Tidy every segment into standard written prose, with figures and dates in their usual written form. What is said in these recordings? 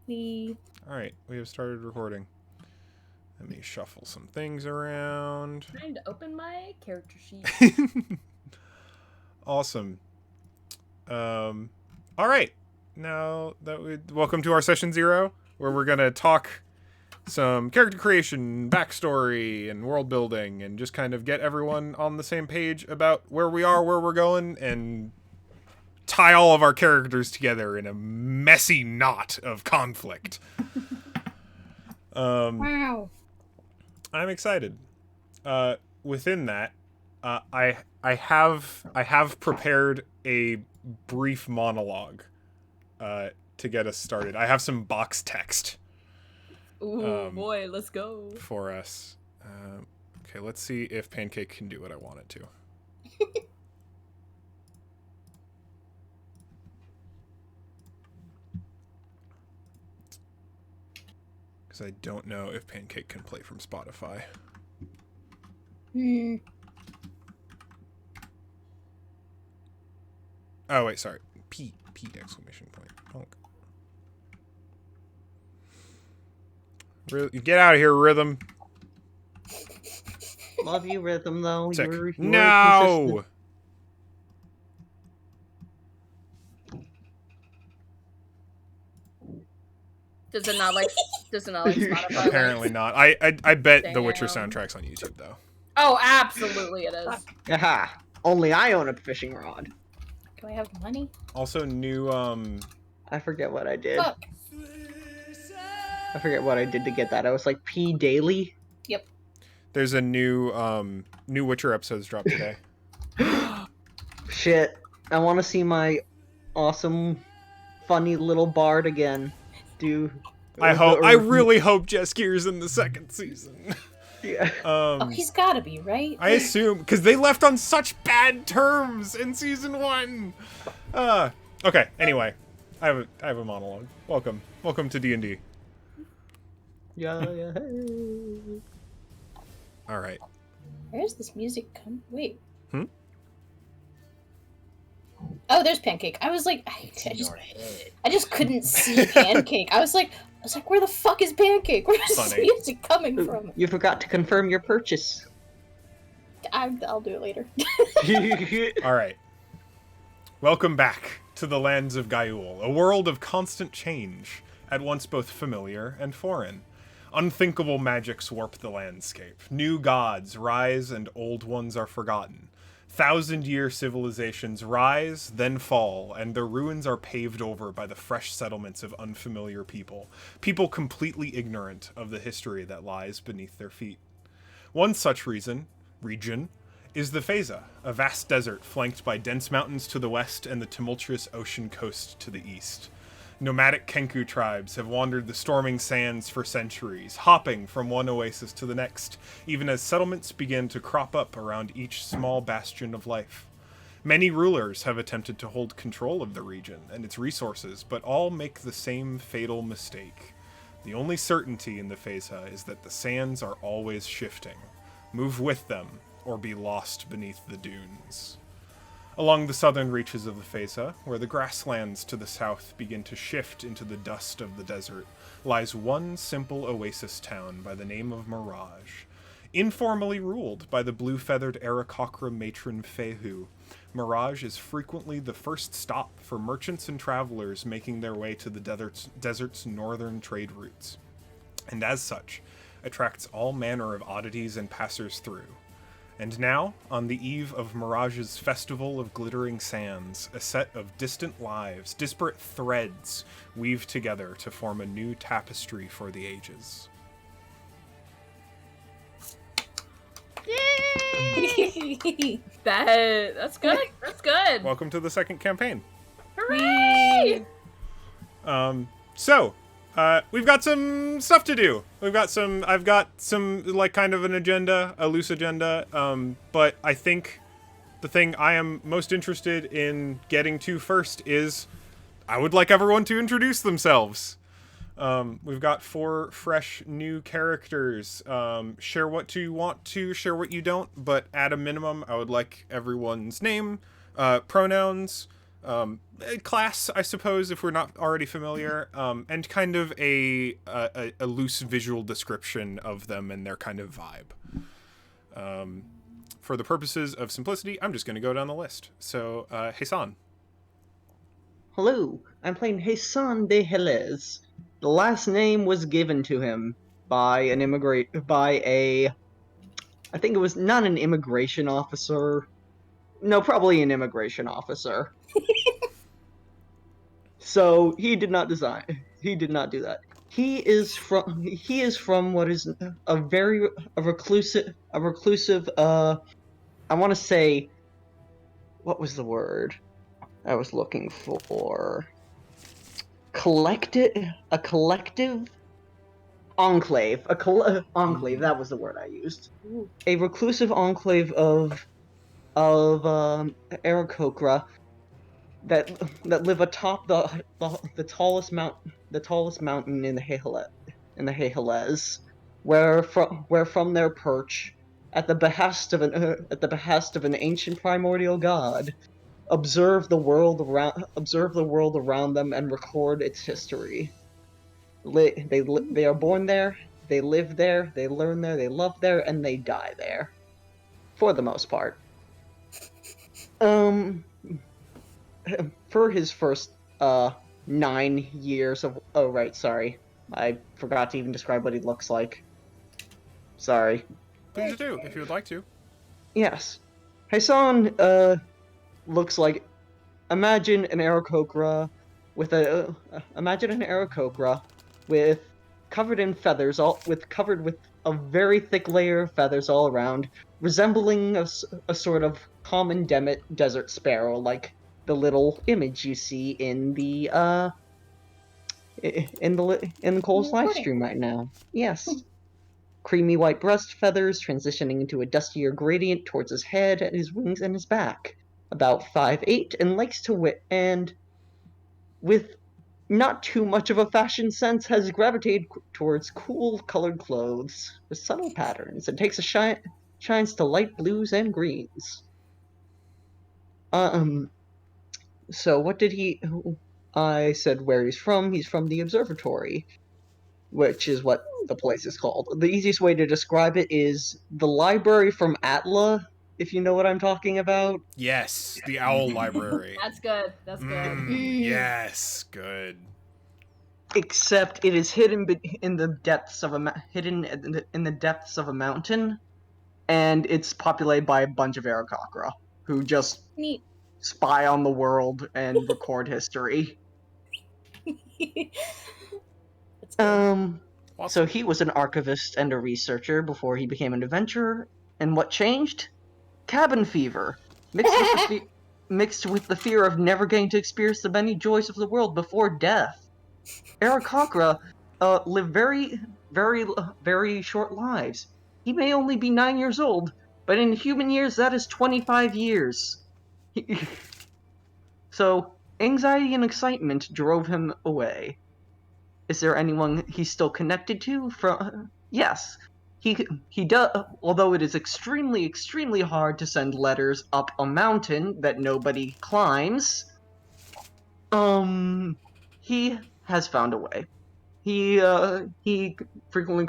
Me. All right, we have started recording. Let me shuffle some things around. Trying to open my character sheet. Awesome. All right. Now that welcome to our session 0, where we're gonna talk some character creation, backstory, and world building, and just kind of get everyone on the same page about where we are, where we're going, and tie all of our characters together in a messy knot of conflict. Wow. I'm excited. Within that, I have prepared a brief monologue to get us started. I have some box text. Ooh, boy, let's go. For us. Okay, let's see if Pancake can do what I want it to. Because I don't know if Pancake can play from Spotify. Oh, wait, sorry. P exclamation point. Punk. Get out of here, Rhythm. Love you, Rhythm, though. Sick. You're No! Does it not like Spotify? Apparently not. I bet Damn. The Witcher soundtrack's on YouTube, though. Oh, absolutely it is. Aha! Only I own a fishing rod. Can I have money? Also, new, I forget what I did. Fuck. I forget what I did to get that. I was like, P daily? Yep. There's a new Witcher episodes dropped today. Shit. I want to see my awesome, funny little bard again. I really hope Jeskier's in the second season. Yeah. He's gotta be, right? I assume, because they left on such bad terms in season 1. Okay, anyway. I have a monologue. Welcome to D&D. Yeah. All right. Where's this music come? Wait. Hmm? Oh, there's Pancake. I was like, I just couldn't see Pancake. I was like, where the fuck is Pancake? Where's this music coming from? You forgot to confirm your purchase. I'll do it later. All right. Welcome back to the lands of Gaiul, a world of constant change, at once both familiar and foreign. Unthinkable magics warp the landscape. New gods rise and old ones are forgotten. 1,000-year civilizations rise, then fall, and their ruins are paved over by the fresh settlements of unfamiliar people. People completely ignorant of the history that lies beneath their feet. One such region, is the Feza, a vast desert flanked by dense mountains to the west and the tumultuous ocean coast to the east. Nomadic Kenku tribes have wandered the storming sands for centuries, hopping from one oasis to the next, even as settlements begin to crop up around each small bastion of life. Many rulers have attempted to hold control of the region and its resources, but all make the same fatal mistake. The only certainty in the Feza is that the sands are always shifting. Move with them, or be lost beneath the dunes. Along the southern reaches of the Feza, where the grasslands to the south begin to shift into the dust of the desert, lies one simple oasis town by the name of Mirage. Informally ruled by the blue-feathered Aarakocra matron Fehu, Mirage is frequently the first stop for merchants and travelers making their way to the desert's northern trade routes, and as such, attracts all manner of oddities and passers through. And now, on the eve of Mirage's Festival of Glittering Sands, a set of distant lives, disparate threads, weave together to form a new tapestry for the ages. Yay! That's good. That's good. Welcome to the second campaign. Hooray! We've got some stuff to do. I've got some, like, kind of an agenda, a loose agenda, but I think the thing I am most interested in getting to first is I would like everyone to introduce themselves. We've got 4 fresh new characters. Share what you want to, share what you don't, but at a minimum, I would like everyone's name, pronouns, class, I suppose, if we're not already familiar, and kind of a loose visual description of them and their kind of vibe. For the purposes of simplicity, I'm just going to go down the list. So, Hasan. Hello, I'm playing Hasan de Helez. The last name was given to him by I think it was not an immigration officer. No, probably an immigration officer. So he did not do that. He is from what is a reclusive I want to say, what was the word I was looking for? Collective enclave. Enclave, that was the word I used. A reclusive enclave of Aarakocra that live atop the tallest mountain in the Hayhales, where from their perch, at the behest of an ancient primordial god, observe the world around them and record its history. They are born there, they live there, they learn there, they love there, and they die there, for the most part. For his first 9 years of I forgot to even describe what he looks like. Sorry. Please do, if you would like to. Yes. Hasan looks like, imagine an Aarakocra with covered in feathers, covered with a very thick layer of feathers all around, resembling a sort of common desert sparrow, like the little image you see in the Cole's live stream right now. Yes. Creamy white breast feathers transitioning into a dustier gradient towards his head and his wings and his back. About 5'8", and likes to and with not too much of a fashion sense, has gravitated towards cool colored clothes with subtle patterns and takes shines to light blues and greens. So what did he? I said where he's from. He's from the observatory, which is what the place is called. The easiest way to describe it is the library from Atla, if you know what I'm talking about. Yes, the Owl Library. That's good. That's good. Yes, good. Except it is hidden in the depths of a mountain, and it's populated by a bunch of Aarakocra who just spy on the world and record history. Awesome. So he was an archivist and a researcher before he became an adventurer. And what changed? Cabin fever, mixed with the fear of never getting to experience the many joys of the world before death. Aarakocra live very, very, very short lives. He may only be 9 years old, but in human years that is 25 years. So anxiety and excitement drove him away. Is there anyone he's still connected to? Yes, he does. Although it is extremely, extremely hard to send letters up a mountain that nobody climbs, he has found a way. He frequently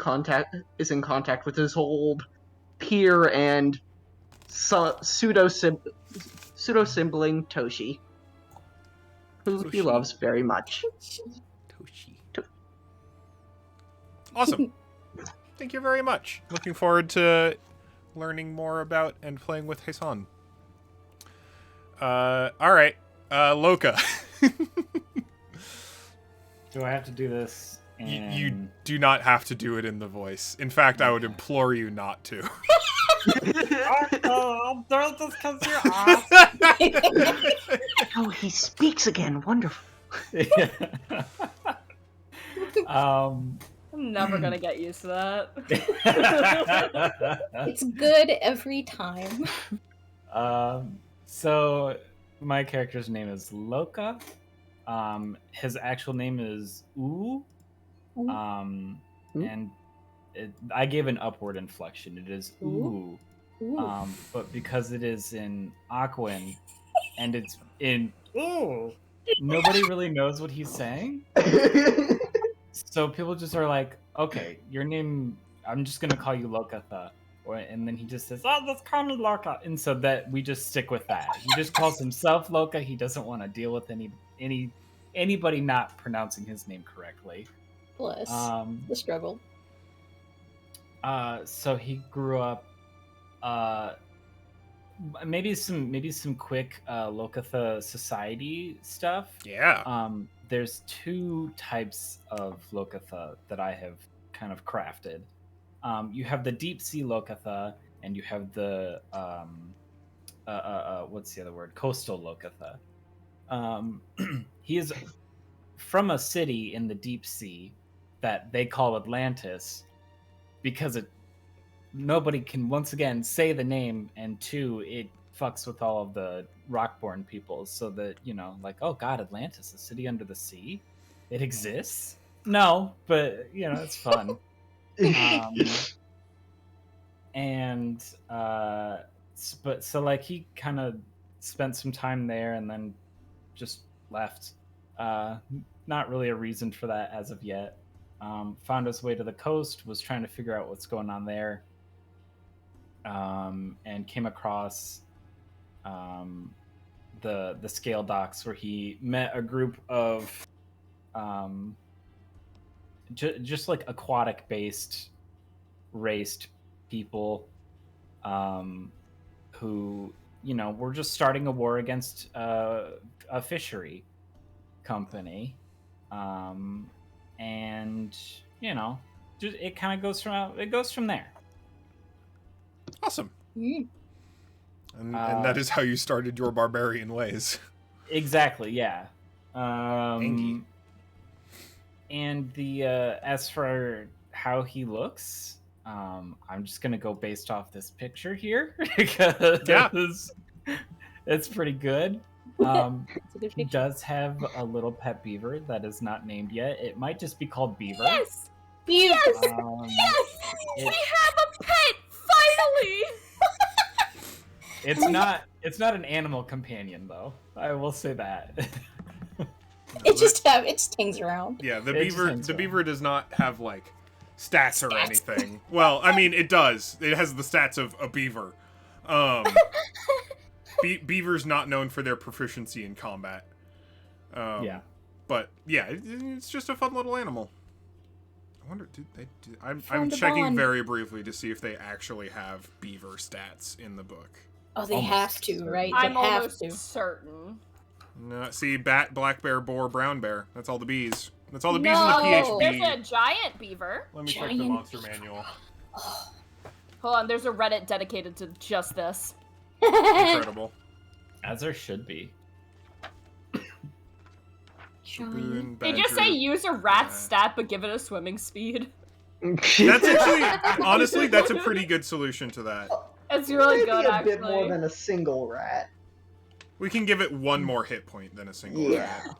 is in contact with his old peer and pseudo sibling Toshi, who he loves very much. Toshi. Awesome. Thank you very much. Looking forward to learning more about and playing with Hasan. All right, Loka. Do I have to do this? You do not have to do it in the voice. In fact, I would implore you not to. I'll throw this because you're awesome. Oh, he speaks again. Wonderful. I'm never gonna get used to that. It's good every time. So my character's name is Loka. His actual name is U. And I gave an upward inflection. It is U. But because it is in Aquan and it's in ooh. Nobody really knows what he's saying. So people just are like, okay, your name, I'm just going to call you Lokatha. And then he just says, oh, let's call me Loka. And so that we just stick with that. He just calls himself Loka. He doesn't want to deal with anybody not pronouncing his name correctly. Bless the struggle. So he grew up. Maybe some quick Lokatha society stuff. Yeah. There's two types of Lokatha that I have kind of crafted. You have the deep sea Lokatha, and you have the what's the other word? Coastal Lokatha. He is from a city in the deep sea that they call Atlantis because nobody can once again say the name, and two, it fucks with all of the rockborn peoples, so that, you know, like, oh god, Atlantis, a city under the sea, it exists. No, but you know, it's fun. But so like he kind of spent some time there and then just left. Not really a reason for that as of yet. Found his way to the coast, was trying to figure out what's going on there, and came across the scale docks, where he met a group of just like aquatic based raced people who, you know, were just starting a war against a fishery company, and you know, just it kind of goes from there. Awesome. Mm. And that is how you started your barbarian ways. Exactly, yeah. Indeed. And the as for how he looks, I'm just gonna go based off this picture here because it's pretty good. He does have a little pet beaver that is not named yet. It might just be called Beaver. Yes! Beaver. Yes! We have a pet! Finally! It's not an animal companion though. I will say that. It just hangs around. Yeah, the beaver does not have like stats or anything. Well, I mean, it does. It has the stats of a beaver. Beavers not known for their proficiency in combat. Yeah. But yeah, it's just a fun little animal. I wonder, I'm checking very briefly to see if they actually have beaver stats in the book. Oh, they have to, right? I'm they have almost to. certain. No, see, bat, black bear, boar, brown bear. That's all the bees. That's all the bees No. in the PHB. There's a giant beaver. Let me check the monster manual. Hold on, there's a Reddit dedicated to just this. Incredible. As there should be. Baboon, They just badger, say use a rat stat, but give it a swimming speed. That's actually, honestly, that's a pretty good solution to that. It's really Maybe good, a actually. bit more than a single rat. We can give it one more hit point than a single rat.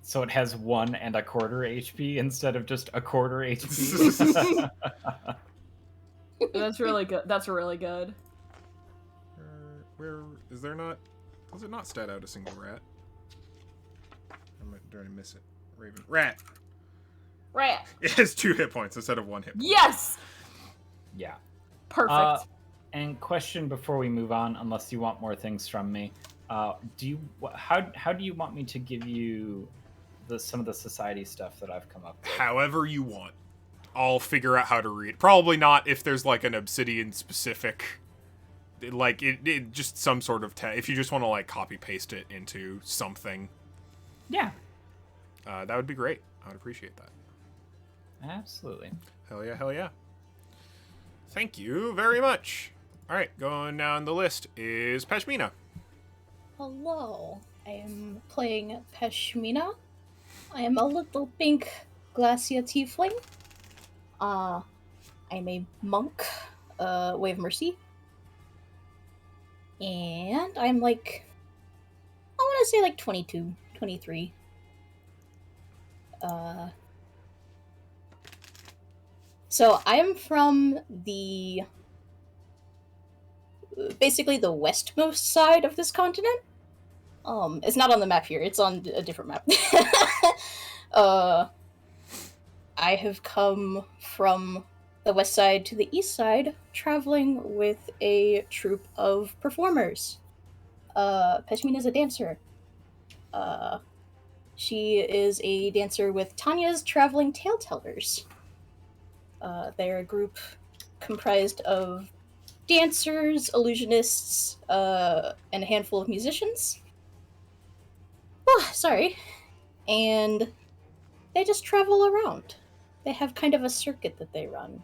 So it has 1 1/4 HP instead of just 1/4 HP. That's really good. That's really good. Where is there not? Does it not stat out a single rat? Did I miss it? Raven. Rat. Rat. It has 2 hit points instead of 1 hit point. Yes. Yeah. Perfect. And question before we move on, unless you want more things from me, how do you want me to give you some of the society stuff that I've come up with? However you want. I'll figure out how to read. Probably not if there's like an obsidian specific, like it just some sort of if you just want to like copy paste it into something. Yeah. That would be great. I would appreciate that. Absolutely. Hell yeah, hell yeah. Thank you very much. All right, going down the list is Peshmina. Hello, I am playing Peshmina. I am a little pink glacia tiefling. I'm a monk, Way of Mercy. And I'm like, I want to say like 22, 23. So I'm from basically the westmost side of this continent. It's not on the map here. It's on a different map. I have come from the west side to the east side, traveling with a troupe of performers. Peshmina is a dancer. She is a dancer with Tanya's Traveling Tale-Tellers. They're a group comprised of dancers, illusionists, and a handful of musicians. Oh, sorry. And they just travel around. They have kind of a circuit that they run.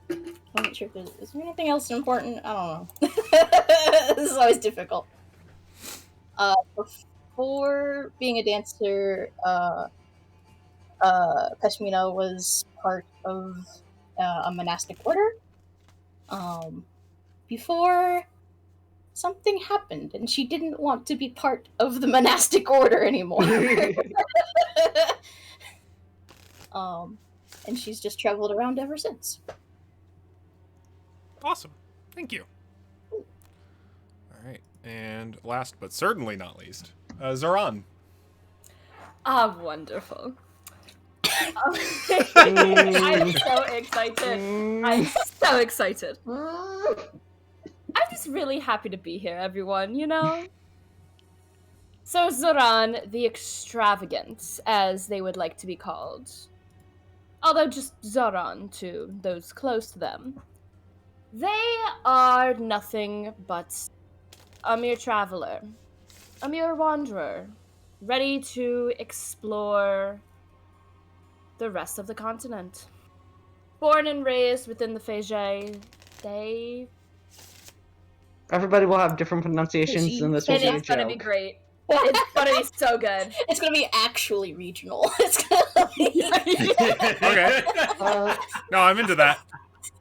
I'm not sure if is there anything else important? I don't know. This is always difficult. Before being a dancer, Peshmina was part of a monastic order. Before something happened, and she didn't want to be part of the monastic order anymore. And she's just traveled around ever since. Awesome. Thank you. All right. And last but certainly not least, Zaran. Ah, wonderful. I'm so excited. I'm so excited. I'm just really happy to be here, everyone, you know? So Zaran, the Extravagant, as they would like to be called. Although just Zaran to those close to them. They are nothing but a mere traveler, a mere wanderer, ready to explore the rest of the continent. Born and raised within the Fege, they... Everybody will have different pronunciations, and this will be a It's gonna joke. be great. It's gonna be so good. It's gonna be actually regional. It's gonna be... Okay. No, I'm into that.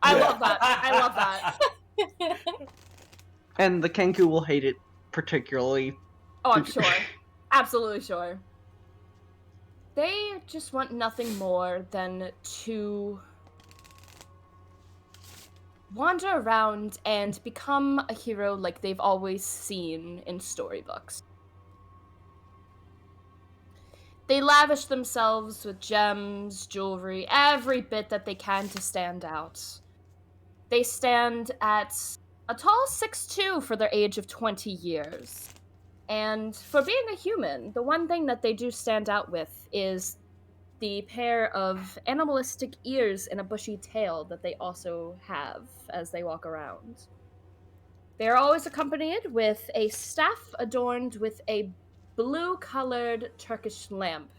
I love that. I love that. And the Kenku will hate it particularly. Oh, I'm sure. Absolutely sure. They just want nothing more than to wander around and become a hero like they've always seen in storybooks. They lavish themselves with gems, jewelry, every bit that they can to stand out. They stand at a tall 6'2" for their age of 20 years. And for being a human, the one thing that they do stand out with is the pair of animalistic ears and a bushy tail that they also have as they walk around. They are always accompanied with a staff adorned with a blue-colored Turkish lamp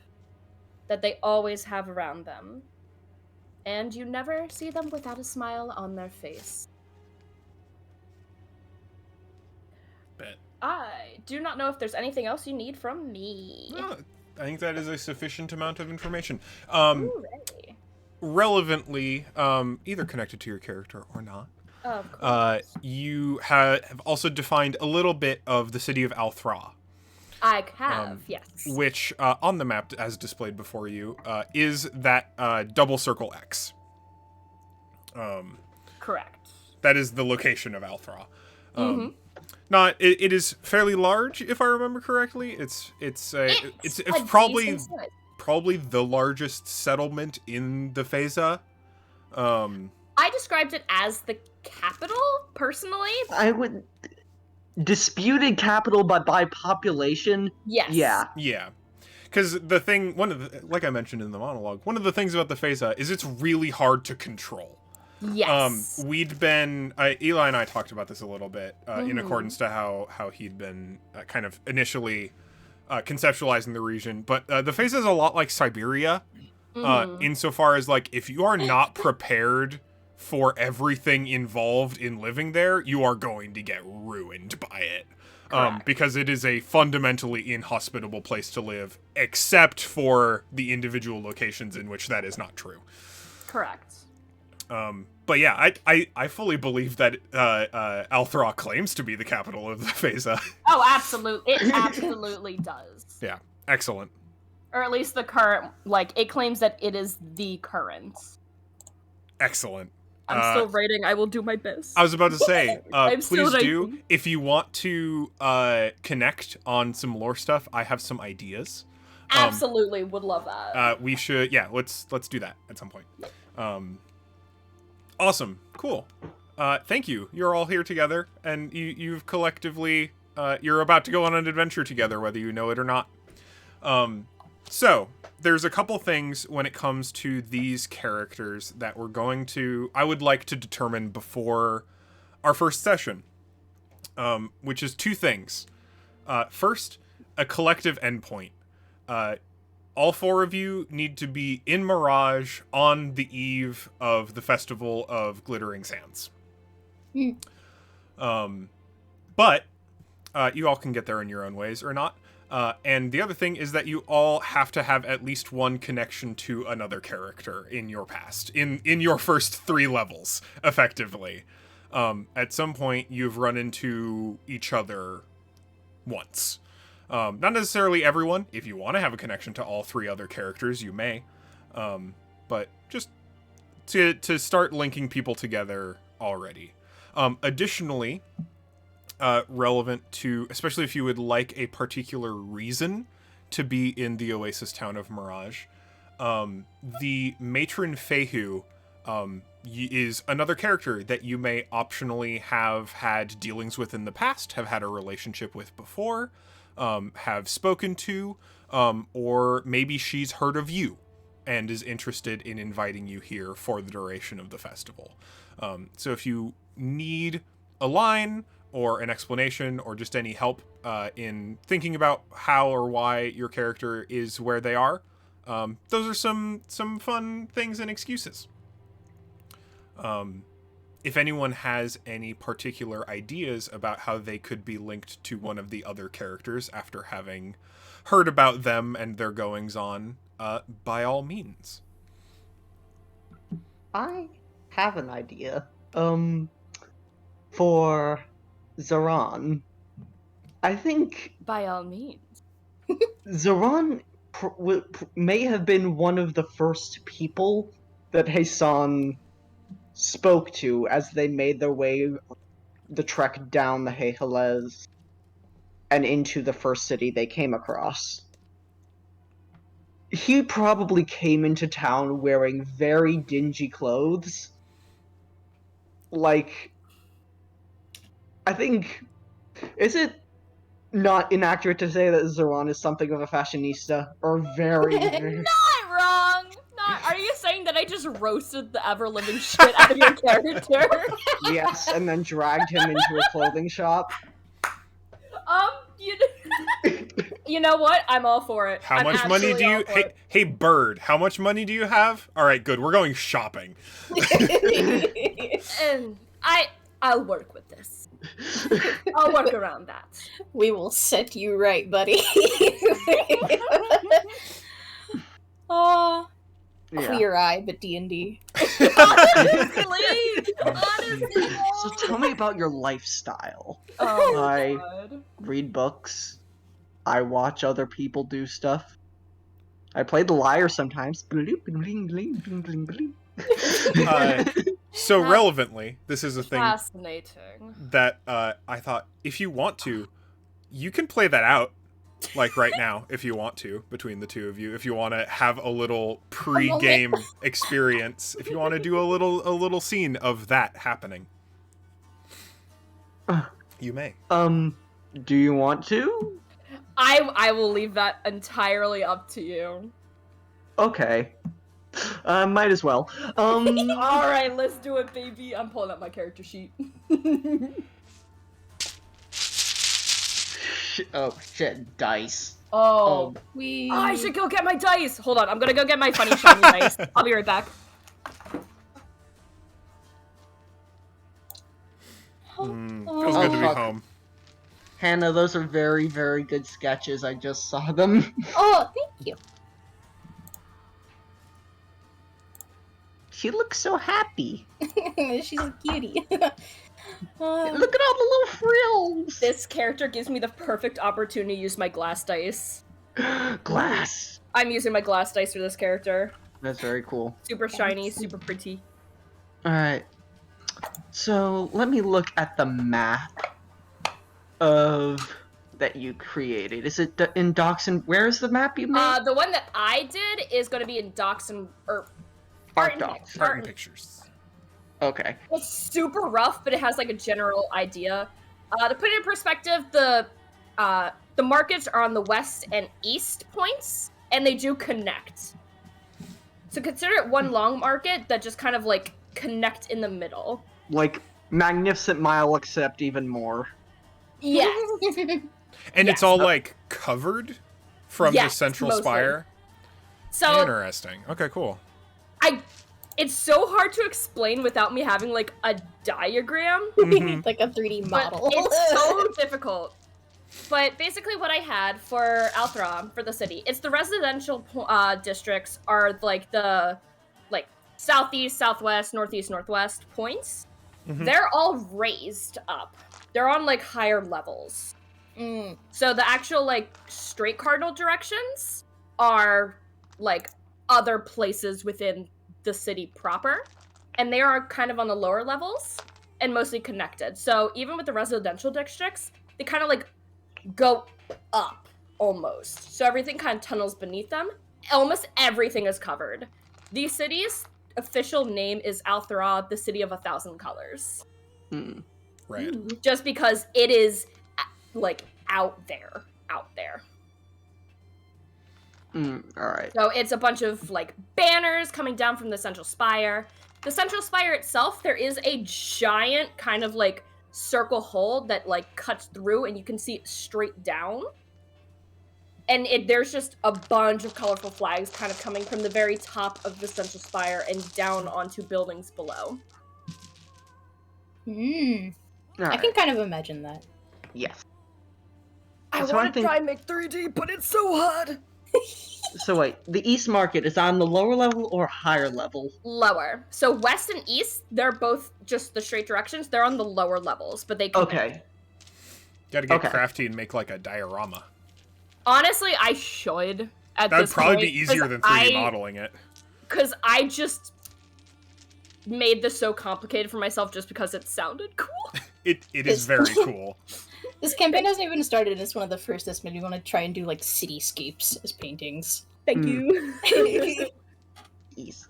that they always have around them. And you never see them without a smile on their face. Bet. I do not know if there's anything else you need from me. No, I think that is a sufficient amount of information. Hooray. Relevantly, either connected to your character or not, Of course. you have also defined a little bit of the city of Althra. I have, yes. Which, on the map, as displayed before you, is that double circle X. Correct. That is the location of Althra. It is fairly large, if I remember correctly. It's probably the largest settlement in the Feza. I described it as the capital, personally. I would... Disputed capital, but by population? Yes. Yeah. Yeah. Because the thing, like I mentioned in the monologue, one of the things about the Feza is it's really hard to control. Yes. We'd been, Eli and I talked about this a little bit, in accordance to how he'd been kind of initially conceptualizing the region. But the Feza is a lot like Siberia, insofar as, like, if you are not prepared for everything involved in living there, you are going to get ruined by it. Because it is a fundamentally inhospitable place to live, except for the individual locations in which that is not true. Correct. But yeah, I fully believe that Althra claims to be the capital of the Feza. Oh, absolutely. It absolutely does. Yeah, excellent. Or at least the current, like, it claims that it is the current. Excellent. I'm still writing. I will do my best. I was about to say, I'm still please do. writing. If you want to connect on some lore stuff, I have some ideas. Absolutely, would love that. We should, yeah. Let's do that at some point. Awesome, cool. Thank you. You're all here together, and you've collectively, you're about to go on an adventure together, whether you know it or not. So there's a couple things when it comes to these characters that I would like to determine before our first session, which is two things. First, a collective endpoint. All four of you need to be in Mirage on the eve of the Festival of Glittering Sands. But you all can get there in your own ways or not. And the other thing is that you all have to have at least one connection to another character in your past, in your first 3 levels, effectively. At some point, you've run into each other once. Not necessarily everyone. If you want to have a connection to all 3 other characters, you may. But just to start linking people together already. Additionally, relevant to, especially if you would like a particular reason to be in the Oasis town of Mirage, the Matron Fehu is another character that you may optionally have had dealings with in the past, have had a relationship with before, have spoken to, or maybe she's heard of you and is interested in inviting you here for the duration of the festival. So if you need a line or an explanation or just any help in thinking about how or why your character is where they are, those are some fun things and excuses. If anyone has any particular ideas about how they could be linked to one of the other characters after having heard about them and their goings-on, by all means. I have an idea. For Zaran, I think By all means. Zaran may have been one of the first people that Hasan spoke to as they made their way the trek down the Hehelez and into the first city they came across. He probably came into town wearing very dingy clothes. Like, I think, is it not inaccurate to say that Zaran is something of a fashionista? Or very, very... Not wrong. Are you saying that I just roasted the ever-living shit out of your character? Yes, and then dragged him into a clothing shop? You know what? I'm all for it. How much money do you... Hey, Bird, how much money do you have? All right, good. We're going shopping. And I'll work with this. I'll work around that. We will set you right, buddy. Oh, queer eye, but D&D. Honestly. So tell me about your lifestyle. Oh, I God. read books. I watch other people do stuff. I play the lyre sometimes. So relevantly, this is a thing Fascinating. that I thought, if you want to, you can play that out, like right now, if you want to, between the two of you. If you want to have a little pre-game experience, if you want to do a little scene of that happening, you may. Do you want to? I will leave that entirely up to you. Okay. Might as well. Alright, let's do it, baby. I'm pulling up my character sheet. Oh, shit, dice. Oh. I should go get my dice! Hold on, I'm gonna go get my funny shiny dice. I'll be right back. Feels good to be home. Hannah, those are very, very good sketches. I just saw them. Oh, thank you. She looks so happy. She's a cutie. Look at all the little frills. This character gives me the perfect opportunity to use my glass dice. Glass. I'm using my glass dice for this character. That's very cool. Super shiny, super pretty. Alright. So let me look at the map of that you created. Is it in Docs and where is the map you made? The one that I did is going to be in Docs and Art Docs. Art and pictures. Okay. It's super rough, but it has like a general idea. To put it in perspective, the markets are on the west and east points, and they do connect. So consider it one long market that just kind of like connect in the middle. Like Magnificent Mile, except even more. Yes. And Yes. it's all like covered from the Yes, central mostly. spire. So Interesting. Okay, cool. it's so hard to explain without me having like a diagram. Mhm. Like a 3D But model. it's so difficult. But basically what I had for Althra, for the city, it's the residential districts are like the southeast, southwest, northeast, northwest points. Mhm. They're all raised up. They're on like higher levels. Mm. So the actual like straight cardinal directions are like other places within the city proper, and they are kind of on the lower levels and mostly connected. So even with the residential districts, they kind of like go up almost. So everything kind of tunnels beneath them. Almost everything is covered. The city's official name is Althara, the city of 1,000 colors. Hmm. Right. Just because it is like out there. Alright. So it's a bunch of like banners coming down from the central spire. The central spire itself, there is a giant kind of like circle hole that like cuts through, and you can see it straight down. And there's just a bunch of colorful flags kind of coming from the very top of the central spire and down onto buildings below. I can kind of imagine that. Yes. I So want I to think- try and make 3D, but it's so hard. So wait, the East Market is on the lower level or higher level? Lower. So west and east, they're both just the straight directions. They're on the lower levels, but they connect. Okay. Gotta get Okay. crafty and make like a diorama. Honestly, I should at That would this probably point, be easier 'cause than 3D modeling it. Because I just made this so complicated for myself just because it sounded cool. It is very cool. This campaign hasn't even started, and it's one of the first that's made me want to try and do like cityscapes as paintings. Thank you. East.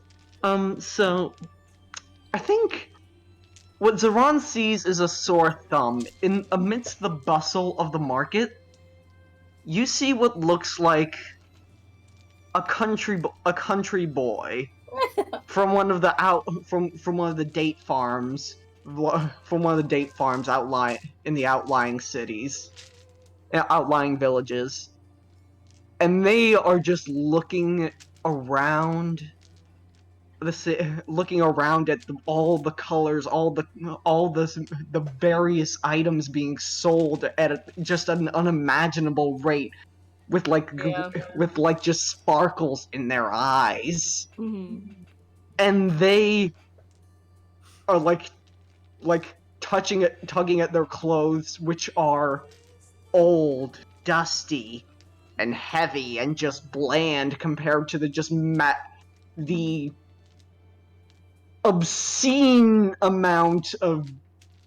So I think what Zaran sees is a sore thumb. In amidst the bustle of the market, you see what looks like a country boy from one of the from one of the date farms in the outlying cities, outlying villages, and they are just looking around looking around at all the colors, all the various items being sold at just an unimaginable rate, with like just sparkles in their eyes, and they are like tugging at their clothes, which are old, dusty, and heavy, and just bland compared to the obscene amount of,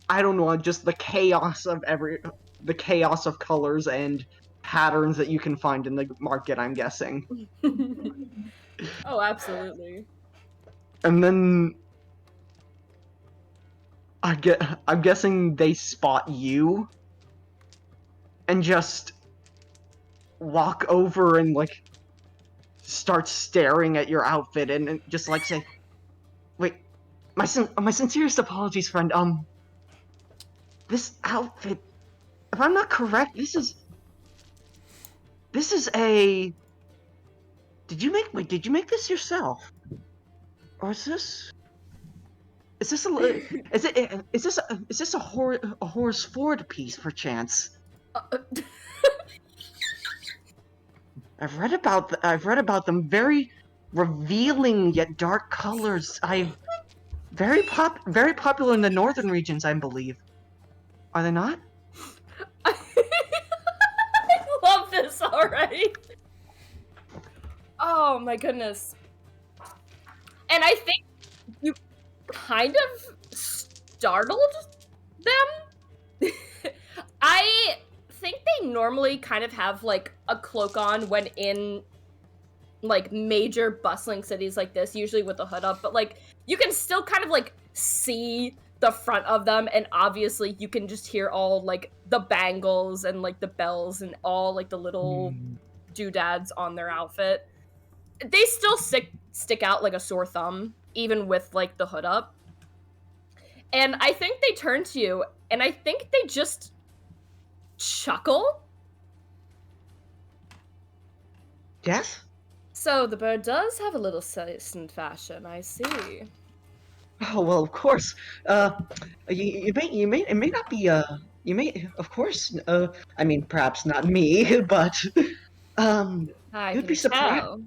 I don't know, just the chaos of colors and patterns that you can find in the market, I'm guessing. Oh, absolutely. And then I'm guessing they spot you and just walk over and like start staring at your outfit and just like say, "Wait, my sincerest apologies, friend. This outfit, if I'm not correct, this is a. Did you make this yourself, or is this a Horace Ford piece, perchance?" I've read about them. Very revealing yet dark colors. Very popular in the northern regions, I believe. Are they not? I love this already. Oh my goodness. And I think you kind of startled them. I think they normally kind of have, like, a cloak on when in, like, major bustling cities like this, usually with the hood up, but, like, you can still kind of, like, see the front of them, and obviously you can just hear all, like, the bangles and, like, the bells and all, like, the little doodads on their outfit. They still stick out like a sore thumb, even with, like, the hood up. And I think they turn to you, and I think they just chuckle. Yes? So the bird does have a little taste in fashion, I see. Oh, well, of course. It may not be, you may, of course, I mean, perhaps not me, but, I you'd can be surprised. tell.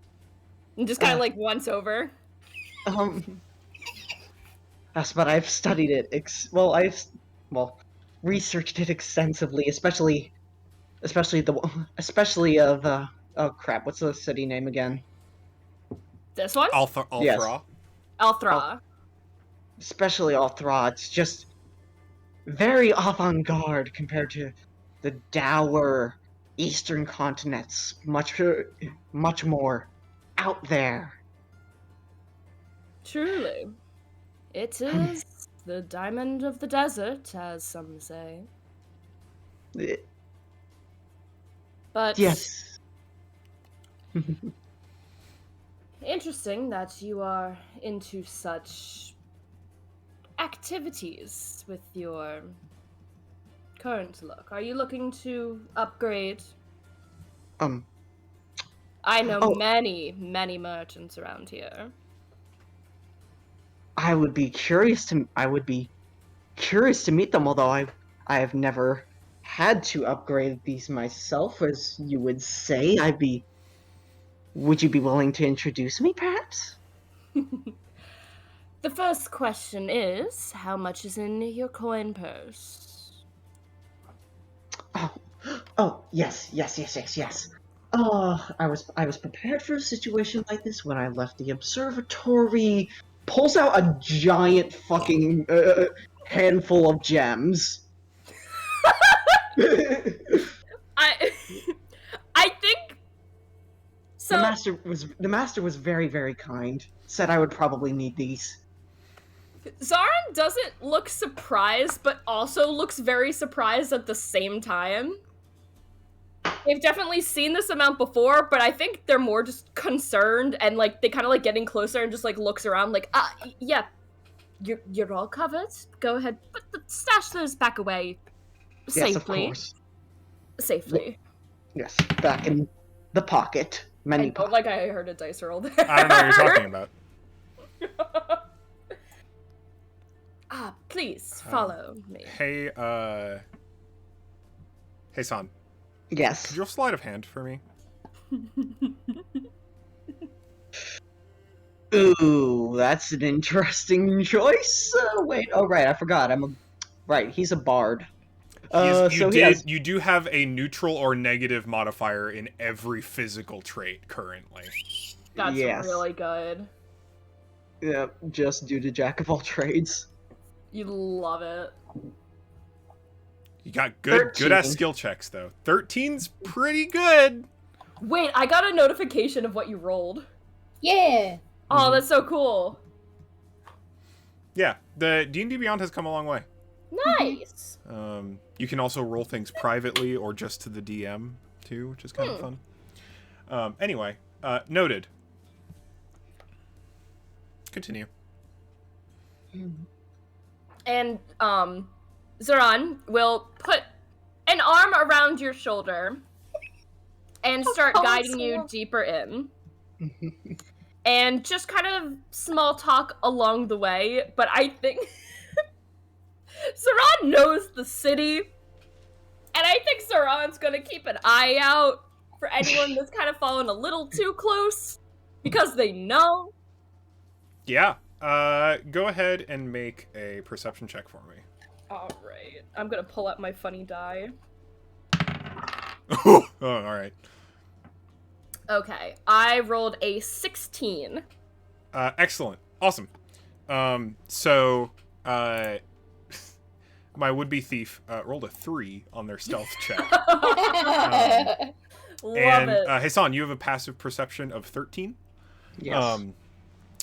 And just kind of, like, once over. Yes, but I've studied it, researched it extensively, especially oh crap, what's the city name again? This one? Yes. Althra. Althra. Especially Althra, it's just very avant-garde compared to the dour eastern continents. Much more out there. Truly. It is the diamond of the desert, as some say. But Yes. interesting that you are into such activities with your current look. Are you looking to upgrade? I know many merchants around here. I would be curious to meet them, although I have never had to upgrade these myself, as you would say. Would you be willing to introduce me, perhaps? The first question is, how much is in your coin purse? Oh, yes. I was prepared for a situation like this when I left the observatory. Pulls out a giant fucking handful of gems. I think so. The master was very, very kind. Said I would probably need these. Zaran doesn't look surprised, but also looks very surprised at the same time. They've definitely seen this amount before, but I think they're more just concerned, and, like, they kind of, like, getting closer and just, like, looks around like, yeah, you're all covered. Go ahead, stash those back away safely. Yes, of course. Safely. Yes, back in the pocket. Like I heard a dice roll there. I don't know what you're talking about. Please follow me. Hey, Hasan. Yes. Could you roll sleight of hand for me? Ooh, that's an interesting choice. Wait, oh right, I forgot. Right. He's a bard. You do have a neutral or negative modifier in every physical trait currently. That's really good. Yeah, just due to jack of all trades. You love it. You got good ass skill checks though. 13's pretty good. Wait, I got a notification of what you rolled. Yeah. Oh, that's so cool. Yeah, the D&D Beyond has come a long way. Nice. You can also roll things privately or just to the DM too, which is kind of fun. Anyway, noted. Continue. And Zaran will put an arm around your shoulder and start guiding you deeper in. And just kind of small talk along the way, but I think Zaran knows the city, and I think Zaran's gonna keep an eye out for anyone that's kind of fallen a little too close, because they know. Yeah, go ahead and make a perception check for me. Alright, I'm gonna pull out my funny die. Oh, alright. Okay, I rolled a 16. Excellent. Awesome. So, my would-be thief rolled a 3 on their stealth check. Love And it. Hasan, you have a passive perception of 13. Yes.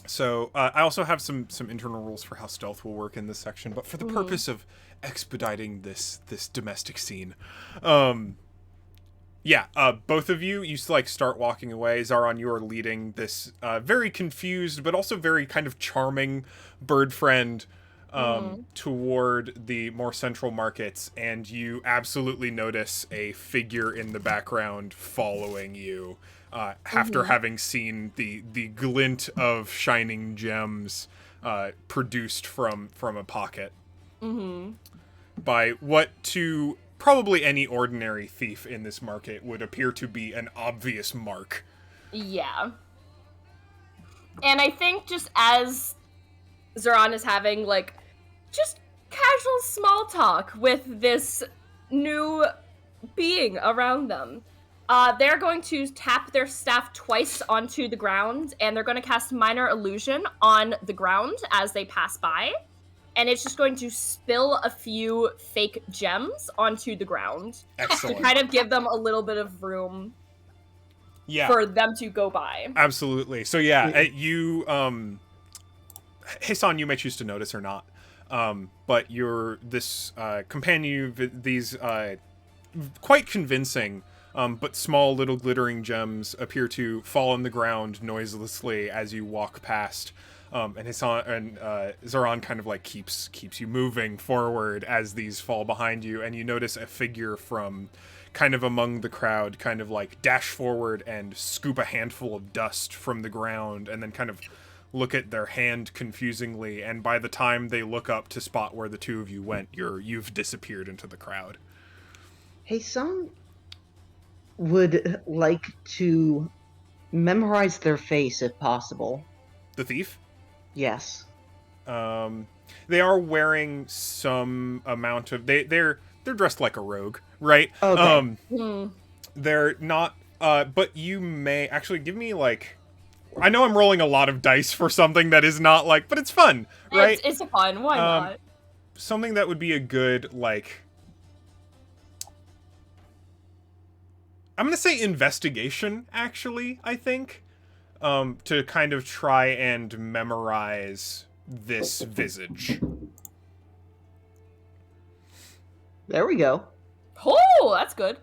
So I also have some internal rules for how stealth will work in this section, but for the purpose of expediting this domestic scene, both of you like start walking away. Zaran, you are leading this very confused but also very kind of charming bird friend toward the more central markets, and you absolutely notice a figure in the background following you. After having seen the glint of shining gems produced from a pocket by what to probably any ordinary thief in this market would appear to be an obvious mark. Yeah. And I think just as Zaran is having, like, just casual small talk with this new being around them, they're going to tap their staff twice onto the ground, and they're going to cast Minor Illusion on the ground as they pass by. And it's just going to spill a few fake gems onto the ground. Excellent. To kind of give them a little bit of room for them to go by. Absolutely. So you Hasan, you may choose to notice or not. But this companion, these quite convincing but small little glittering gems appear to fall on the ground noiselessly as you walk past. And Hasan and Zaran kind of like keeps you moving forward as these fall behind you, and you notice a figure from kind of among the crowd kind of like dash forward and scoop a handful of dust from the ground, and then kind of look at their hand confusingly, and by the time they look up to spot where the two of you went, you've disappeared into the crowd. Hasan would like to memorize their face if possible. The thief? Yes. They are wearing some amount of they're dressed like a rogue, right? Okay. They're not but you may actually give me like, I know I'm rolling a lot of dice for something that is not like, but it's fun, right? It's fun. Why not? Something that would be a good, like, I'm going to say investigation, actually, I think, to kind of try and memorize this visage. There we go. Oh, that's good.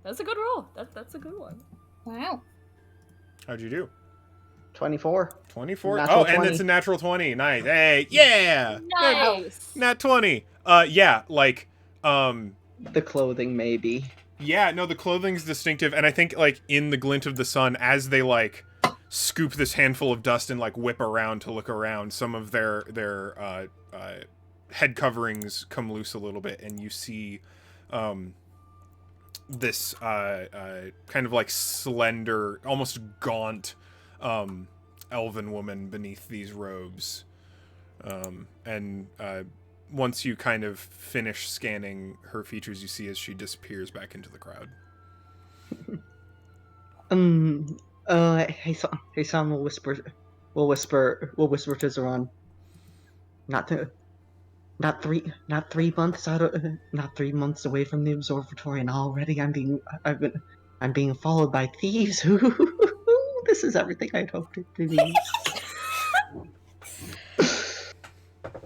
That's a good roll. That's a good one. Wow. How'd you do? 24. 24? Natural Oh, and 20. it's a natural 20. Nice. Hey, yeah! Nice. Nat 20. Yeah, like, The clothing, maybe. yeah, no, the clothing's distinctive, and I think, like, in the glint of the sun, as they, like, scoop this handful of dust and, like, whip around to look around, some of their head coverings come loose a little bit, and you see, this, kind of, like, slender, almost gaunt, elven woman beneath these robes. Once you kind of finish scanning her features, you see as she disappears back into the crowd. Hasan will whisper to Zaran. Not 3 months not 3 months away from the observatory, and already I'm being followed by thieves. This is everything I'd hoped it to be.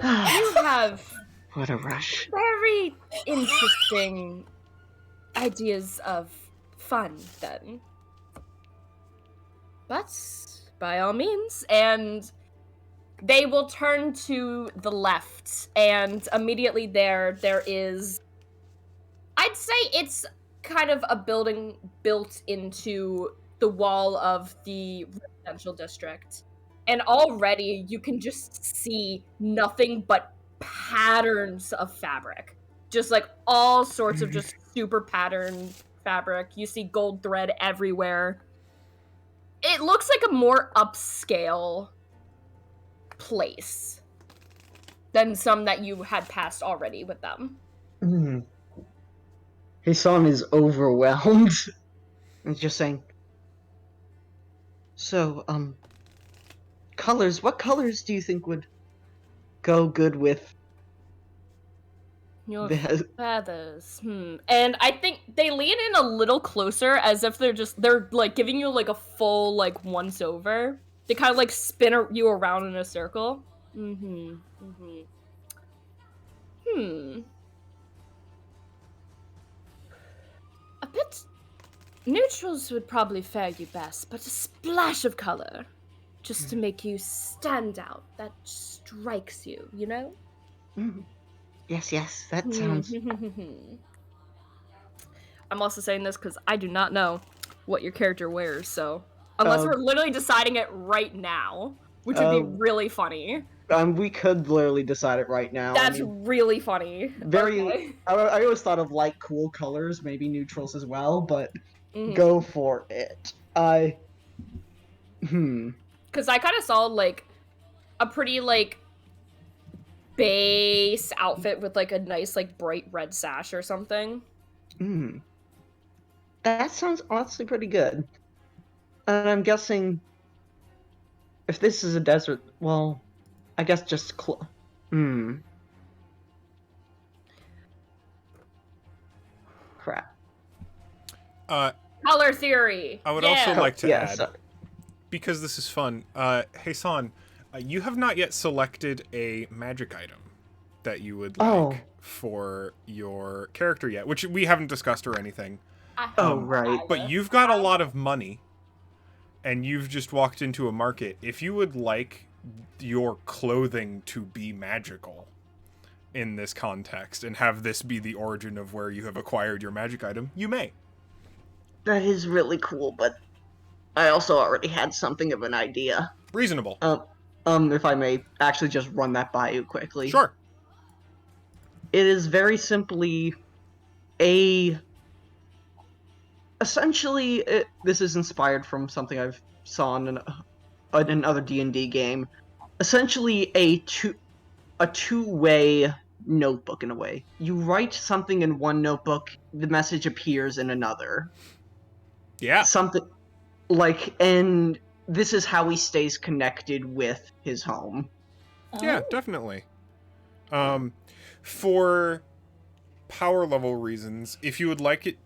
You have What a rush. very interesting ideas of fun, then. But, by all means, and they will turn to the left, and immediately there is, I'd say it's kind of a building built into the wall of the residential district. And already you can just see nothing but patterns of fabric. Just like all sorts of just super patterned fabric. You see gold thread everywhere. It looks like a more upscale place than some that you had passed already with them. Hasan is overwhelmed. He's just saying, so, colors, what colors do you think would go good with Your That- feathers. And I think they lean in a little closer as if they're like giving you like a full like once over. They kind of like spin you around in a circle. A bit neutrals would probably fare you best, but a splash of color. Just to make you stand out. That strikes you, you know? Mm. Yes, that sounds... I'm also saying this because I do not know what your character wears, so... Unless we're literally deciding it right now, which would be really funny. We could literally decide it right now. That's really funny. Very... Okay. I always thought of light, cool colors, maybe neutrals as well, but Mhm. go for it. Because I kind of saw, like, a pretty, like, base outfit with, like, a nice, like, bright red sash or something. That sounds honestly pretty good. And I'm guessing... if this is a desert, well... I guess just Crap. Color theory! I would also like to add, sorry. because this is fun, Hasan, you have not yet selected a magic item that you would like for your character yet, which we haven't discussed or anything. Right. But you've got a lot of money, and you've just walked into a market. If you would like your clothing to be magical in this context, and have this be the origin of where you have acquired your magic item, you may. That is really cool, but I also already had something of an idea. Reasonable. If I may actually just run that by you quickly. Sure. It is very simply essentially, this is inspired from something I've saw in another D&D game. Essentially, a two-way notebook in a way. You write something in one notebook, the message appears in another. Yeah. Something like, and this is how he stays connected with his home. Yeah, definitely. For power level reasons, if you would like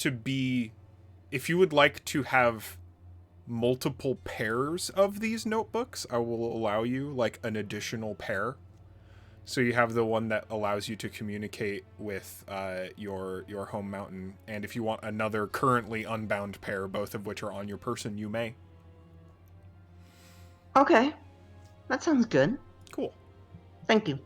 to have multiple pairs of these notebooks, I will allow you like an additional pair. So you have the one that allows you to communicate with your home mountain, and if you want another currently unbound pair, both of which are on your person, you may. Okay, that sounds good. Cool. Thank you.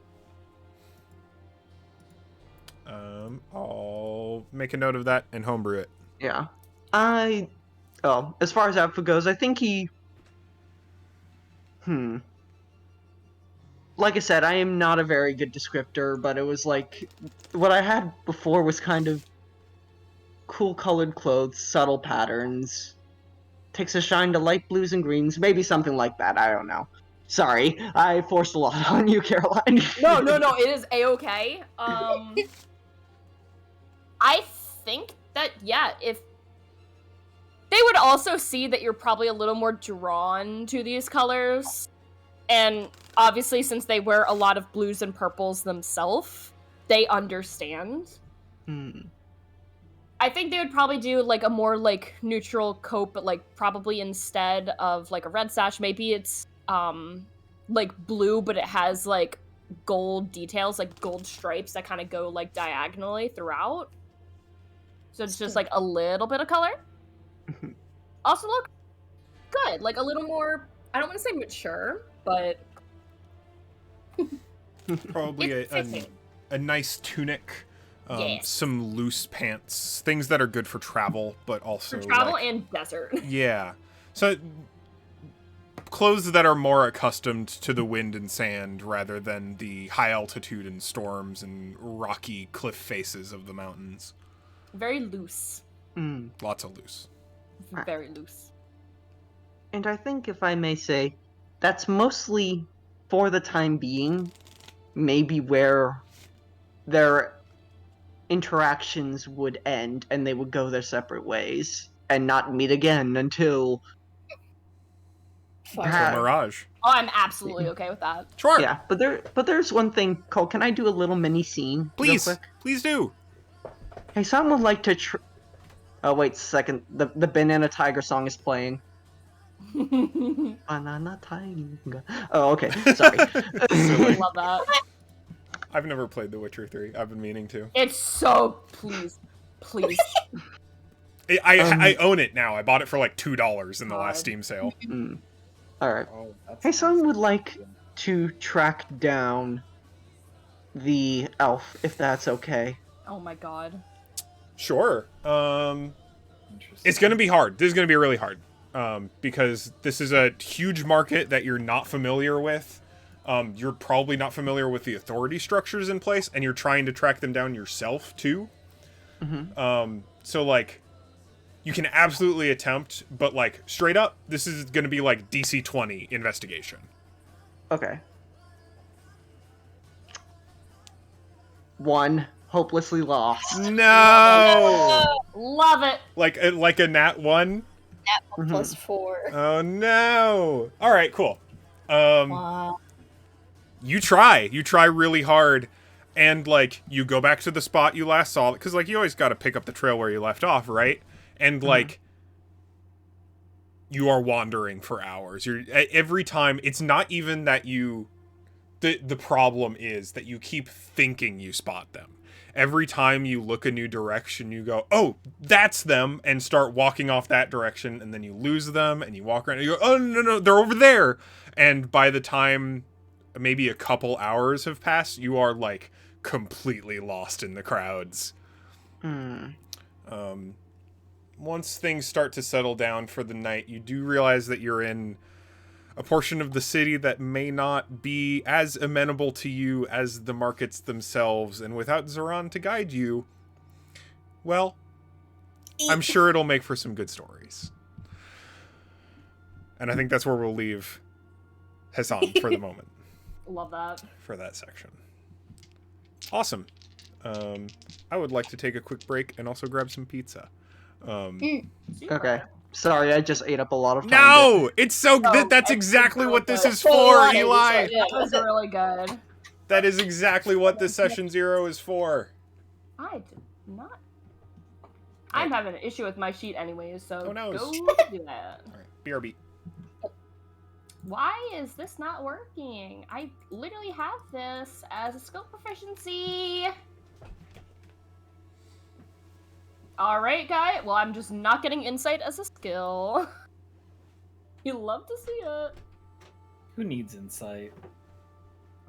I'll make a note of that and homebrew it. Yeah. As far as outfit goes, I think he... Like I said, I am not a very good descriptor, but it was like... what I had before was kind of cool colored clothes, subtle patterns, takes a shine to light blues and greens, maybe something like that, I don't know. Sorry, I forced a lot on you, Caroline. No, it is A-okay. I think that, yeah, if... they would also see that you're probably a little more drawn to these colors. And obviously, since they wear a lot of blues and purples themselves, they understand. I think they would probably do, like, a more, like, neutral coat, but, like, probably instead of, like, a red sash, maybe it's, like, blue, but it has, like, gold details, like, gold stripes that kind of go, like, diagonally throughout. So it's just, like, a little bit of color. Also look good, like, a little more, I don't want to say mature, but... Probably a nice tunic, Yes. some loose pants, things that are good for travel, but also For travel like, and desert. yeah. So clothes that are more accustomed to the wind and sand rather than the high altitude and storms and rocky cliff faces of the mountains. Very loose. Lots of loose. Very loose. And I think, if I may say, that's mostly, for the time being, maybe where their interactions would end and they would go their separate ways and not meet again until Fuck. So Ah. Mirage. Oh, I'm absolutely okay with that. Sure. Yeah, but there's one thing, Cole. Can I do a little mini scene? Please. Real quick? Please do. Hey, someone would like to. Oh wait, second. The Banana Tiger song is playing. Banana Tiger. Oh, okay. Sorry. Silly. Love that. I've never played The Witcher 3. I've been meaning to. It's so please. I own it now. I bought it for like $2 in the last Steam sale. All right. Oh, that's Hey, nice. someone would like to track down the elf, if that's okay. Oh my god. Sure. Interesting. It's going to be hard. This is going to be really hard. Because this is a huge market that you're not familiar with. You're probably not familiar with the authority structures in place, and you're trying to track them down yourself, too. So, like, you can absolutely attempt, but, like, straight up, this is going to be, like, DC 20 investigation. Okay. 1, hopelessly lost. No! Love it. Like a nat 1? Plus 4. Oh, no! Alright, cool. Wow. You try really hard, and like you go back to the spot you last saw, because like you always got to pick up the trail where you left off, right? And like you are wandering for hours. You're every time. It's not even that you. The problem is that you keep thinking you spot them. Every time you look a new direction, you go, oh, that's them, and start walking off that direction, and then you lose them, and you walk around, and you go, oh, no, they're over there. And by the time maybe a couple hours have passed, you are, like, completely lost in the crowds. Once things start to settle down for the night, you do realize that you're in a portion of the city that may not be as amenable to you as the markets themselves, and without Zaran to guide you, well, I'm sure it'll make for some good stories. And I think that's where we'll leave Hasan for the moment. Love that. For that section. Awesome. I would like to take a quick break and also grab some pizza. Super. Okay. Sorry, I just ate up a lot of time. No! It's so Oh, good. That's it's exactly so what this good. is for, So Eli! yeah, That was really good. That is exactly what this Session Zero is for. I did not. I'm having an issue with my sheet anyways, so Oh, no. go do that. Alright, BRB. Why is this not working? I literally have this as a skill proficiency. Alright, guy. Well, I'm just not getting insight as a skill. You love to see it. Who needs insight?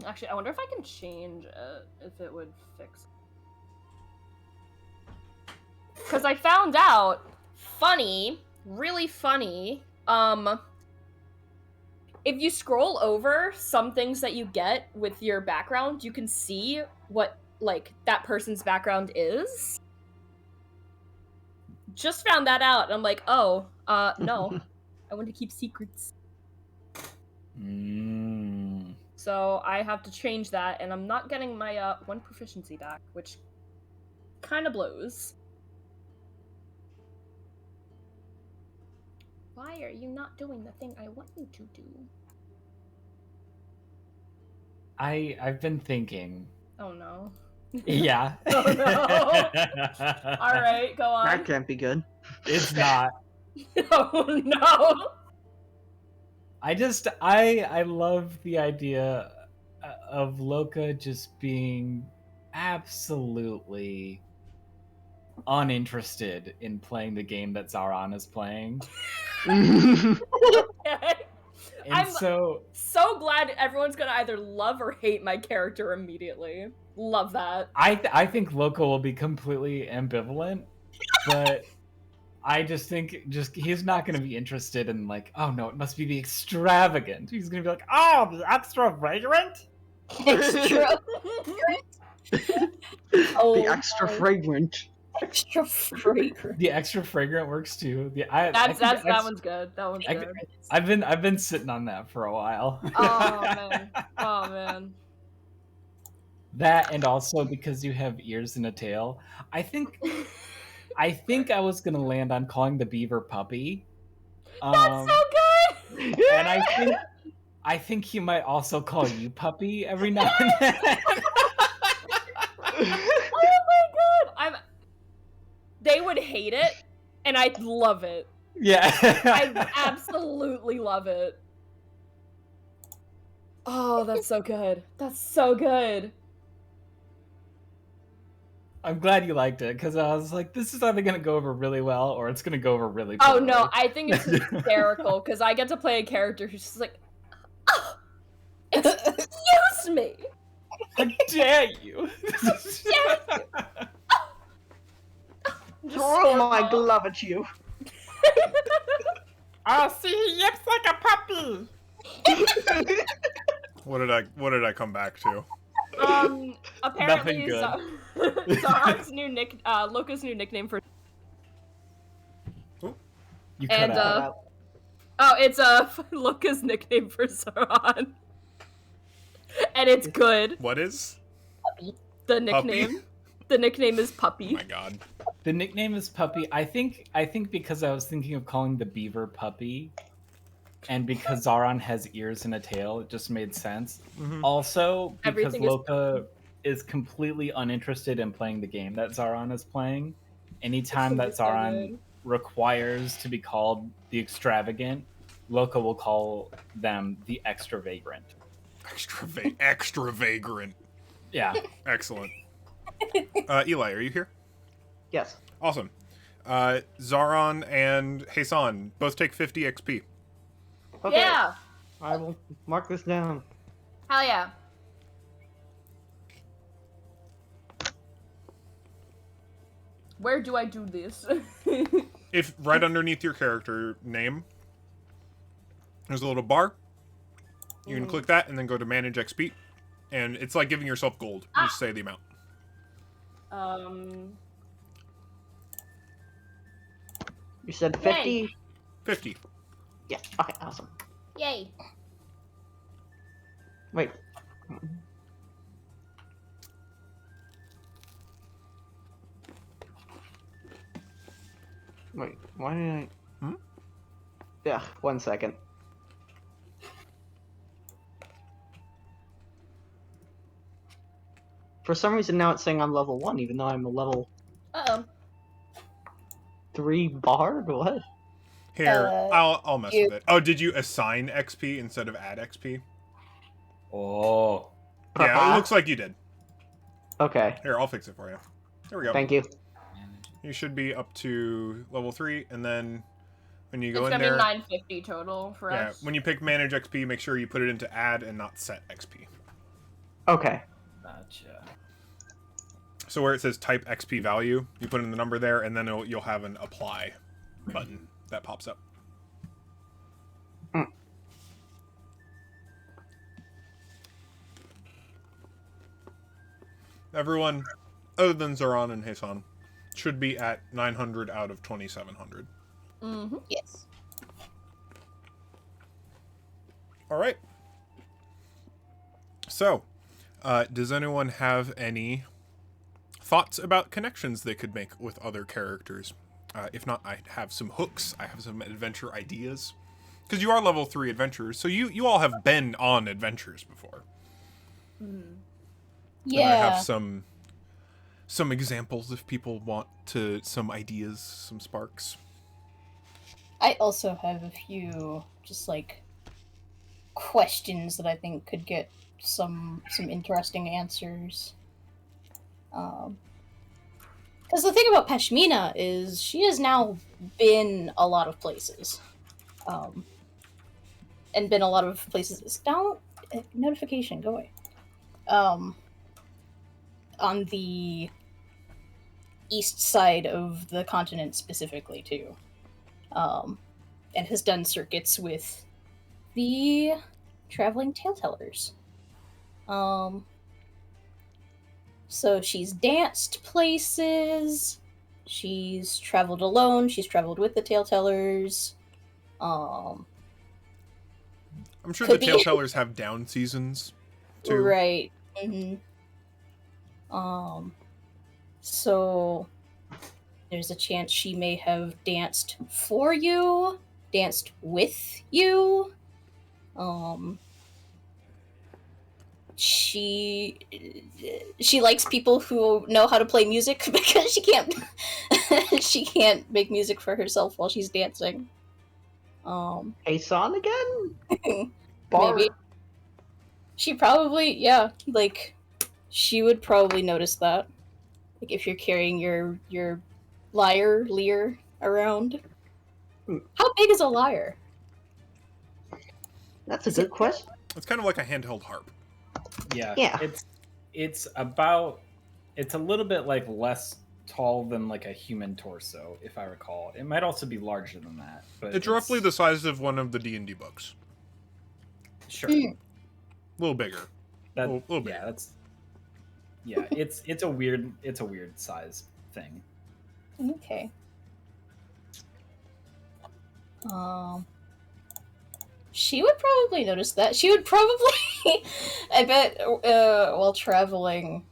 Actually, I wonder if I can change it, if it would fix it. Because I found out, really funny, if you scroll over some things that you get with your background, you can see what, like, that person's background is. Just found that out, and I'm like, oh, no. I want to keep secrets. So I have to change that, and I'm not getting my, 1 proficiency back, which kind of blows. Why are you not doing the thing I want you to do? I've been thinking. Oh no. Yeah. Oh no. Alright, go on. That can't be good. It's not. Oh no. I love the idea of Loka just being absolutely uninterested in playing the game that Zaran is playing. Okay. And I'm so glad everyone's gonna either love or hate my character immediately. Love that. I think Loka will be completely ambivalent, but I just think he's not going to be interested in like, oh no, it must be the extravagant. He's going to be like, oh, the extra fragrant. Extra. Oh, The extra no. fragrant. Extra fragrant. The extra fragrant works too. That one's good. That one's good. I've been sitting on that for a while. Oh man. Oh man. That, and also because you have ears and a tail. I think I was gonna land on calling the beaver Puppy. That's so good. And I think he might also call you puppy every now and then. Oh my god! They would hate it, and I love it. Yeah. I absolutely love it. Oh, that's so good. That's so good. I'm glad you liked it, because I was like, this is either going to go over really well, or it's going to go over really Oh poorly. no, I think it's hysterical, because I get to play a character who's just like, oh, excuse me! How dare you? Throw my glove at you. Oh, see, he yips like a puppy. What did I come back to? Apparently, Nothing Zaran's Loka's new nickname for. You cut And out. oh, it's Loka's nickname for Zaran, and it's good. What is? The nickname. Puppy? The nickname is Oh Puppy. my god. The nickname is Puppy. I think because I was thinking of calling the beaver Puppy, and because Zaran has ears and a tail, it just made sense. Mhm. Also, because Everything is Loka is completely uninterested in playing the game that Zaran is playing. Anytime that So Zaran good. requires to be called the extravagant, Loka will call them the extra vagrant. Extra vagrant. Yeah. Excellent. Eli, are you here? Yes. Awesome. Zaran and Hasan both take 50 XP. Okay. Yeah. I will mark this down. Hell yeah. Where do I do this? If right underneath your character name, there's a little bar. You can click that and then go to manage XP. And it's like giving yourself gold. You just say the amount. You said 50? 50. Yeah. Okay, awesome. Yay. Wait. Wait, why did I... Hmm? Yeah, 1 second. For some reason now it's saying I'm level 1, even though I'm a level Uh-oh. 3 bard? What? Here, I'll mess you- with it. Oh, did you assign XP instead of add XP? Oh. Yeah, it looks like you did. Okay, Here, I'll fix it for you. There we go. thank you. You should be up to level 3, and then when you It's go in gonna there, be 950 total for yeah, us. when you pick manage XP, make sure you put it into add and not set XP. Okay. Gotcha. So where it says type XP value, you put in the number there, and then you'll have an apply button that pops up. Mm. Everyone, other than Zaran and Hasan, should be at 900 out of 2,700. Mm-hmm. Yes. All right. So, does anyone have any thoughts about connections they could make with other characters? If not, I have some hooks. I have some adventure ideas. Because you are level 3 adventurers, so you all have been on adventures before. And I Yeah. have some examples if people want some ideas, some sparks. I also have a few just like questions that I think could get some interesting answers. Because the thing about Peshmina is she has now been a lot of places, and been a lot of places. Don't notification go away. On the east side of the continent specifically too, and has done circuits with the traveling tale-tellers. So she's danced places, she's traveled alone, she's traveled with the tale-tellers. I'm sure Could the be. tale tellers have down seasons too. Right. So there's a chance she may have danced for you, danced with you, Um, she likes people who know how to play music because she can't make music for herself while she's dancing. Hasan again? Maybe. She probably, yeah, like, she would probably notice that. Like, if you're carrying your lyre around. How big is a lyre? That's a good question. It's kind of like a handheld harp. Yeah. Yeah. It's a little bit like less tall than like a human torso, if I recall. It might also be larger than that, but It's roughly the size of one of the D&D books. Sure. A little bigger. That, a little bigger. Yeah, it's a weird size thing. Okay. She would probably notice that. She would probably, I bet, while traveling,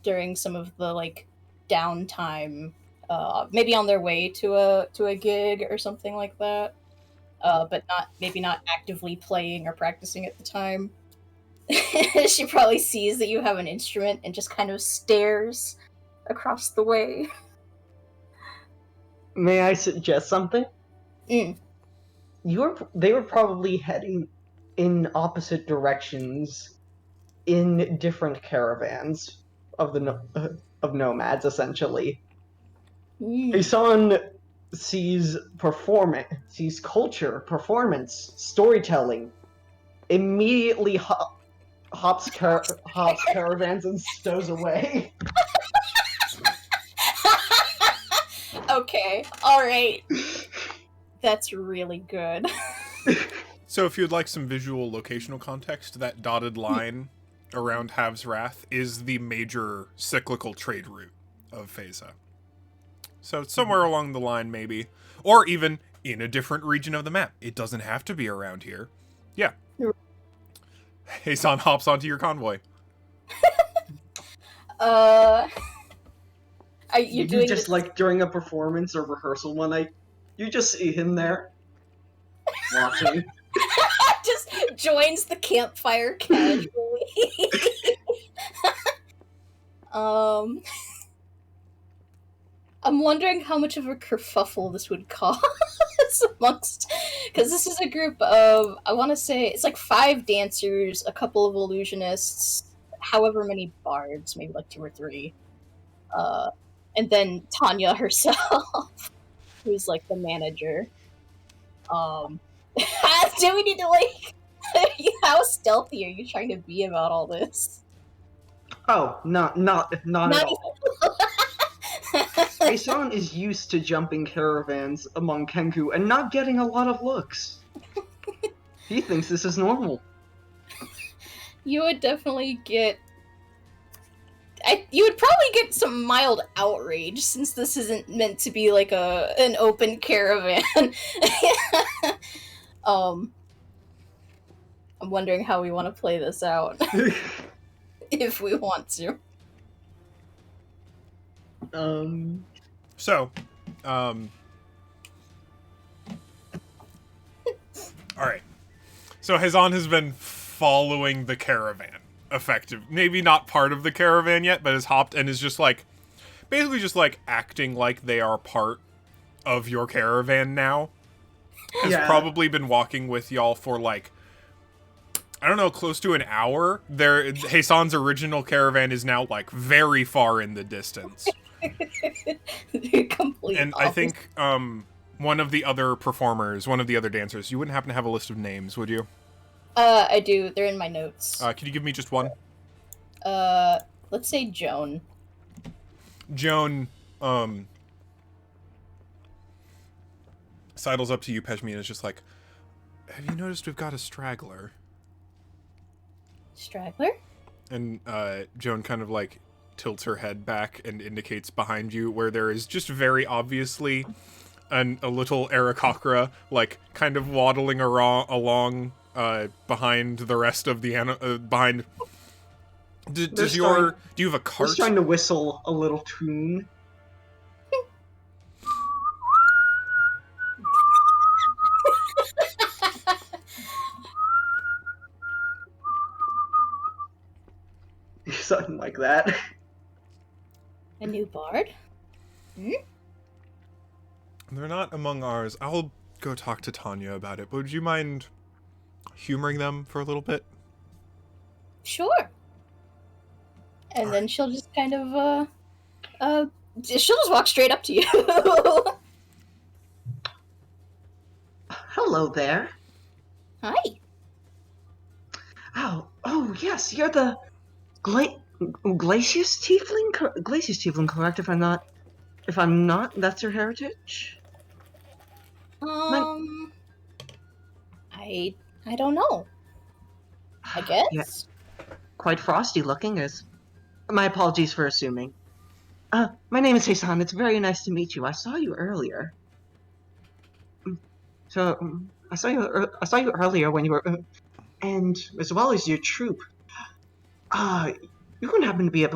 during some of the like downtime, maybe on their way to a gig or something like that, but maybe not actively playing or practicing at the time. She probably sees that you have an instrument and just kind of stares across the way. May I suggest something? Mm. They were probably heading in opposite directions in different caravans of nomads, essentially. Hasan sees culture, performance, storytelling. Immediately hops caravans and stows away. Okay, alright. That's really good. So if you'd like some visual locational context, that dotted line around Hav's Wrath is the major cyclical trade route of Phasa. So it's somewhere along the line, maybe. Or even in a different region of the map. It doesn't have to be around here. Yeah. Hasan hops onto your convoy. Are you doing just this? like during a performance or rehearsal one night, you just see him there watching. Just joins the campfire casually. I'm wondering how much of a kerfuffle this would cause amongst, because this is a group of, I want to say, it's like 5 dancers, a couple of illusionists, however many bards, maybe like 2 or 3, and then Tanya herself, who's like the manager. Do we need to like? How stealthy are you trying to be about all this? Oh, not at all. Hasan is used to jumping caravans among Kenku and not getting a lot of looks. He thinks this is normal. You would definitely get. You would probably get some mild outrage since this isn't meant to be like an open caravan. I'm wondering how we want to play this out. If we want to. So, all right. So Hasan has been following the caravan, maybe not part of the caravan yet, but has hopped and is just like, basically just like acting like they are part of your caravan now. Has probably been walking with y'all for like, I don't know, close to an hour. Hasan's original caravan is now like very far in the distance. Complete and opposite. I think one of the other dancers, you wouldn't happen to have a list of names, would you? I do. They're in my notes. Can you give me just one? Let's say Joan. Joan, sidles up to you, Peshmina, is just like, have you noticed we've got a straggler? Straggler? And Joan kind of like tilts her head back and indicates behind you where there is just very obviously a little Aarakocra like kind of waddling along behind the rest of the behind. Do you have a cart? He's trying to whistle a little tune. something like that. A new bard? They're not among ours. I'll go talk to Tanya about it, but would you mind humoring them for a little bit? Sure. And then she'll just kind of, she'll just walk straight up to you. Hello there. Hi. Oh, yes, you're the Glacius Tiefling? Glacius Tiefling, correct? If I'm not, that's your heritage? I don't know. I guess. Yeah, quite frosty looking. My apologies for assuming. My name is Hasan. It's very nice to meet you. I saw you earlier. I saw you earlier when you were, and as well as your troupe. You wouldn't happen to be a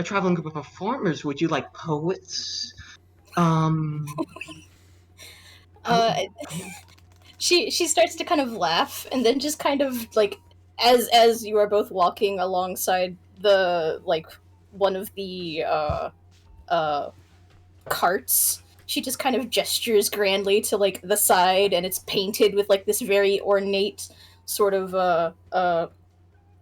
traveling group of performers? Would you like poets? She starts to kind of laugh, and then just kind of like, as you are both walking alongside the one of the carts, she just kind of gestures grandly to like the side, and it's painted with like this very ornate sort of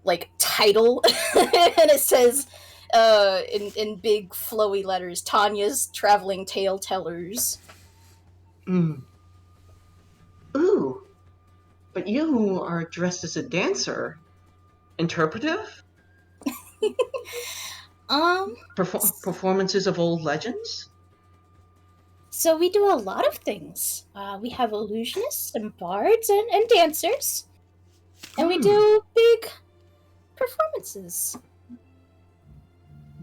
like title, and it says in big flowy letters, Tanya's Traveling Tale Tellers. Ooh, but you are dressed as a dancer. Interpretive? Performances of old legends? So we do a lot of things. We have illusionists and bards and dancers. And we do big performances.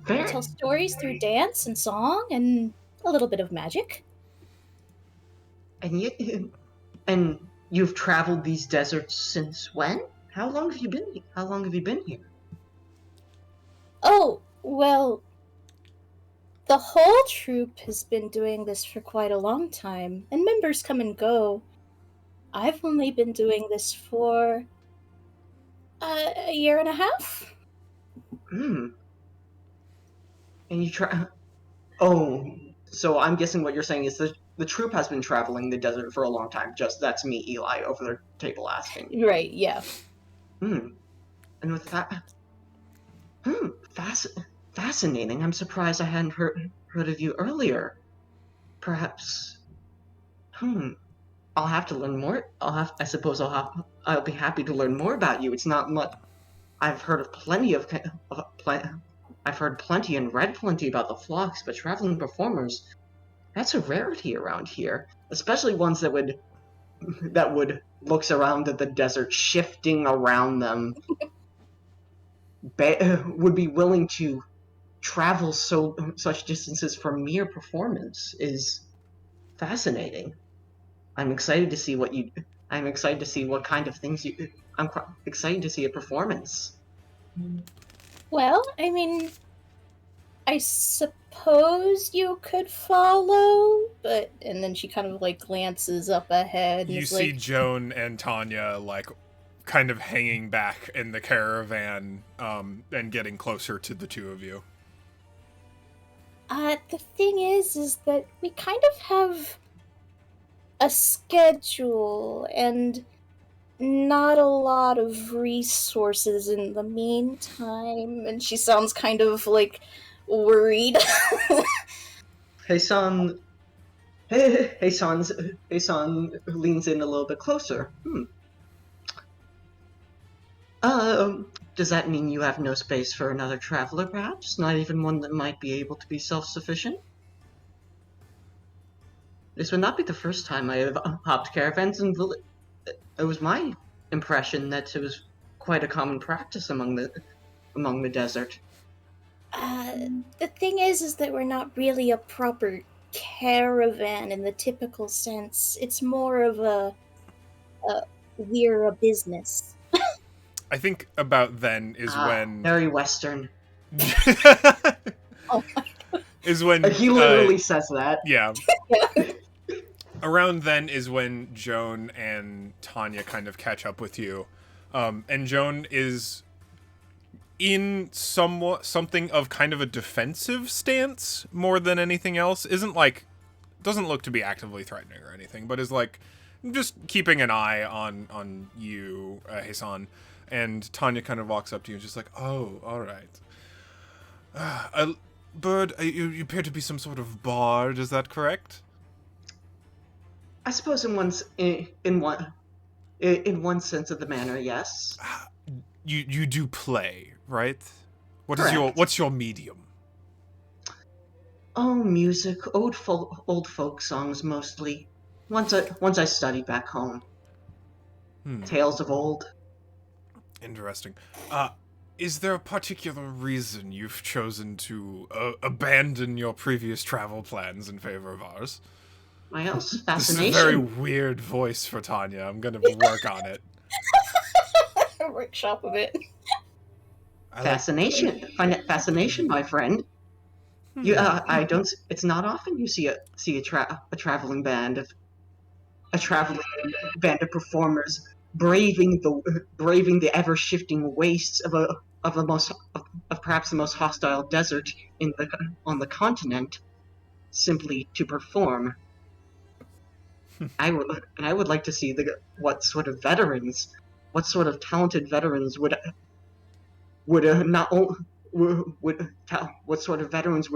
We tell stories through dance and song and a little bit of magic. And you've traveled these deserts since when? How long have you been here? Oh, well, the whole troupe has been doing this for quite a long time, and members come and go. I've only been doing this for a year and a half. And you Oh, so I'm guessing what you're saying is the troupe has been traveling the desert for a long time. Just that's me, Eli, over the table asking. Right, yeah. And with that, fascinating. I'm surprised I hadn't heard of you earlier. Perhaps, I'll have to learn more. I suppose I'll be happy to learn more about you. It's not much. I've heard plenty and read plenty about the flocks, but traveling performers, that's a rarity around here. Especially ones that would looks around at the desert shifting around them, would be willing to travel such distances for mere performance is fascinating. I'm excited to see what kind of things you. I'm excited to see a performance. Well, I mean, I suppose you could follow, and then she kind of like glances up ahead. And you see Joan and Tanya like kind of hanging back in the caravan, and getting closer to the two of you. The thing is that we kind of have a schedule and not a lot of resources in the meantime, and she sounds kind of like worried. Hasan leans in a little bit closer. Does that mean you have no space for another traveler, perhaps? Not even one that might be able to be self-sufficient? This would not be the first time I have hopped caravans in village. It was my impression that it was quite a common practice among the desert. The thing is that we're not really a proper caravan in the typical sense. It's more of we're a business. I think about then is when very Western. Oh my God. Is when he literally says that. Yeah. Around then is when Joan and Tanya kind of catch up with you. And Joan is in something of kind of a defensive stance more than anything else. Doesn't look to be actively threatening or anything, but is like just keeping an eye on you, Hasan. And Tanya kind of walks up to you and just like, oh, all right. Bird, you appear to be some sort of bard, is that correct? I suppose in one sense of the manner, yes. You do play, right? Correct. What's your medium? Oh, music, old folk songs mostly. Once I studied back home. Tales of old. Interesting. Is there a particular reason you've chosen to abandon your previous travel plans in favor of ours? My house, This fascination. is a very weird voice for Tanya. I'm gonna work on it. Workshop of it. Fascination. Find it fascination, my friend. You, I don't. It's not often you see a traveling band of performers braving the ever shifting wastes of perhaps the most hostile desert on the continent, simply to perform. I would like to see what sort of talented veterans would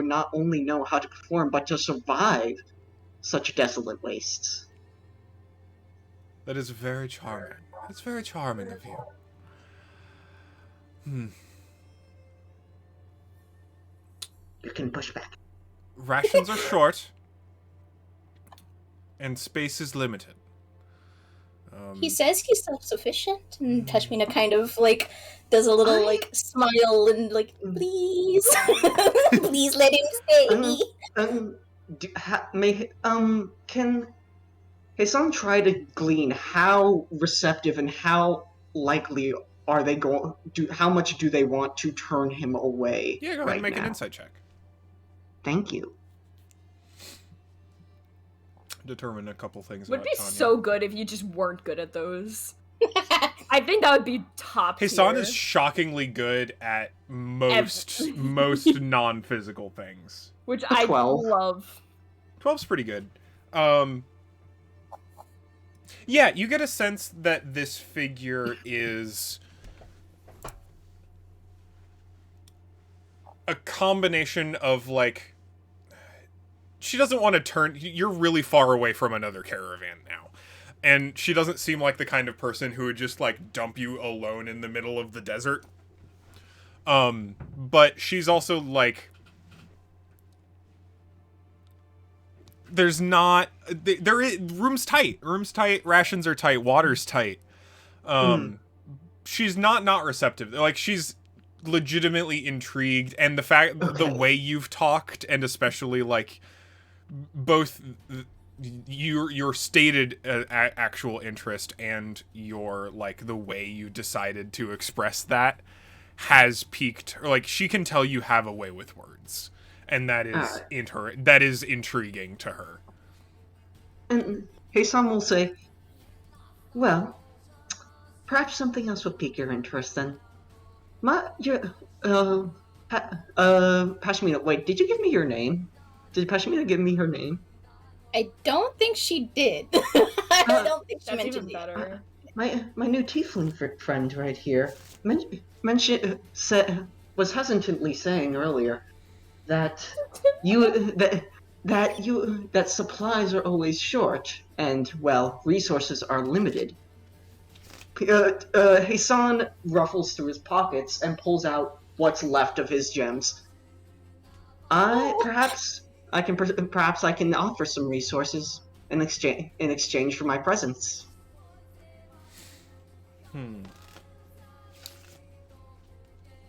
not only know how to perform but to survive such desolate wastes. That is very charming. It's very charming of you. You can push back. Rations are short, and space is limited. He says he's self-sufficient, and Peshmina kind of, like, does a little, like, smile and, like, please. Please let him stay. Can Hasan try to glean how receptive and how likely are they how much do they want to turn him away? Yeah, go ahead and make an insight check. Thank you. Determine a couple things Would about be Tanya. so good if you just weren't good at those. I think that would be top Hasan tier. is shockingly good at most non-physical things. Which I 12. love. 12's pretty good. Yeah, you get a sense that this figure is a combination of, like, she doesn't want to turn... You're really far away from another caravan now. And she doesn't seem like the kind of person who would just, like, dump you alone in the middle of the desert. But she's also, like... There's not... There is... Room's tight. Room's tight, rations are tight, water's tight. She's not receptive. Like, she's legitimately intrigued, and the way you've talked, and especially, like... both your stated actual interest and your, like, the way you decided to express that has piqued, or, like, she can tell you have a way with words, and that is that is intriguing to her. And Hasan will say, well, perhaps something else will pique your interest then. Peshmina, wait, did you give me your name? Did Peshmina give me her name? I don't think she did. I don't think she That's mentioned even better. My new tiefling friend right here was hesitantly saying earlier that that supplies are always short and, well, resources are limited. Hasan ruffles through his pockets and pulls out what's left of his gems. Perhaps I can offer some resources in exchange for my presence.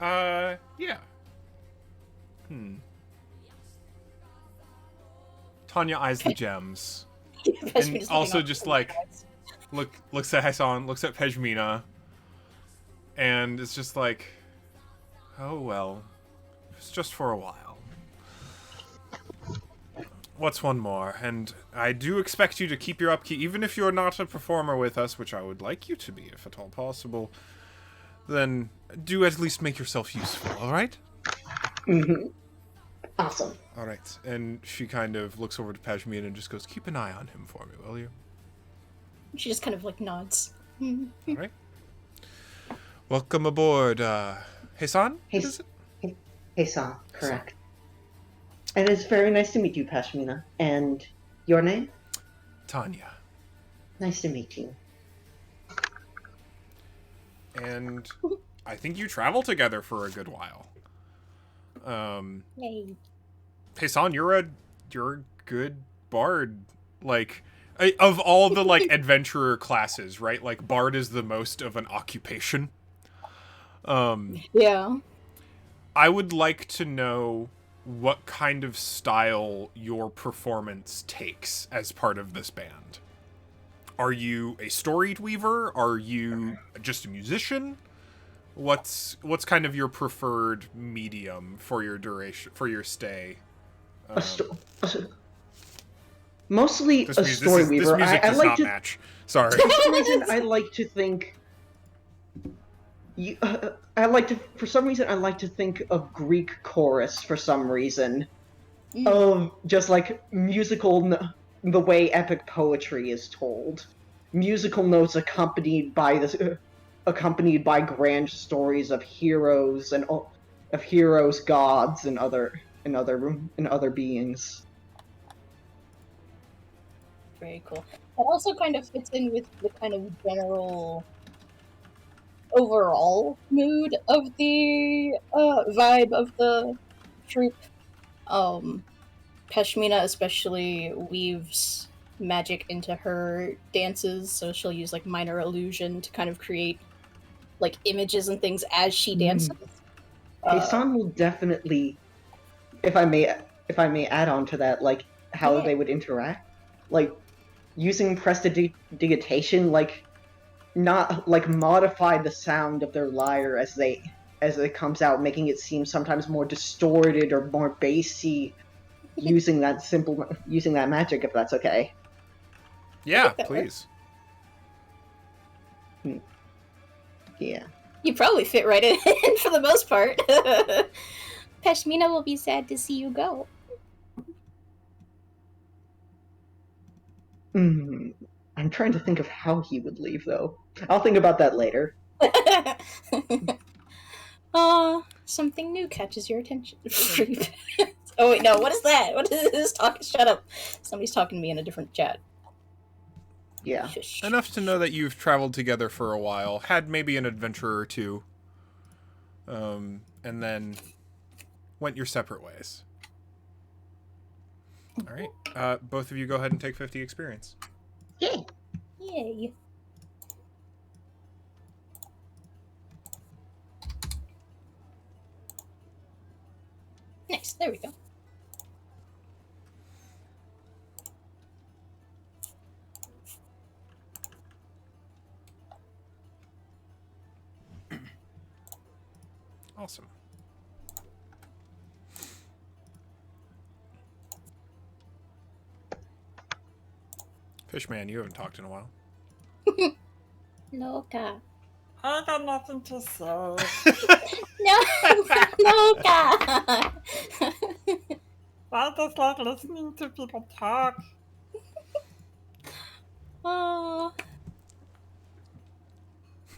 Yeah. Tanya eyes the gems. And also just, like, looks at Hasan, looks at Peshmina, and it's just like, oh well, it's just for a while. what's one more? And I do expect you to keep your upkeep, even if you're not a performer with us, which I would like you to be, if at all possible. Then do at least make yourself useful, alright? Mm-hmm. Awesome. Alright, and she kind of looks over to Peshmina and just goes, keep an eye on him for me, will you? She just kind of like nods. Alright. Welcome aboard, Hasan? Hey, What is it? Hasan, correct. And it's very nice to meet you, Peshmina. And your name? Tanya. Nice to meet you. And I think you travel together for a good while. Yay. Hasan, you're a good bard. Like, of all the, like, adventurer classes, right? Like, bard is the most of an occupation. Yeah. I would like to know what kind of style your performance takes as part of this band. Are you a story weaver? Are you just a musician? What's kind of your preferred medium for your duration, for your stay? Mostly a story weaver. This music I does like not to. match. Sorry. For some reason, I like to think. For some reason, I like to think of Greek chorus for some reason. Of just like the way epic poetry is told. Musical notes accompanied by grand stories of heroes and gods, and other beings. Very cool. That also kind of fits in with the kind of general overall mood of the vibe of the troupe. Peshmina especially weaves magic into her dances, so she'll use like minor illusion to kind of create like images and things as she dances. Hasan will definitely, if I may add on to that, like how they would interact, like using prestidigitation, like not like modify the sound of their lyre as it comes out, making it seem sometimes more distorted or more bassy, using that magic, if that's okay. Yeah, please. Yeah. You probably fit right in for the most part. Peshmina will be sad to see you go. I'm trying to think of how he would leave, though. I'll think about that later. Something new catches your attention. Oh wait, no, what is that? What is this talk? Shut up. Somebody's talking to me in a different chat. Yeah. Shush. Enough to know that you've traveled together for a while, had maybe an adventure or two, and then went your separate ways. All right, both of you go ahead and take 50 experience. Yay! Yay. Nice, there we go. Awesome. Fishman, you haven't talked in a while. Loka. I got nothing to say. No, Loka. I just like listening to people talk. Oh.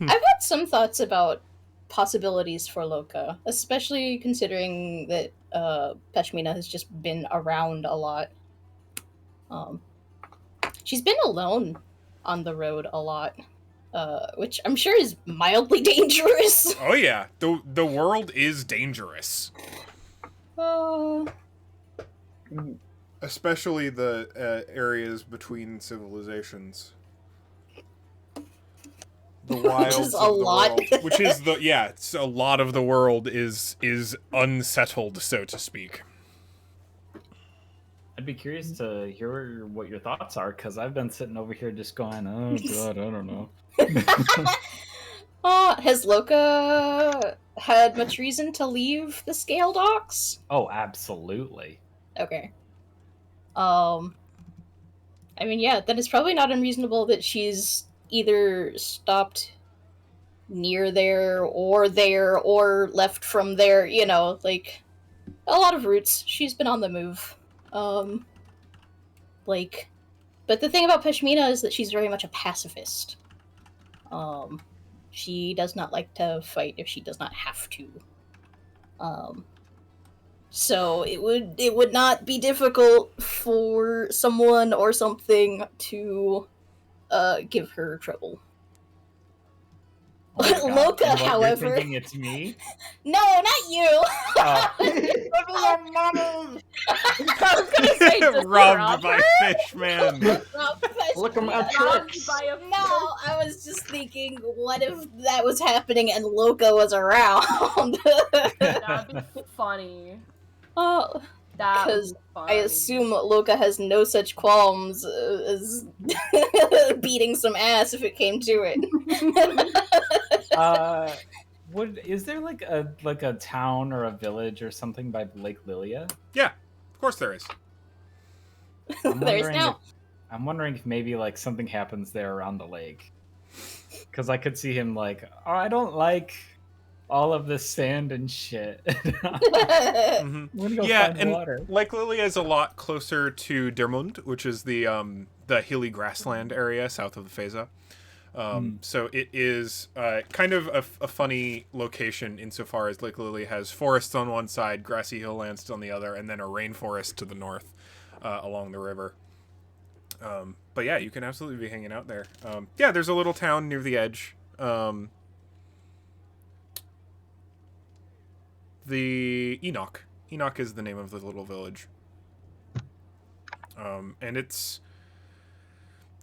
I've had some thoughts about possibilities for Loka, especially considering that Peshmina has just been around a lot. She's been alone on the road a lot, which I'm sure is mildly dangerous. Oh yeah, the world is dangerous. Especially the areas between civilizations. The wilds Which is of a the lot. world, which is it's a lot of the world is unsettled, so to speak. I'd be curious to hear what your thoughts are, because I've been sitting over here just going, oh god, I don't know. Has Loka had much reason to leave the Scale Docks? Oh, absolutely. Okay. I mean, yeah, then it's probably not unreasonable that she's either stopped near there, or left from there, you know, like, a lot of routes. She's been on the move. Like, but the thing about Peshmina is that she's very much a pacifist. She does not like to fight if she does not have to. So it would not be difficult for someone or something to give her trouble. Oh my God. Loka, And what, however, you're thinking it's me? no, not you. Oh. I was gonna say, does he rob Robbed by her? Fishman. Look at my Robbed tricks. by a No, I was just thinking, what if that was happening and Loka was around? That'd be funny. Oh, That would because be funny. I assume Loka has no such qualms as beating some ass if it came to it. Is there like a town or a village or something by Lake Lilia? Yeah, of course there is. I'm wondering if maybe like something happens there around the lake. Because I could see him like, oh, I don't like all of this sand and shit. I'm gonna go Yeah, find and water. Lake Lilia is a lot closer to Dermund, which is the hilly grassland area south of the Feza. So it is kind of a funny location insofar as Lake Lilia has forests on one side, grassy hilllands on the other, and then a rainforest to the north along the river. But yeah, you can absolutely be hanging out there. Yeah, there's a little town near the edge. The Enoch is the name of the little village. And it's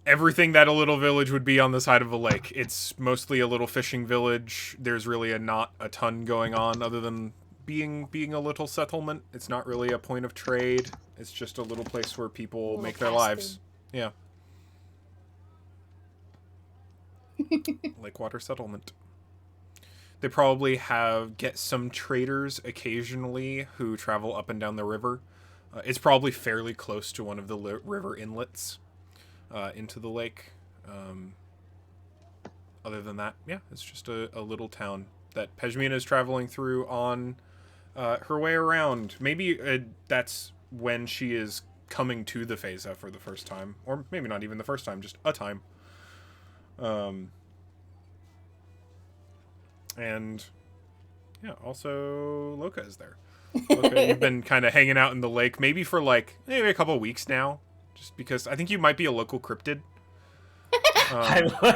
everything that a little village would be on the side of a lake. It's mostly a little fishing village. There's really not a ton going on other than being a little settlement. It's not really a point of trade. It's just a little place where people make their lives. Yeah. Lakewater settlement. They probably get some traders occasionally who travel up and down the river. It's probably fairly close to one of the river inlets into the lake. Other than that, yeah, it's just a little town that Peshmina is traveling through on her way around. Maybe that's when she is coming to the Feza for the first time. Or maybe not even the first time, just a time. And yeah, also Loka is there. Loka, you've been kind of hanging out in the lake, maybe for maybe a couple of weeks now, just because I think you might be a local cryptid. That's good.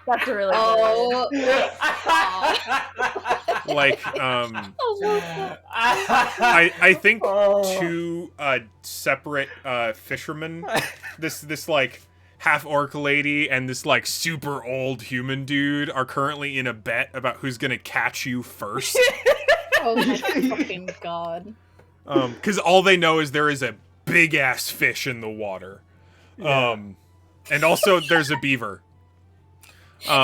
That's really good. I think two separate fishermen, this half orc lady and this super old human dude are currently in a bet about who's gonna catch you first. Oh my fucking god. Because all they know is there is a big ass fish in the water. Yeah. And also there's a beaver. They're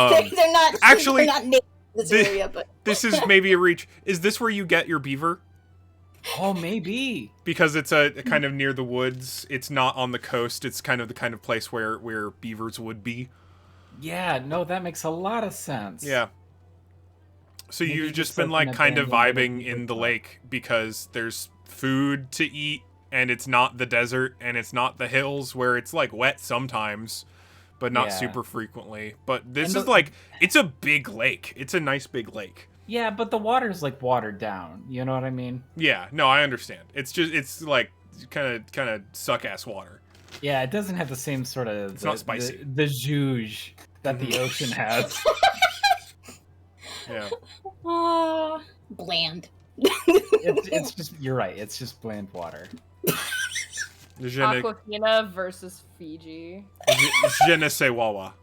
not actually, they're not native in this area, but this is maybe a reach. Is this where you get your beaver? Oh, maybe. Because it's a kind of near the woods. It's not on the coast. It's kind of the kind of place where beavers would be. Yeah, no, that makes a lot of sense. Yeah. So Maybe you've just just been like an kind of abandoned vibing in the beaver lake because there's food to eat and it's not the desert and it's not the hills where it's wet sometimes, but not Yeah. super frequently. But this And is it's a big lake. It's a nice big lake. Yeah, but the water's watered down. You know what I mean? Yeah, no, I understand. It's kind of suck ass water. Yeah, it doesn't have the same sort of It's not spicy. the zhuzh that the ocean has. Yeah. bland. It's just, you're right. It's just bland water. Je ne, Aquafina versus Fiji. je ne sais wawa.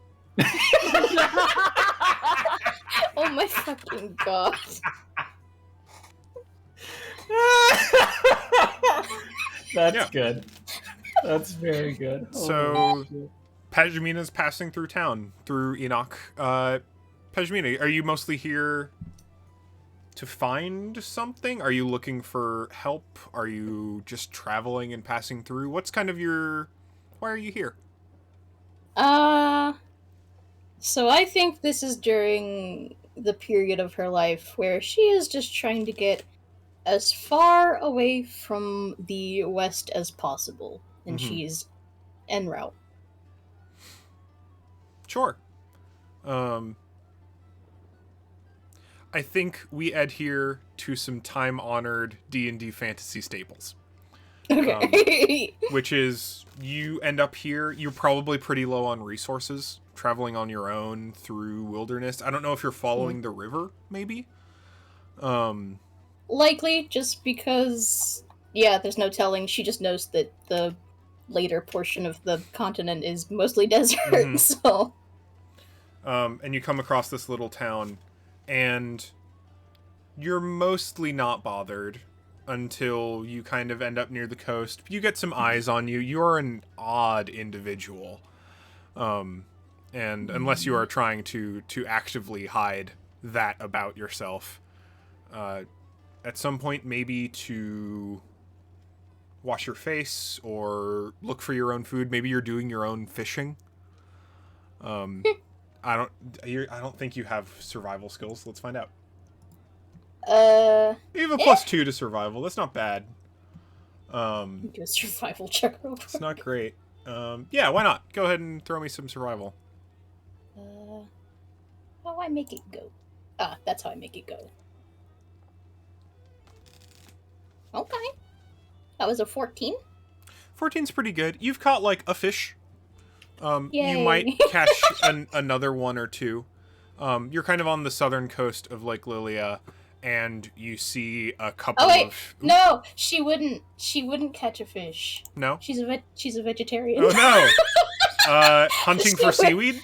Oh my fucking god. That's Yeah. good. That's very good. So- Holy shit. Peshmina's passing through town, through Enoch. Peshmina, are you mostly here to find something? Are you looking for help? Are you just traveling and passing through? What's kind of your... Why are you here? So I think this is during the period of her life where she is just trying to get as far away from the West as possible, and she's en route. Sure. I think we adhere to some time-honored D&D fantasy staples. Okay. Which is, you end up here, you're probably pretty low on resources, traveling on your own through wilderness. I don't know if you're following the river, maybe? Likely, just because, yeah, there's no telling. She just knows that the later portion of the continent is mostly desert, so... And you come across this little town, and you're mostly not bothered until you kind of end up near the coast. You get some eyes on you. You're an odd individual. And unless you are trying to actively hide that about yourself, at some point maybe to wash your face or look for your own food. Maybe you're doing your own fishing. I don't think you have survival skills. Let's find out. You have a +2 to survival. That's not bad. Do a survival check real quick. It's not great. Yeah, why not? Go ahead and throw me some survival. How I make it go? That's how I make it go. Okay. That was a 14. 14's pretty good. You've caught, like, a fish. You Yay. might catch another one or two. You're kind of on the southern coast of Lake Lilia, and you see a couple of... No! She wouldn't catch a fish. No? She's a vegetarian. Oh, no! Hunting for seaweed?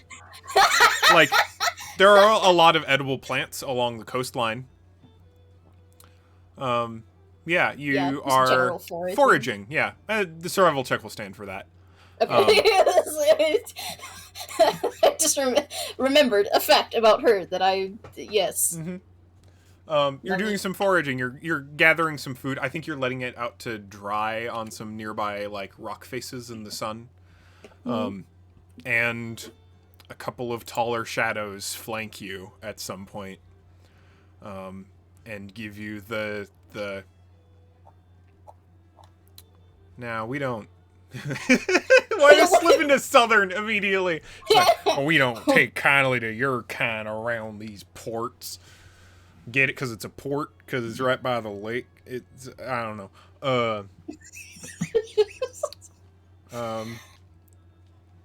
Like, there are a lot of edible plants along the coastline. Yeah, you are foraging. Yeah, the survival check will stand for that. Okay. I just remembered a fact about her that yes. You're doing some foraging. You're gathering some food. I think you're letting it out to dry on some nearby like rock faces in the sun. And a couple of taller shadows flank you at some point, and give you the. Now we don't. Why are you slipping to southern immediately? It's like, we don't take kindly to your kind around these ports. Get it? Because it's a port? Because it's right by the lake? It's, I don't know.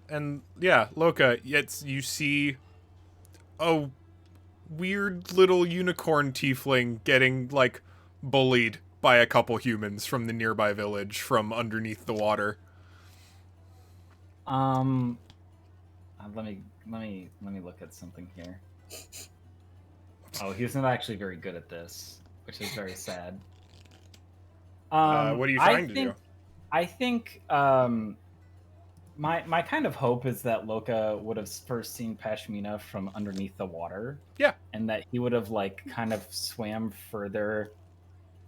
And yeah, Loka, you see a weird little unicorn tiefling getting, like, bullied by a couple humans from the nearby village from underneath the water. Let me look at something here. Oh, he's not actually very good at this, which is very sad. What are you trying to do? I think my kind of hope is that Loka would have first seen Peshmina from underneath the water. Yeah. And that he would have like kind of swam further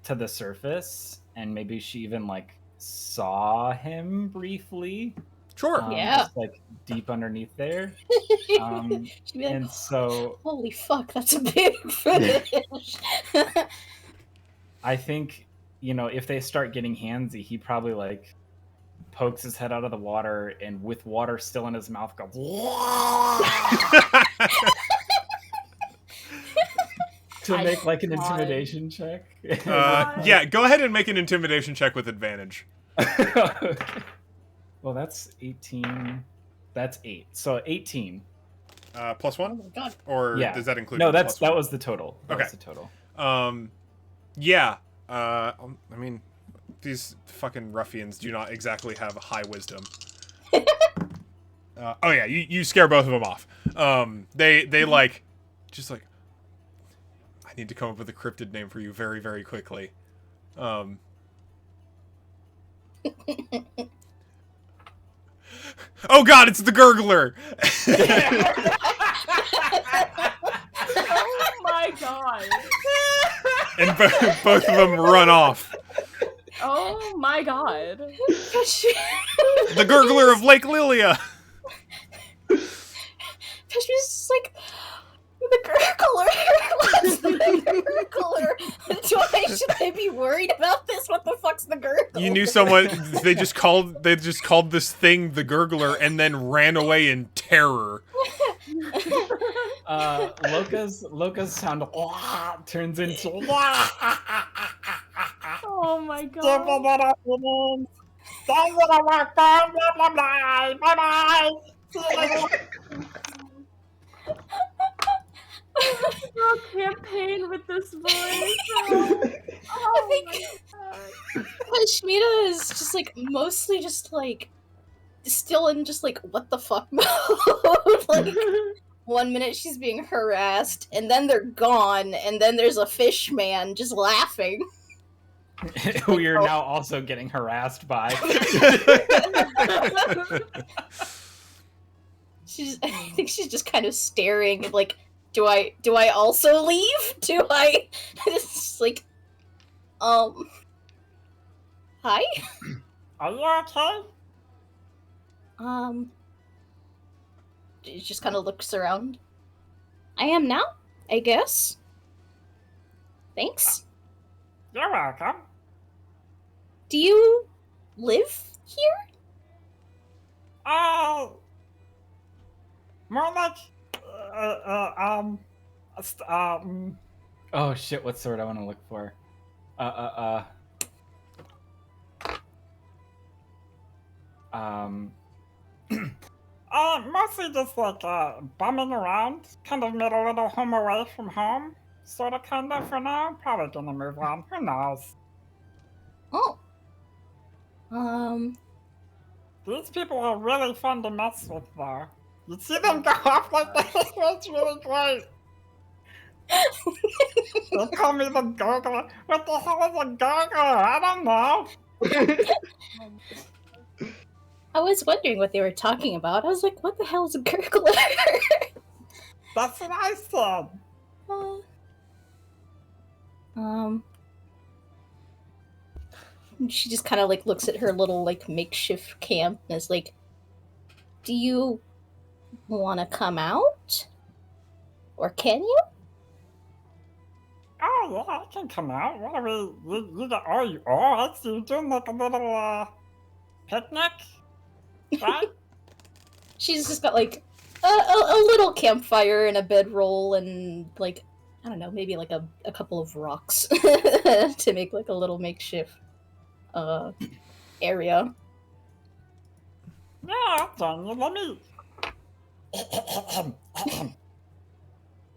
to the surface, and maybe she even like saw him briefly. Sure. Yeah. Just like deep underneath there. She'd be like, And so holy fuck, that's a big fish. I think, if they start getting handsy, he probably like pokes his head out of the water and with water still in his mouth goes to make like an intimidation check. Yeah, go ahead and make an intimidation check with advantage. Well, that's 18. That's 8. So 18. +1? Oh my god. Or Yeah. does that include? No, +1? that was the total. That Okay. was the total. Yeah. I mean, these fucking ruffians do not exactly have high wisdom. Oh yeah, you scare both of them off. They like, just like, I need to come up with a cryptid name for you very, very quickly. Oh god, it's the gurgler! Oh my god. and both of them run off. Oh my god. The gurgler of Lake Lilia. Peshmina's just like, the gurgler. What's the gurgler? Should I be worried about this? What the fuck's the gurgler? You knew someone. They just called this thing the gurgler, and then ran away in terror. Loka's sound turns into. Oh my god. Your campaign with this voice. I think Peshmina is just like mostly just like still in just like what the fuck mode. Like 1 minute she's being harassed, and then they're gone, and then there's a fish man just laughing. We are now also getting harassed by. I think she's just kind of staring, like, do I also leave? Do I? It's just like, hi. Are you okay? She just kind of looks around. I am now, I guess. Thanks. You're welcome. Do you live here? More like, Oh shit! What's the word I want to look for? Mostly just like, bumming around. Kind of made a little home away from home. Sorta, kinda, for now. Probably gonna move on. Who knows? Oh. These people are really fun to mess with, though. You see them go off like that? It's really great. They call me the gurgler. What the hell is a gurgler? I don't know. I was wondering what they were talking about. I was like, what the hell is a gurgler? That's what I said. She just kind of like looks at her little like makeshift camp and is like, do you want to come out? Or can you? Oh, yeah, I can come out. What are we... I see you doing like a little, picnic? Right? She's just got like a little campfire and a bedroll and like, I don't know, maybe like a couple of rocks to make like a little makeshift area. Yeah, Johnny, let me...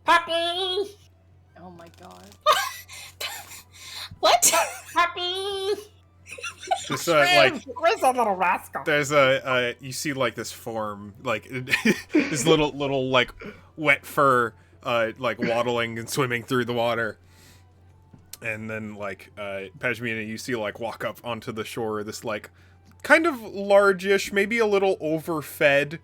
Puppy! Oh my god. What? Puppy! Just like Where's that little rascal? there's you see like this form, like this little like wet fur like waddling and swimming through the water. And then like Peshmina, you see like walk up onto the shore this like kind of largish, maybe a little overfed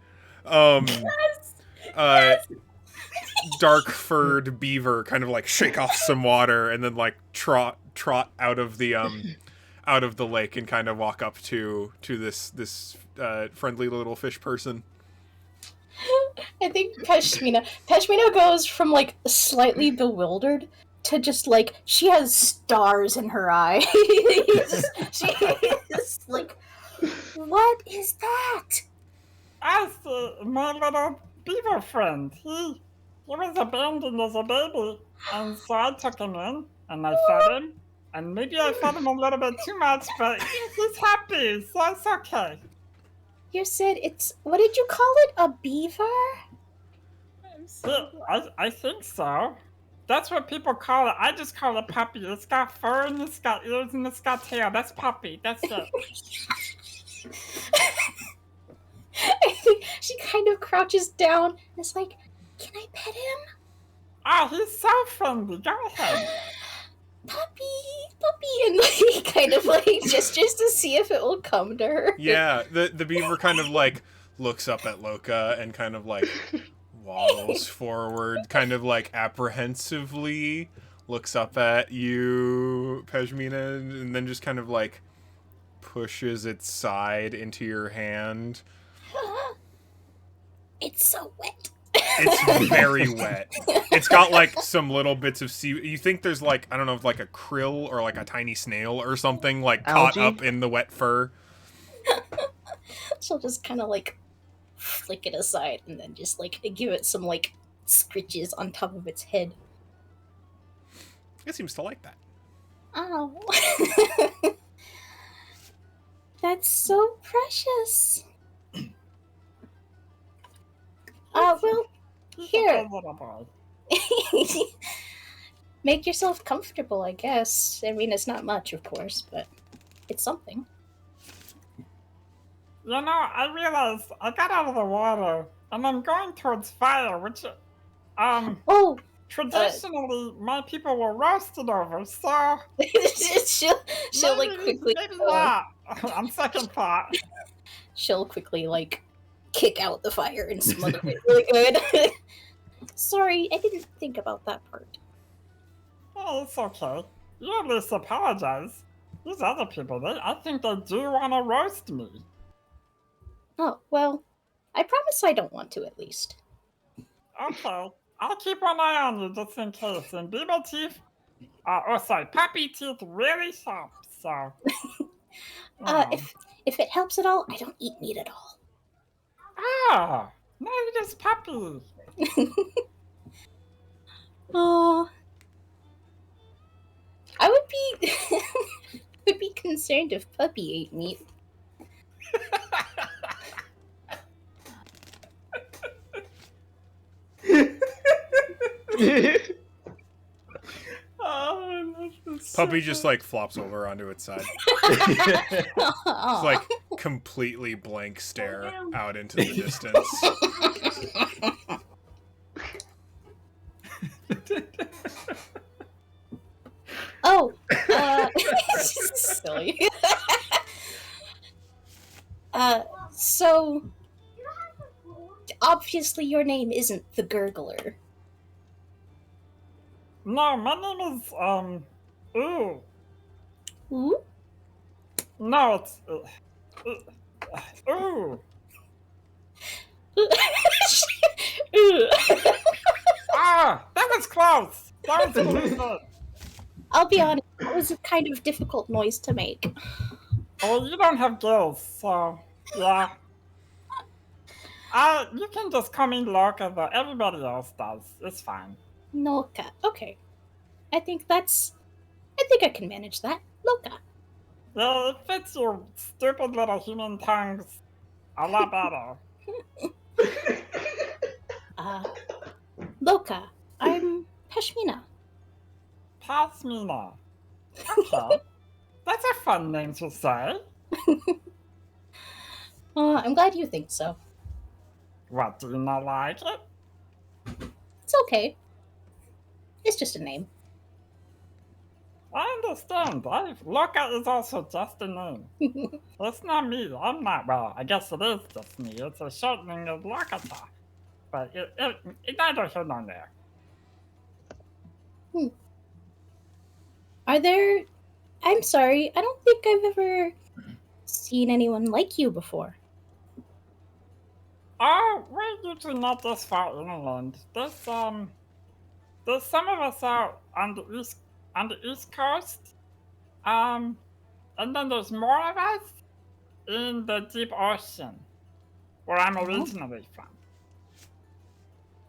dark furred beaver kind of like shake off some water and then like trot out of the lake and kind of walk up to this friendly little fish person. I think Peshmina goes from like slightly bewildered to just like she has stars in her eye. She is like, what is that? I see my little beaver friend. He was abandoned as a baby, and so I took him in, and I fed him, and maybe I fed him a little bit too much, but he's happy, so it's okay. You said it's, what did you call it? A beaver? Yeah, I think so. That's what people call it. I just call it puppy. It's got fur, and it's got ears, and it's got tail. That's puppy. That's it. I think she kind of crouches down and is like, can I pet him? Oh, he's so friendly. Go ahead. Puppy, and like kind of like gestures to see if it will come to her. Yeah, the beaver kind of like looks up at Loka and kind of like waddles forward, kind of like apprehensively, looks up at you, Peshmina, and then just kind of like pushes its side into your hand. It's so wet. It's very wet. It's got like some little bits of sea. You think there's like, I don't know, like a krill or like a tiny snail or something like caught Algae? up in the wet fur. She'll just kind of like flick it aside and then just like give it some like scritches on top of its head. It seems to like that. Oh. That's so precious. Well, here. Make yourself comfortable, I guess. I mean, it's not much, of course, but it's something. You know, I realized I got out of the water and I'm going towards fire, which, Oh, traditionally my people were roasted over, so she'll like quickly. maybe not. On second thought. She'll quickly like kick out the fire and smother it really good. Sorry, I didn't think about that part. Oh, it's okay. You at least apologize. These other people, I think they do want to roast me. Oh, well, I promise I don't want to, at least. Okay, I'll keep one eye on you just in case. And beaver teeth, puppy teeth really sharp, so. If it helps at all, I don't eat meat at all. Ah, no, you're just puppy. Oh, I would be concerned if puppy ate meat. Puppy just like flops over onto its side. It's like completely blank stare out into the distance. Oh, silly. So obviously your name isn't the Gurgler. No, my name is, Ooh. Ooh? No, it's, Ooh. Ah, that was close. That was really good. I'll be honest, that was a kind of difficult noise to make. Oh, you don't have gills, so, yeah. You can just call me Loka, though. Everybody else does. It's fine. Loka. Okay. I think I can manage that. Loka. Yeah, it fits your stupid little human tongues a lot better. Loka. I'm Peshmina. Peshmina. Okay. That's a fun name to say. I'm glad you think so. What, do you not like it? It's okay. It's just a name. I understand. Loka is also just a name. It's not me. I'm not, well, I guess it is just me. It's a shortening of Rackentha. But it neither here nor there. I'm sorry, I don't think I've ever seen anyone like you before. Oh, we're usually not this far inland. There's some of us out on the east coast. And then there's more of us in the deep ocean, where I'm originally from.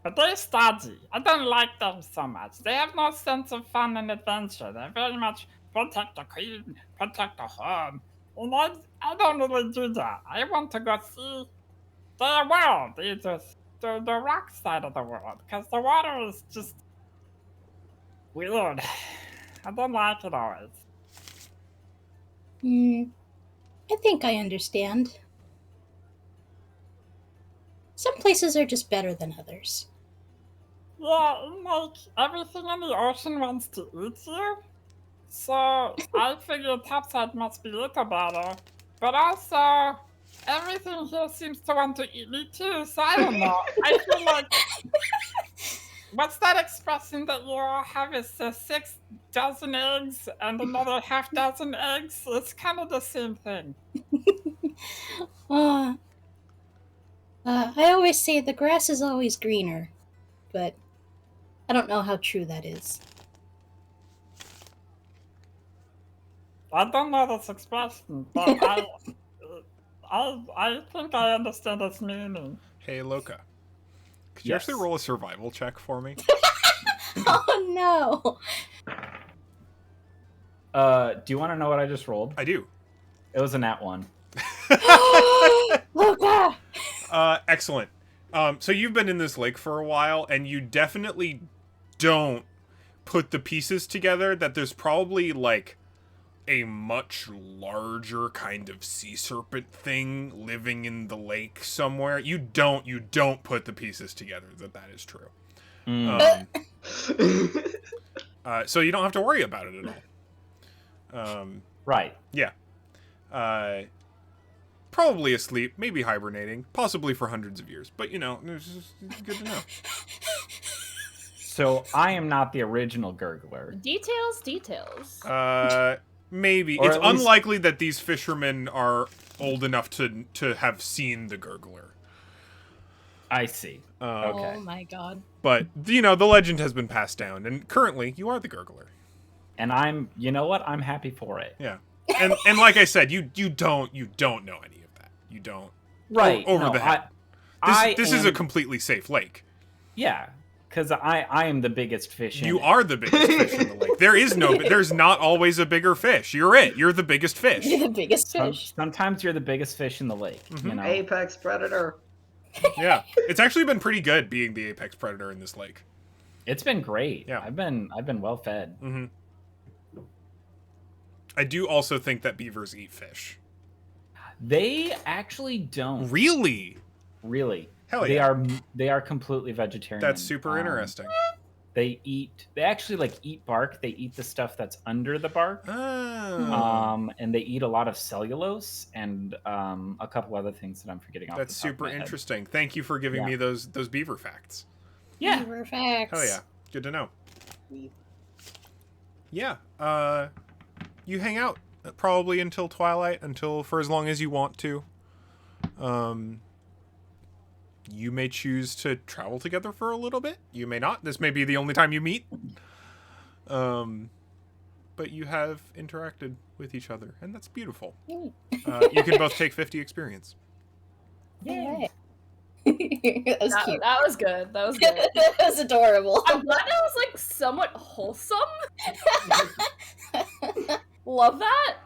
But they're stodgy. I don't like them so much. They have no sense of fun and adventure. They're very much protect the queen, protect the home. And I don't really do that. I want to go see their world, the rock side of the world, because the water is just weird. I don't like it always. I think I understand. Some places are just better than others. Yeah, like, everything in the ocean wants to eat you. So, I figure topside must be a little better. But also, everything here seems to want to eat me too, so I don't know. I feel like what's that expression that you all have? Is 6 dozen eggs and another half dozen eggs? It's kind of the same thing. I always say the grass is always greener, but I don't know how true that is. I don't know this expression, but I think I understand its meaning. Hey, Loka. Could you actually roll a survival check for me? Oh Do you want to know what I just rolled? I do. It was a nat 1. no! Loka! Excellent. So you've been in this lake for a while, and you definitely don't put the pieces together that there's probably, like, a much larger kind of sea serpent thing living in the lake somewhere. You don't put the pieces together that is true. So you don't have to worry about it at all. Right. Yeah. Probably asleep, maybe hibernating, possibly for hundreds of years. But, it's just good to know. So I am not the original gurgler. Details. Maybe. Or It's at least- unlikely that these fishermen are old enough to have seen the gurgler. I see. Okay. Oh my god. But, the legend has been passed down, and currently, you are the gurgler. And you know what? I'm happy for it. Yeah. And like I said, you don't know any of that. You don't. Right. Over no, the head. This is a completely safe lake. Yeah. Because I am the biggest fish in You it. are the biggest fish in the lake. There's not always a bigger fish. You're the biggest fish. You're the biggest fish. Sometimes you're the biggest fish in the lake. Mm-hmm. You know? Apex predator. Yeah. It's actually been pretty good being the apex predator in this lake. It's been great. Yeah. I've been well fed. Mm-hmm. I do also think that beavers eat fish. They actually don't. Really? Really. Hell yeah. They are completely vegetarian. That's super interesting. They actually eat bark. They eat the stuff that's under the bark. Oh. And they eat a lot of cellulose and a couple other things that I'm forgetting off. That's the top of super my head. interesting. Thank you for giving me those beaver facts. Yeah. Beaver facts. Hell yeah. Good to know. Yeah. You hang out probably until twilight, for as long as you want to. You may choose to travel together for a little bit. You may not. This may be the only time you meet. But you have interacted with each other, and that's beautiful. You can both take 50 experience. Yeah. That was cute. That was good. That was good. That was adorable. I'm glad it was like somewhat wholesome. Love that.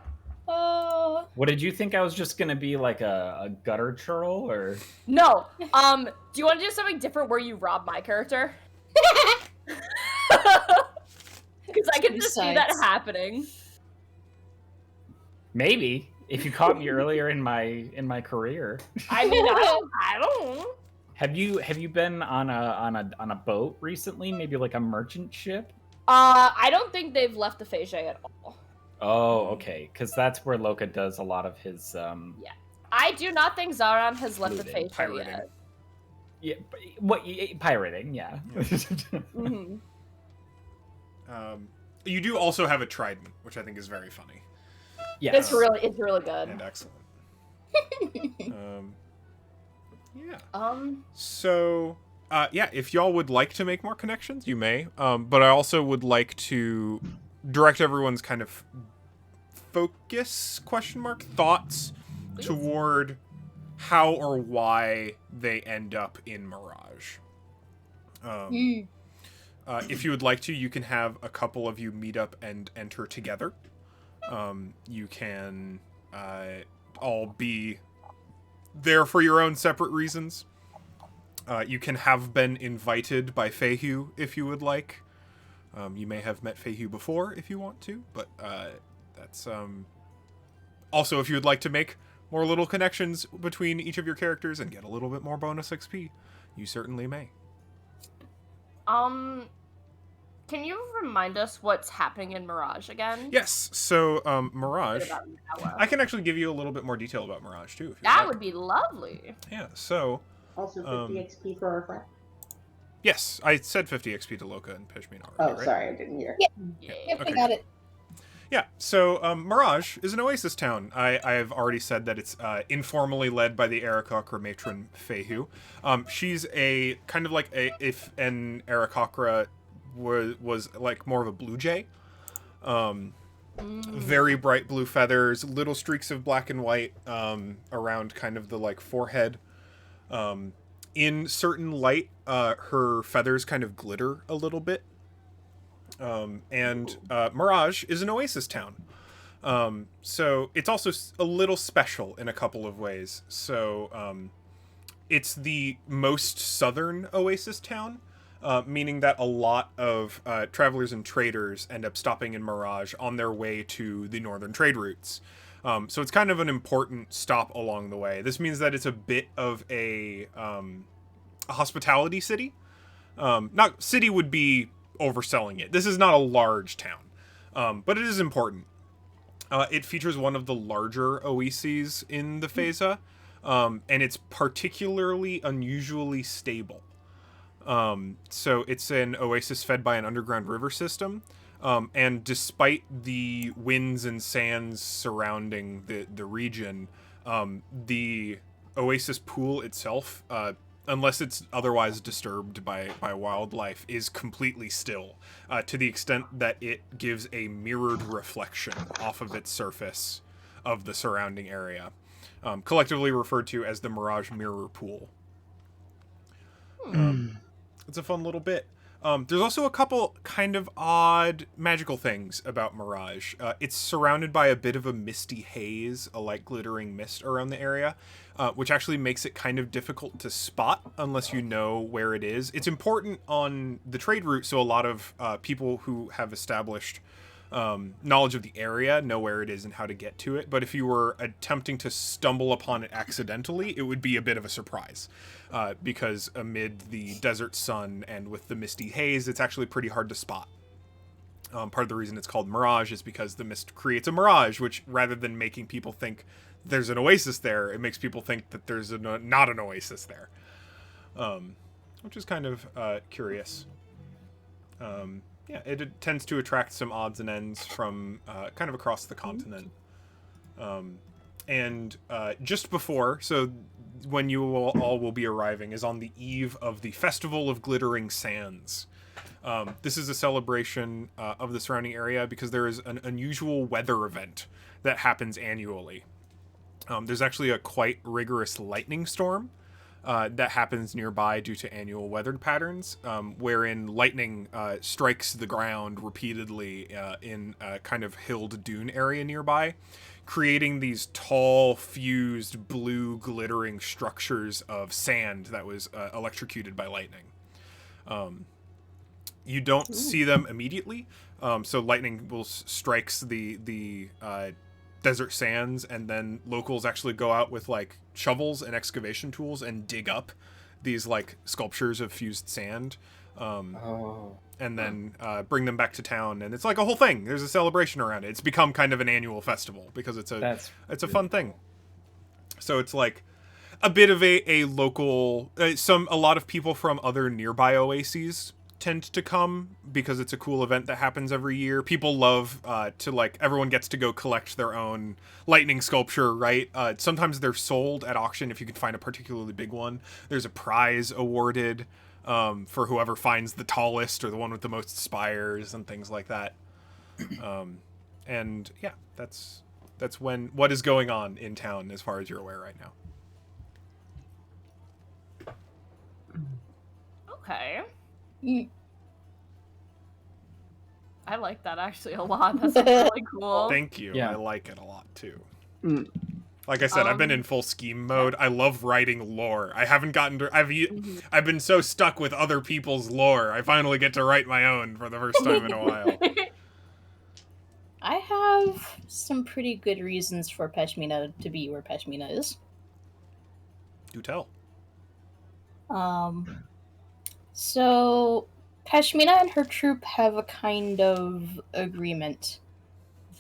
Oh. What did you think I was just gonna be like a gutter churl or? No. Do you want to do something different where you rob my character? Because I can just see that happening. Maybe if you caught me earlier in my career. I mean, I don't. Have you been on a boat recently? Maybe like a merchant ship? I don't think they've left the Fage at all. Oh, okay. Because that's where Loka does a lot of his. Yeah. I do not think Zaran has left the Looting, Fage yet. Yeah. What? Pirating? Yeah. Mm-hmm. You do also have a trident, which I think is very funny. Yeah. It's really good. And excellent. Yeah. So, if y'all would like to make more connections, you may. But I also would like to direct everyone's kind of focus, thoughts toward how or why they end up in Mirage. If you would like to, you can have a couple of you meet up and enter together. You can all be there for your own separate reasons. You can have been invited by Fehu if you would like. You may have met Fehu before if you want to, but that's also if you would like to make more little connections between each of your characters and get a little bit more bonus XP, you certainly may. Can you remind us what's happening in Mirage again? Yes, so Mirage, About an hour. I can actually give you a little bit more detail about Mirage too. If you'd That like. would be lovely. Yeah, so Also 50 XP for our friend. Yes, I said 50 XP to Loka and Peshmina already, Oh, right? sorry, I didn't hear. Yeah. Yeah. Yep, Okay, I got good. it. Yeah, so Mirage is an oasis town. I've already said that it's informally led by the Aarakocra matron Fehu. She's a kind of like if an Aarakocra was like more of a blue jay. Very bright blue feathers, little streaks of black and white around kind of the like forehead. In certain light, her feathers kind of glitter a little bit. And Mirage is an oasis town. So it's also a little special in a couple of ways. So it's the most southern oasis town, meaning that a lot of travelers and traders end up stopping in Mirage on their way to the northern trade routes. So it's kind of an important stop along the way. This means that it's a bit of a hospitality city. Not city would be overselling it. This is not a large town, but it is important. It features one of the larger oases in the Phasa, and it's particularly unusually stable. So it's an oasis fed by an underground river system, and despite the winds and sands surrounding the region, the oasis pool itself, unless it's otherwise disturbed by wildlife, is completely still, to the extent that it gives a mirrored reflection off of its surface of the surrounding area, collectively referred to as the Mirage Mirror Pool. It's a fun little bit. There's also a couple kind of odd magical things about Mirage. It's surrounded by a bit of a misty haze, a light glittering mist around the area, which actually makes it kind of difficult to spot unless you know where it is. It's important on the trade route, so a lot of people who have established knowledge of the area know where it is and how to get to it. But if you were attempting to stumble upon it accidentally, it would be a bit of a surprise. Because amid the desert sun and with the misty haze, it's actually pretty hard to spot. Part of the reason it's called Mirage is because the mist creates a mirage, which rather than making people think there's an oasis there, it makes people think that there's not an oasis there. Which is kind of curious. Yeah, it tends to attract some odds and ends from kind of across the continent. And just before, so when you all will be arriving, is on the eve of the Festival of Glittering Sands. This is a celebration of the surrounding area because there is an unusual weather event that happens annually. There's actually a quite rigorous lightning storm that happens nearby due to annual weather patterns, wherein lightning strikes the ground repeatedly in a kind of hilled dune area nearby, creating these tall, fused, blue, glittering structures of sand that was electrocuted by lightning. You don't see them immediately, so lightning will strikes the desert sands, and then locals actually go out with like shovels and excavation tools and dig up these like sculptures of fused sand, and then bring them back to town, and it's like a whole thing. There's a celebration around it. It's become kind of an annual festival because it's a fun thing. So it's like a bit of a local. A lot of people from other nearby oases tend to come because it's a cool event that happens every year. People love to like, everyone gets to go collect their own lightning sculpture, right? Sometimes they're sold at auction if you can find a particularly big one. There's a prize awarded for whoever finds the tallest or the one with the most spires and things like that. And yeah, that's what is going on in town as far as you're aware right now. Okay. Mm. I like that actually a lot. That's really cool. Thank you. Yeah. I like it a lot too. Mm. Like I said, I've been in full scheme mode. I love writing lore. I haven't gotten to. I've been so stuck with other people's lore. I finally get to write my own for the first time in a while. I have some pretty good reasons for Peshmina to be where Peshmina is. Do tell. So Peshmina and her troupe have a kind of agreement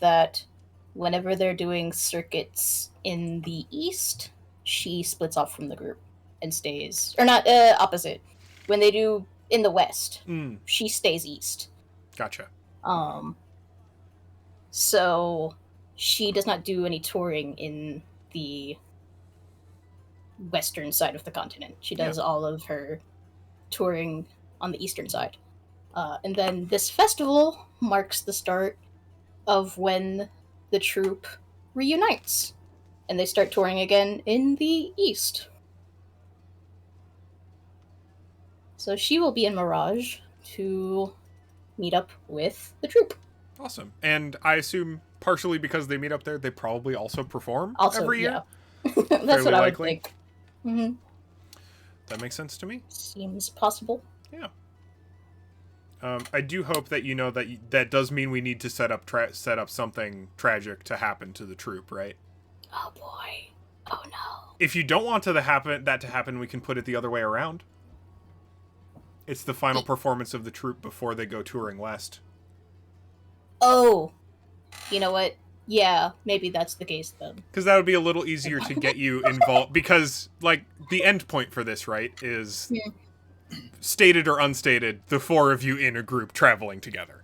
that whenever they're doing circuits in the east, she splits off from the group and stays, or not, opposite. When they do in the west. Mm, She stays east. gotcha. So she does not do any touring in the western side of the continent. She does all of her touring on the eastern side. And then this festival marks the start of when the troupe reunites. And they start touring again in the east. So she will be in Mirage to meet up with the troupe. Awesome. And I assume partially because they meet up there, they probably also perform Also, every year? yeah. That's Fairly what I would likely. think. Mm-hmm. That makes sense to me. Seems possible. Yeah. I do hope that you know that that does mean we need to set up something tragic to happen to the troupe, right? Oh boy. Oh no. If you don't want that to happen, we can put it the other way around. It's the final performance of the troupe before they go touring west. Oh. You know what? Yeah, maybe that's the case then. Because that would be a little easier to get you involved. Because, like, the end point for this, right, is stated or unstated, the four of you in a group traveling together.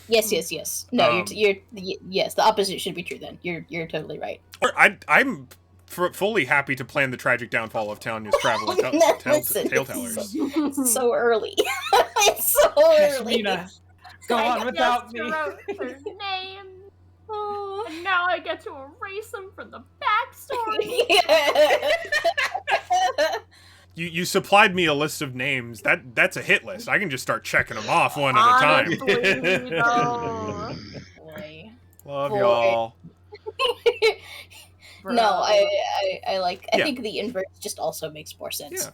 Yes. No, yes. The opposite should be true then. You're totally right. Or I'm fully happy to plan the tragic downfall of Tanya's traveling Listen, tale tellers. It's so early. It's so early. Peshmina, go on without me. Wrote their name. And now I get to erase them from the backstory. You supplied me a list of names. That's a hit list. I can just start checking them off one at a time. Honestly, no. Boy. Love Boy. y'all. No, I like. I Yeah. think the inverse just also makes more sense. Yeah.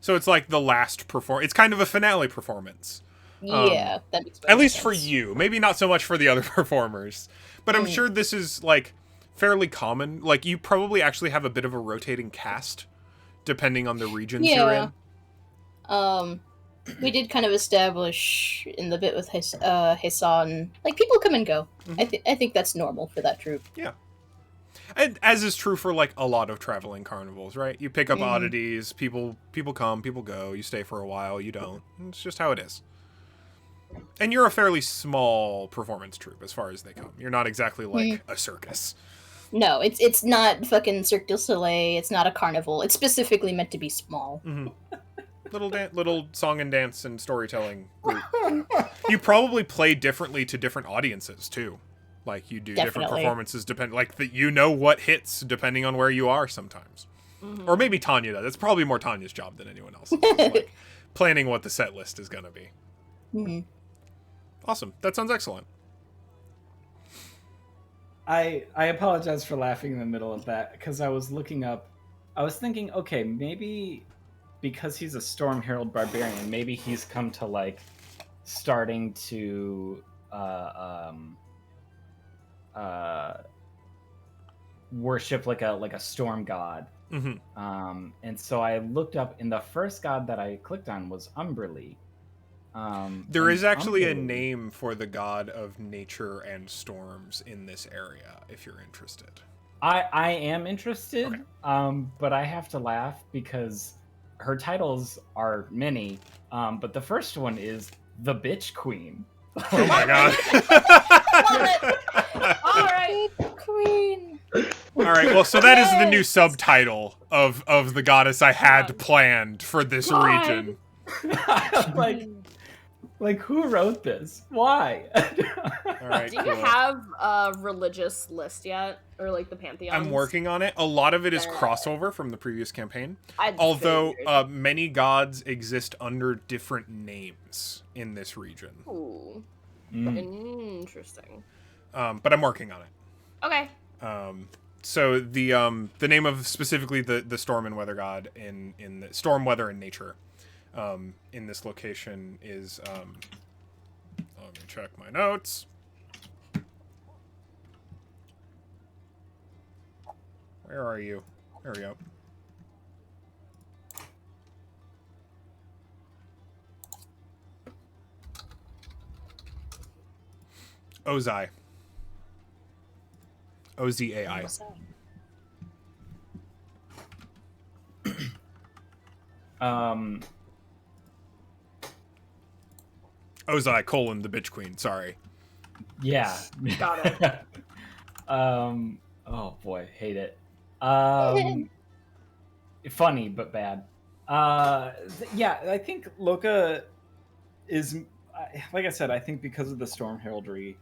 So it's like the last performance. It's kind of a finale performance. Yeah, that makes At least sense. for you. Maybe not so much for the other performers. But I'm sure this is, like, fairly common. Like, you probably actually have a bit of a rotating cast, depending on the regions you're in. We did kind of establish in the bit with Hasan, like, people come and go. Mhm. I think that's normal for that troupe. And as is true for, like, a lot of traveling carnivals, right? You pick up Mhm. oddities, people come, people go, you stay for a while, you don't. It's just how it is. And you're a fairly small performance troupe as far as they come. You're not exactly like a circus. No, it's not fucking Cirque du Soleil. It's not a carnival. It's specifically meant to be small. Mm-hmm. Little song and dance and storytelling group. You probably play differently to different audiences too. Like you do different Definitely. performances like that. You know what hits depending on where you are sometimes. Or maybe Tanya does. That's probably more Tanya's job than anyone else's. Like, planning what the set list is gonna be. Mm-hmm. Awesome. That sounds excellent. I apologize for laughing in the middle of that because I was looking up. I was thinking, okay, maybe because he's a Storm Herald barbarian, maybe he's come to like starting to worship like a storm god. Mm-hmm. And so I looked up, and the first god that I clicked on was Umberly. There is actually a Umberly- name for the god of nature and storms in this area, if you're interested. I am interested, Okay. but I have to laugh because her titles are many. But the first one is the Bitch Queen. Oh my god. All right. Queen. All right, well, so that is the new subtitle of the goddess I had planned for this God. region. like who wrote this? Why? All right, Do you cool. have a religious list yet, or like the pantheon? I'm working on it. A lot of it is crossover from the previous campaign, I'd although figured. many gods exist under different names in this region. Ooh, Mm. interesting. But I'm working on it. Okay. So the name of specifically the storm and weather god in the storm, weather, and nature in this location is let me check my notes. Where are you? There we go. Ozai. Ozai. Ozai colon the bitch queen. Sorry. Yeah. Got it. Oh boy, hate it. Funny but bad. Yeah, I think Loka is, like I said, I think because of the Storm Heraldry,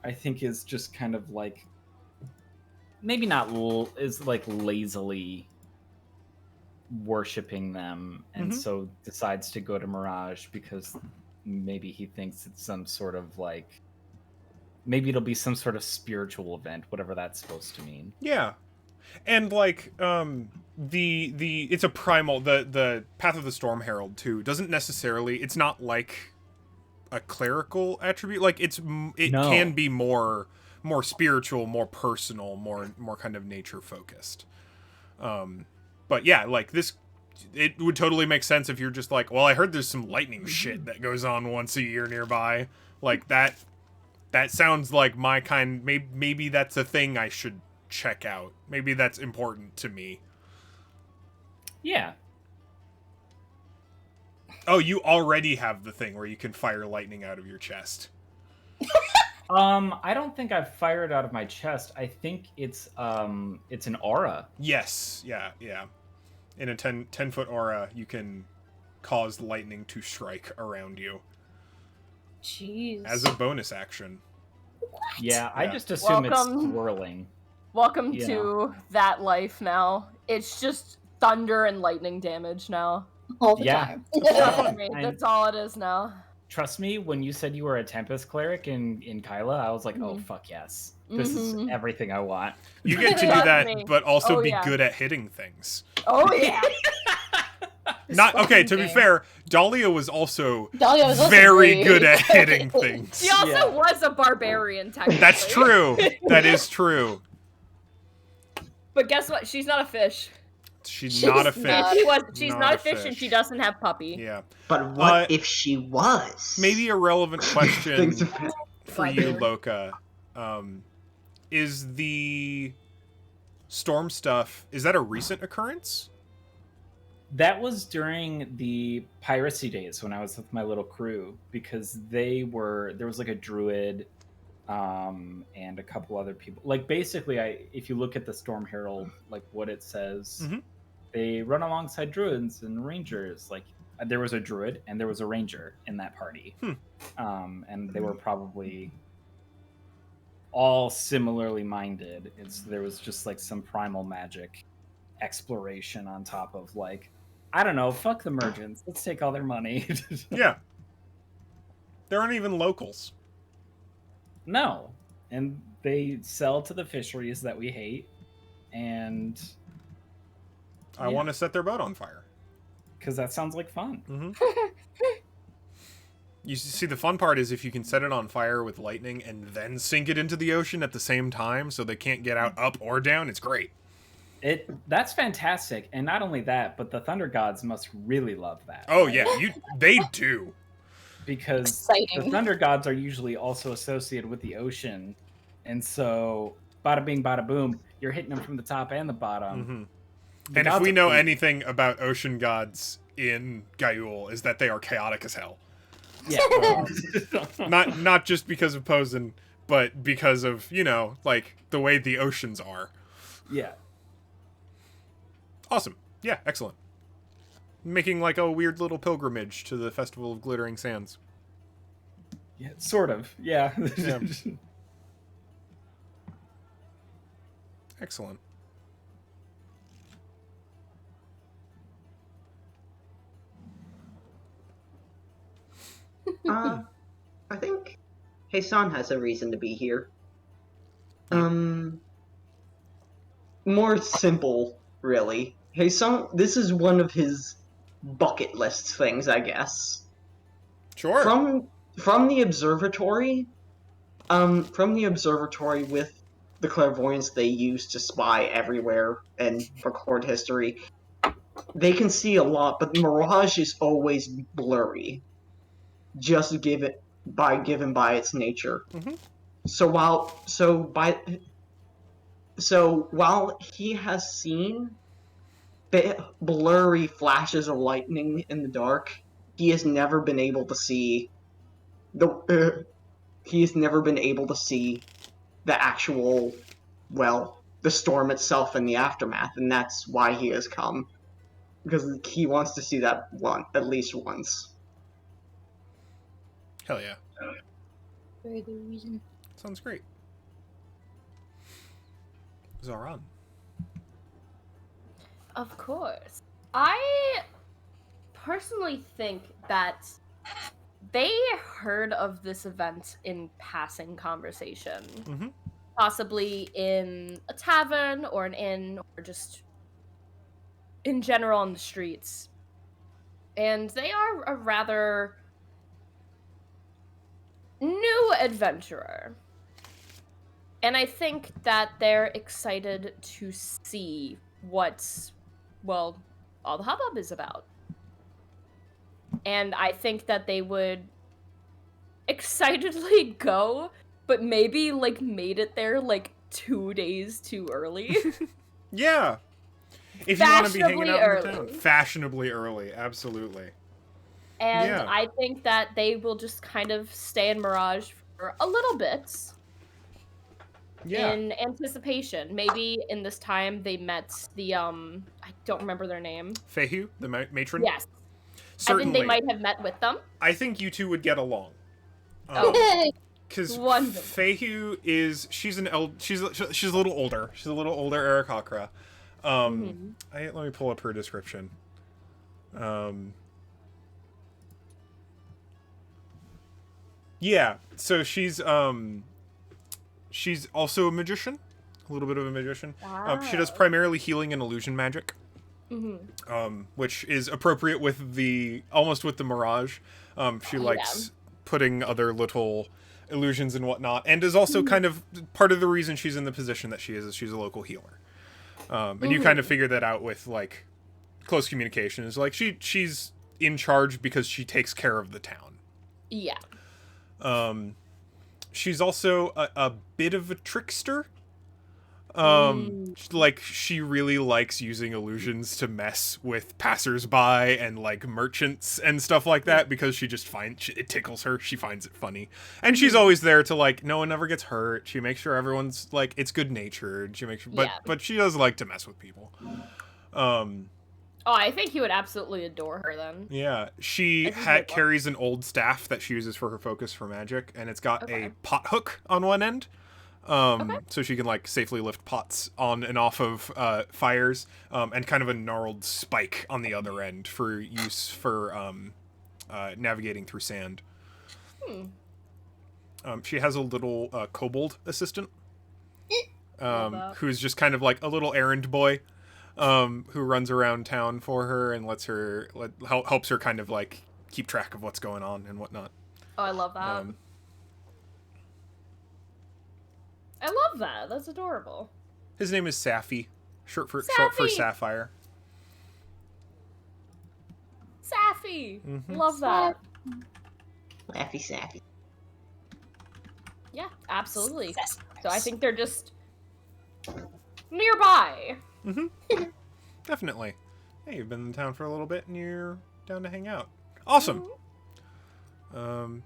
I think is just kind of like, maybe not is like lazily worshipping them, and so decides to go to Mirage because maybe he thinks it's some sort of like, maybe it'll be some sort of spiritual event, whatever that's supposed to mean. Yeah. And like the it's a primal, the Path of the Storm Herald too doesn't necessarily, it's not like a clerical attribute. Like it can be more spiritual, more personal, more kind of nature focused. But yeah, like this, it would totally make sense if you're just like, well, I heard there's some lightning shit that goes on once a year nearby. Like that sounds like my kind. Maybe that's a thing I should check out. Maybe that's important to me. Yeah. Oh, you already have the thing where you can fire lightning out of your chest. I don't think I've fired out of my chest. I think it's an aura. Yes. Yeah. In a 10-foot aura, you can cause lightning to strike around you. Jeez. As a bonus action. Yeah, I just assume it's swirling. Welcome to that life now. It's just thunder and lightning damage now. All the time. Trust me, that's all it is now. Trust me, when you said you were a Tempest cleric in Kyla, I was like, oh, fuck yes. This is everything I want. You get to do that, but also be good at hitting things. Oh, yeah. To be fair, Dahlia was also very good at hitting things. She also was a barbarian, technically. That's true. That is true. But guess what? She's not a fish. She's not a fish. She's not a fish, and she doesn't have puppy. Yeah. But what if she was? Maybe a relevant question for you, Loka. Is the storm stuff, is that a recent occurrence? That was during the piracy days when I was with my little crew, because there was like a druid and a couple other people. Like basically, if you look at the Storm Herald, like what it says, they run alongside druids and rangers. Like there was a druid and there was a ranger in that party, and they were probably all similarly minded. There was just like some primal magic exploration on top of like, I don't know, fuck the merchants. Let's take all their money. Yeah. There aren't even locals. No. And they sell to the fisheries that we hate. And I want to set their boat on fire. Because that sounds like fun. You see, the fun part is if you can set it on fire with lightning and then sink it into the ocean at the same time so they can't get out up or down, it's great. That's fantastic. And not only that, but the Thunder Gods must really love that. Oh, yeah. They do. Because the Thunder Gods are usually also associated with the ocean. And so, bada bing, bada boom, you're hitting them from the top and the bottom. And if we know anything about ocean gods in Gaiul, is that they are chaotic as hell. Yeah. Not just because of Posen, but because of, like, the way the oceans are. Yeah. Awesome. Yeah, excellent. Making like a weird little pilgrimage to the Festival of Glittering Sands. Yeah, sort of. Yeah. Excellent. I think Hasan has a reason to be here. More simple, really. Hasan, this is one of his bucket list things, I guess. Sure. From the observatory, with the clairvoyance they use to spy everywhere and record history, they can see a lot, but Mirage is always blurry, just given by its nature. So while he has seen blurry flashes of lightning in the dark, he has never been able to see he's never been able to see the actual, the storm itself and the aftermath, and that's why he has come. Because he wants to see that at least once. Hell yeah. Very good reason. Sounds great. Zaran. Of course. I personally think that they heard of this event in passing conversation. Mm-hmm. Possibly in a tavern or an inn or just in general on the streets. And they are a rather new adventurer. And I think that they're excited to see what, well, all the hubbub is about. And I think that they would excitedly go, but maybe, like, made it there, like, 2 days too early. Yeah. If you want to be hanging out Fashionably in the town. early. Fashionably early, absolutely. And Yeah. I think that they will just kind of stay in Mirage for a little bit. Yeah. In anticipation. Maybe in this time they met the, I don't remember their name. Fehu, the matron? Yes. Certainly. I think they might have met with them. I think you two would get along. Because Wonderful. Fehu is, she's a little older. She's a little older Aarakocra. Let me pull up her description. Yeah, so she's also a magician, a little bit of a magician. She does primarily healing and illusion magic, which is appropriate with the Mirage. She likes putting other little illusions and whatnot, and is also kind of part of the reason she's in the position that she is she's a local healer. And you kind of figure that out with like close communication. Is like she's in charge because she takes care of the town. Yeah. She's also a bit of a trickster. Like she really likes using illusions to mess with passersby and like merchants and stuff like that because she just it tickles her. She finds it funny, and she's always there to like no one ever gets hurt. She makes sure everyone's like it's good natured. She makes sure, but she does like to mess with people. Oh, I think he would absolutely adore her then. Yeah, she carries an old staff that she uses for her focus for magic, and it's got a pot hook on one end. So she can like safely lift pots on and off of fires, and kind of a gnarled spike on the other end for use for navigating through sand. She has a little kobold assistant, who's just kind of like a little errand boy, who runs around town for her and helps her kind of like keep track of what's going on and whatnot. Oh, I love that. I love that. That's adorable. His name is Safi, short for Sapphire. Safi! Love that. Saffy. Yeah, absolutely. So I think they're just nearby. Definitely. Hey, you've been in town for a little bit and you're down to hang out. Awesome. Hell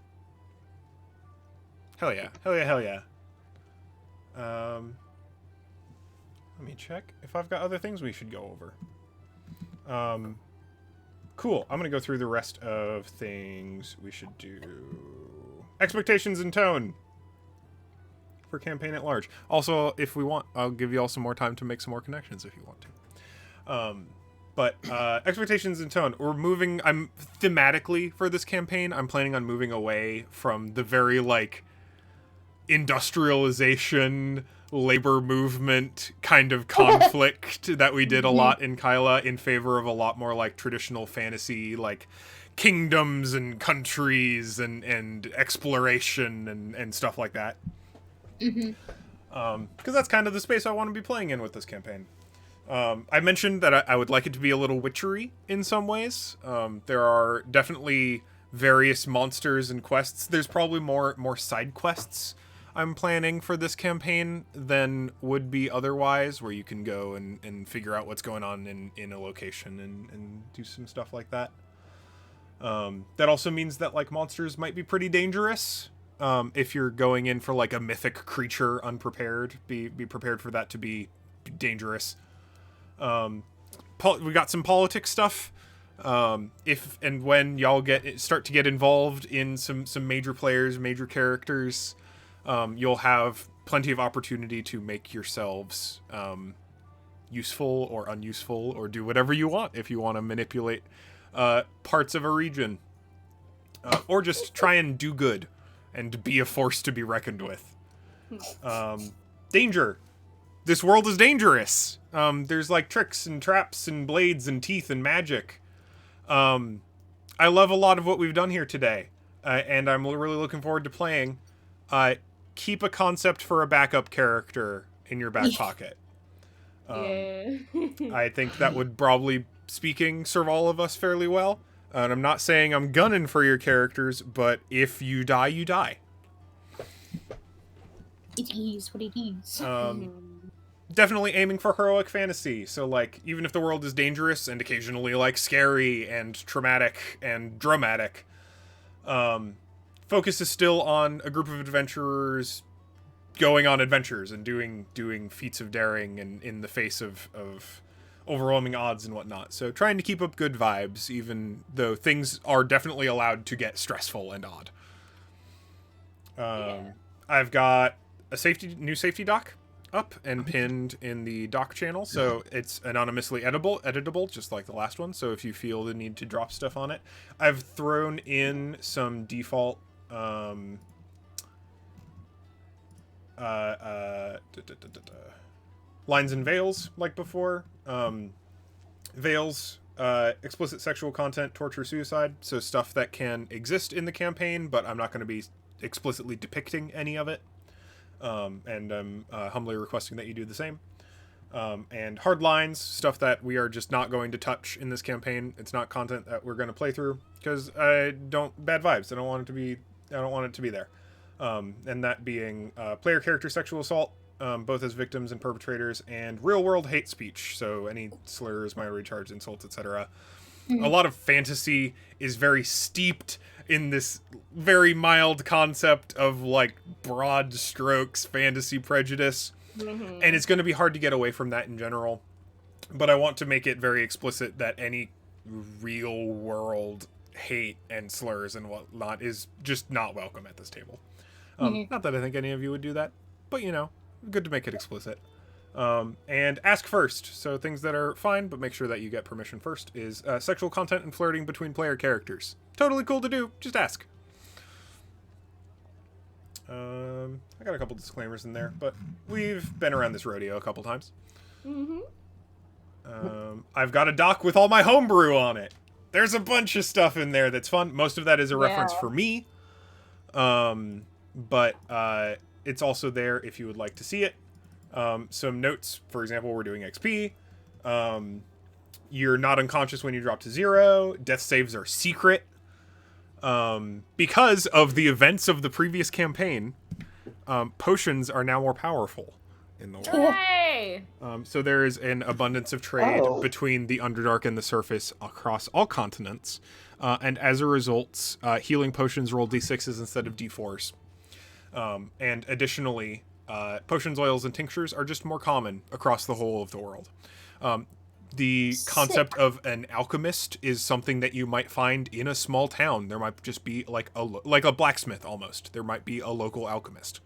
yeah. Let me check if I've got other things we should go over. Cool. I'm going to go through the rest of things we should do. Expectations and tone for campaign at large. Also, if we want, I'll give you all some more time to make some more connections if you want to. But expectations and tone. I'm thematically for this campaign, I'm planning on moving away from the very like industrialization, labor movement kind of conflict that we did a lot in Kyla in favor of a lot more like traditional fantasy, like kingdoms and countries and exploration and stuff like that. Because that's kind of the space I want to be playing in with this campaign. I mentioned that I would like it to be a little witchery in some ways. There are definitely various monsters and quests. There's probably more side quests I'm planning for this campaign than would be otherwise, where you can go and figure out what's going on in a location and do some stuff like that. That also means that like monsters might be pretty dangerous. If you're going in for like a mythic creature unprepared, be prepared for that to be dangerous. We got some politics stuff. If and when y'all start to get involved in some major players, major characters, you'll have plenty of opportunity to make yourselves useful or unuseful, or do whatever you want if you want to manipulate parts of a region, or just try and do good and be a force to be reckoned with. Danger. This world is dangerous. There's like tricks and traps and blades and teeth and magic. I love a lot of what we've done here today, and I'm really looking forward to playing. Keep a concept for a backup character in your back pocket. I think that would probably, serve all of us fairly well. And I'm not saying I'm gunning for your characters, but if you die, you die. It is what it is. Definitely aiming for heroic fantasy. So, like, even if the world is dangerous and occasionally, like, scary and traumatic and dramatic, focus is still on a group of adventurers going on adventures and doing feats of daring and in the face of overwhelming odds and whatnot. So trying to keep up good vibes, even though things are definitely allowed to get stressful and odd. I've got a new safety doc up and pinned in the doc channel, so it's anonymously editable, just like the last one. So if you feel the need to drop stuff on it, I've thrown in some default lines and veils like before. Veils, explicit sexual content, torture, suicide, so stuff that can exist in the campaign, but I'm not going to be explicitly depicting any of it. And I'm humbly requesting that you do the same. And hard lines, stuff that we are just not going to touch in this campaign. It's not content that we're going to play through, because bad vibes. I don't want it to be there. And that being player character sexual assault, both as victims and perpetrators, and real world hate speech. So any slurs, minority charged insults, etc. A lot of fantasy is very steeped in this very mild concept of like broad strokes fantasy prejudice. And it's going to be hard to get away from that in general. But I want to make it very explicit that any real world hate and slurs and whatnot is just not welcome at this table. Not that I think any of you would do that, but good to make it explicit. And ask first. So things that are fine, but make sure that you get permission first, is sexual content and flirting between player characters. Totally cool to do. Just ask. I got a couple disclaimers in there, but we've been around this rodeo a couple times. I've got a doc with all my homebrew on it. There's a bunch of stuff in there that's fun. Most of that is a reference for me. But it's also there if you would like to see it. Some notes, for example, we're doing XP. You're not unconscious when you drop to 0. Death saves are secret. Because of the events of the previous campaign, potions are now more powerful in the world. Hooray! So there is an abundance of trade between the Underdark and the surface across all continents. And as a result, healing potions roll d6s instead of d4s. And additionally, potions, oils, and tinctures are just more common across the whole of the world. The concept of an alchemist is something that you might find in a small town. There might just be like a blacksmith almost. There might be a local alchemist.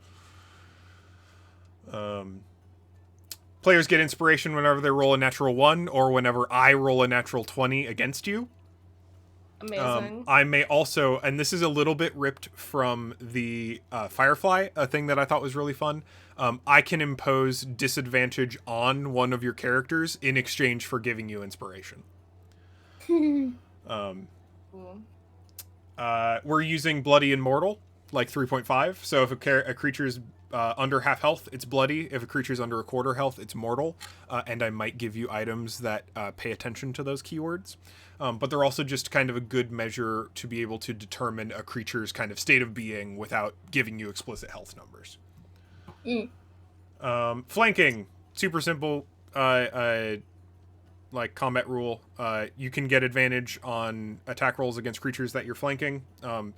Players get inspiration whenever they roll a natural 1 or whenever I roll a natural 20 against you. Amazing. I may also, and this is a little bit ripped from the Firefly, a thing that I thought was really fun. I can impose disadvantage on one of your characters in exchange for giving you inspiration. We're using Bloody and Mortal, like 3.5. So if a creature's under half health, it's bloody. If a creature's under a quarter health, it's mortal. And I might give you items that pay attention to those keywords. But they're also just kind of a good measure to be able to determine a creature's kind of state of being without giving you explicit health numbers. Flanking, super simple. like combat rule. You can get advantage on attack rolls against creatures that you're flanking.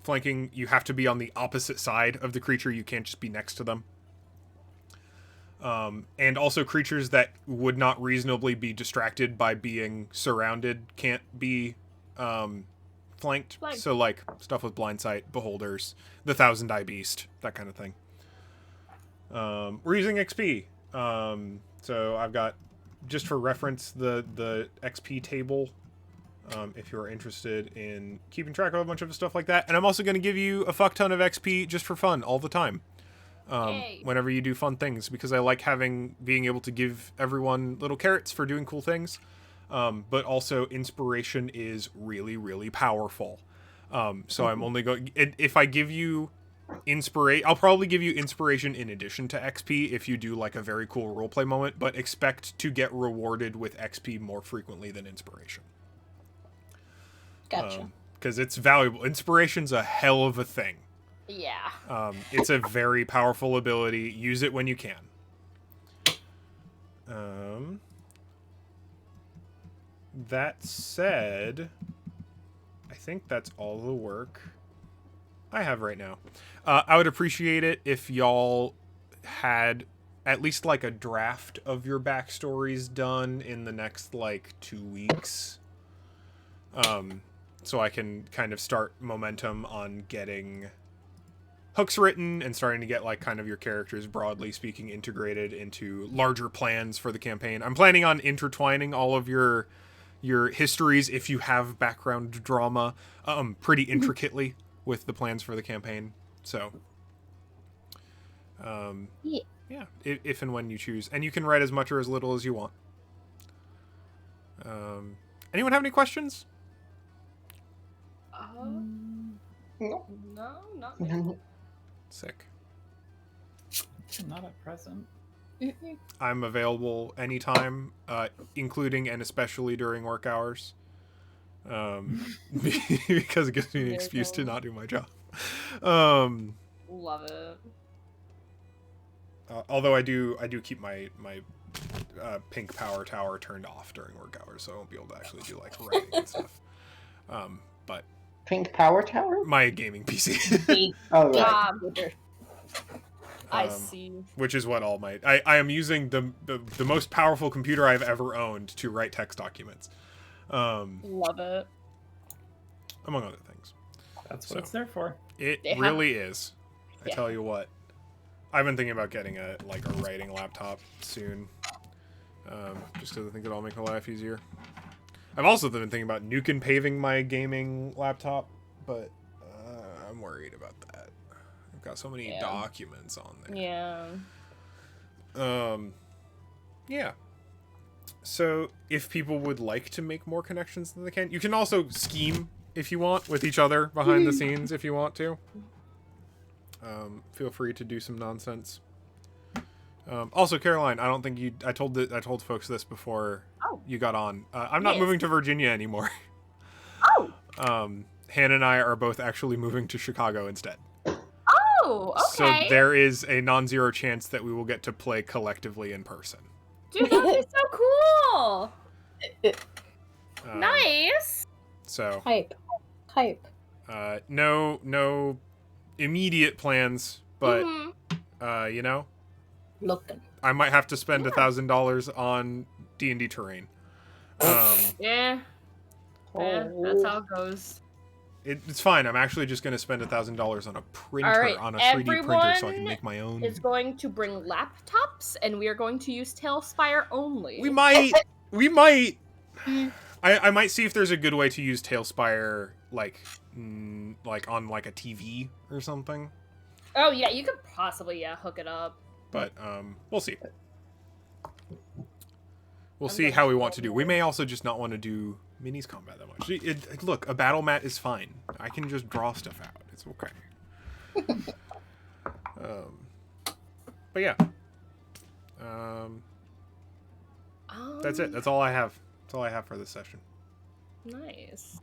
Flanking, you have to be on the opposite side of the creature. You can't just be next to them. And also creatures that would not reasonably be distracted by being surrounded can't be flanked. So like stuff with blind sight, beholders, the 1,000-eye beast, that kind of thing. We're using XP. So I've got, just for reference, the XP table, if you're interested in keeping track of a bunch of stuff like that. And I'm also going to give you a fuck ton of XP just for fun all the time. Whenever you do fun things, because I like being able to give everyone little carrots for doing cool things. But also inspiration is really, really powerful. So I'm only going, if I give you I'll probably give you inspiration in addition to XP if you do like a very cool roleplay moment, but expect to get rewarded with XP more frequently than inspiration. Gotcha. Because it's valuable. Inspiration's a hell of a thing. Yeah. It's a very powerful ability. Use it when you can. That said, I think that's all the work I have right now. I would appreciate it if y'all had at least like a draft of your backstories done in the next like 2 weeks. So I can kind of start momentum on getting hooks written and starting to get like kind of your characters, broadly speaking, integrated into larger plans for the campaign. I'm planning on intertwining all of your histories, if you have background drama, pretty intricately with the plans for the campaign. So, yeah, if and when you choose. And you can write as much or as little as you want. Anyone have any questions? No. No, not me. Sick. Not at present. I'm available anytime, including and especially during work hours. Because it gives me an excuse to not do my job. Love it. Although I do keep my pink power tower turned off during work hours, so I won't be able to actually do like writing and stuff. But Pink Power Tower? my gaming PC, Oh, right. I see. which is what all my I am using the most powerful computer I've ever owned to write text documents. Love it. Among other things. That's what it's there for. It Yeah. really is. I Yeah. tell you what. I've been thinking about getting a writing laptop soon. Just because I think it'll make my life easier. I've also been thinking about nuke and paving my gaming laptop, but I'm worried about that. I've got so many documents on there. Yeah. Yeah. So if people would like to make more connections than they can, you can also scheme if you want with each other behind the scenes if you want to. Feel free to do some nonsense. Also, Caroline, I don't think I told folks this before you got on. I'm not moving to Virginia anymore. Oh. Hannah and I are both actually moving to Chicago instead. Oh, okay. So there is a non-zero chance that we will get to play collectively in person. Dude, that would be so cool. Nice. So Hype. no immediate plans, but you know, Looking. I might have to spend $1,000 on D&D terrain. Yeah. Yeah, that's how it goes. It's fine. I'm actually just going to spend $1,000 on a printer, All right, on a 3D printer, so I can everyone make my own. Is going to bring laptops, and we are going to use Tailspire only. We might. I might see if there's a good way to use Tailspire, like on like a TV or something. Oh yeah, you could possibly hook it up. But we'll see. We'll see how we want to do. We may also just not want to do minis combat that much. Look, a battle mat is fine. I can just draw stuff out. It's okay. But yeah. That's it. That's all I have. That's all I have for this session. Nice.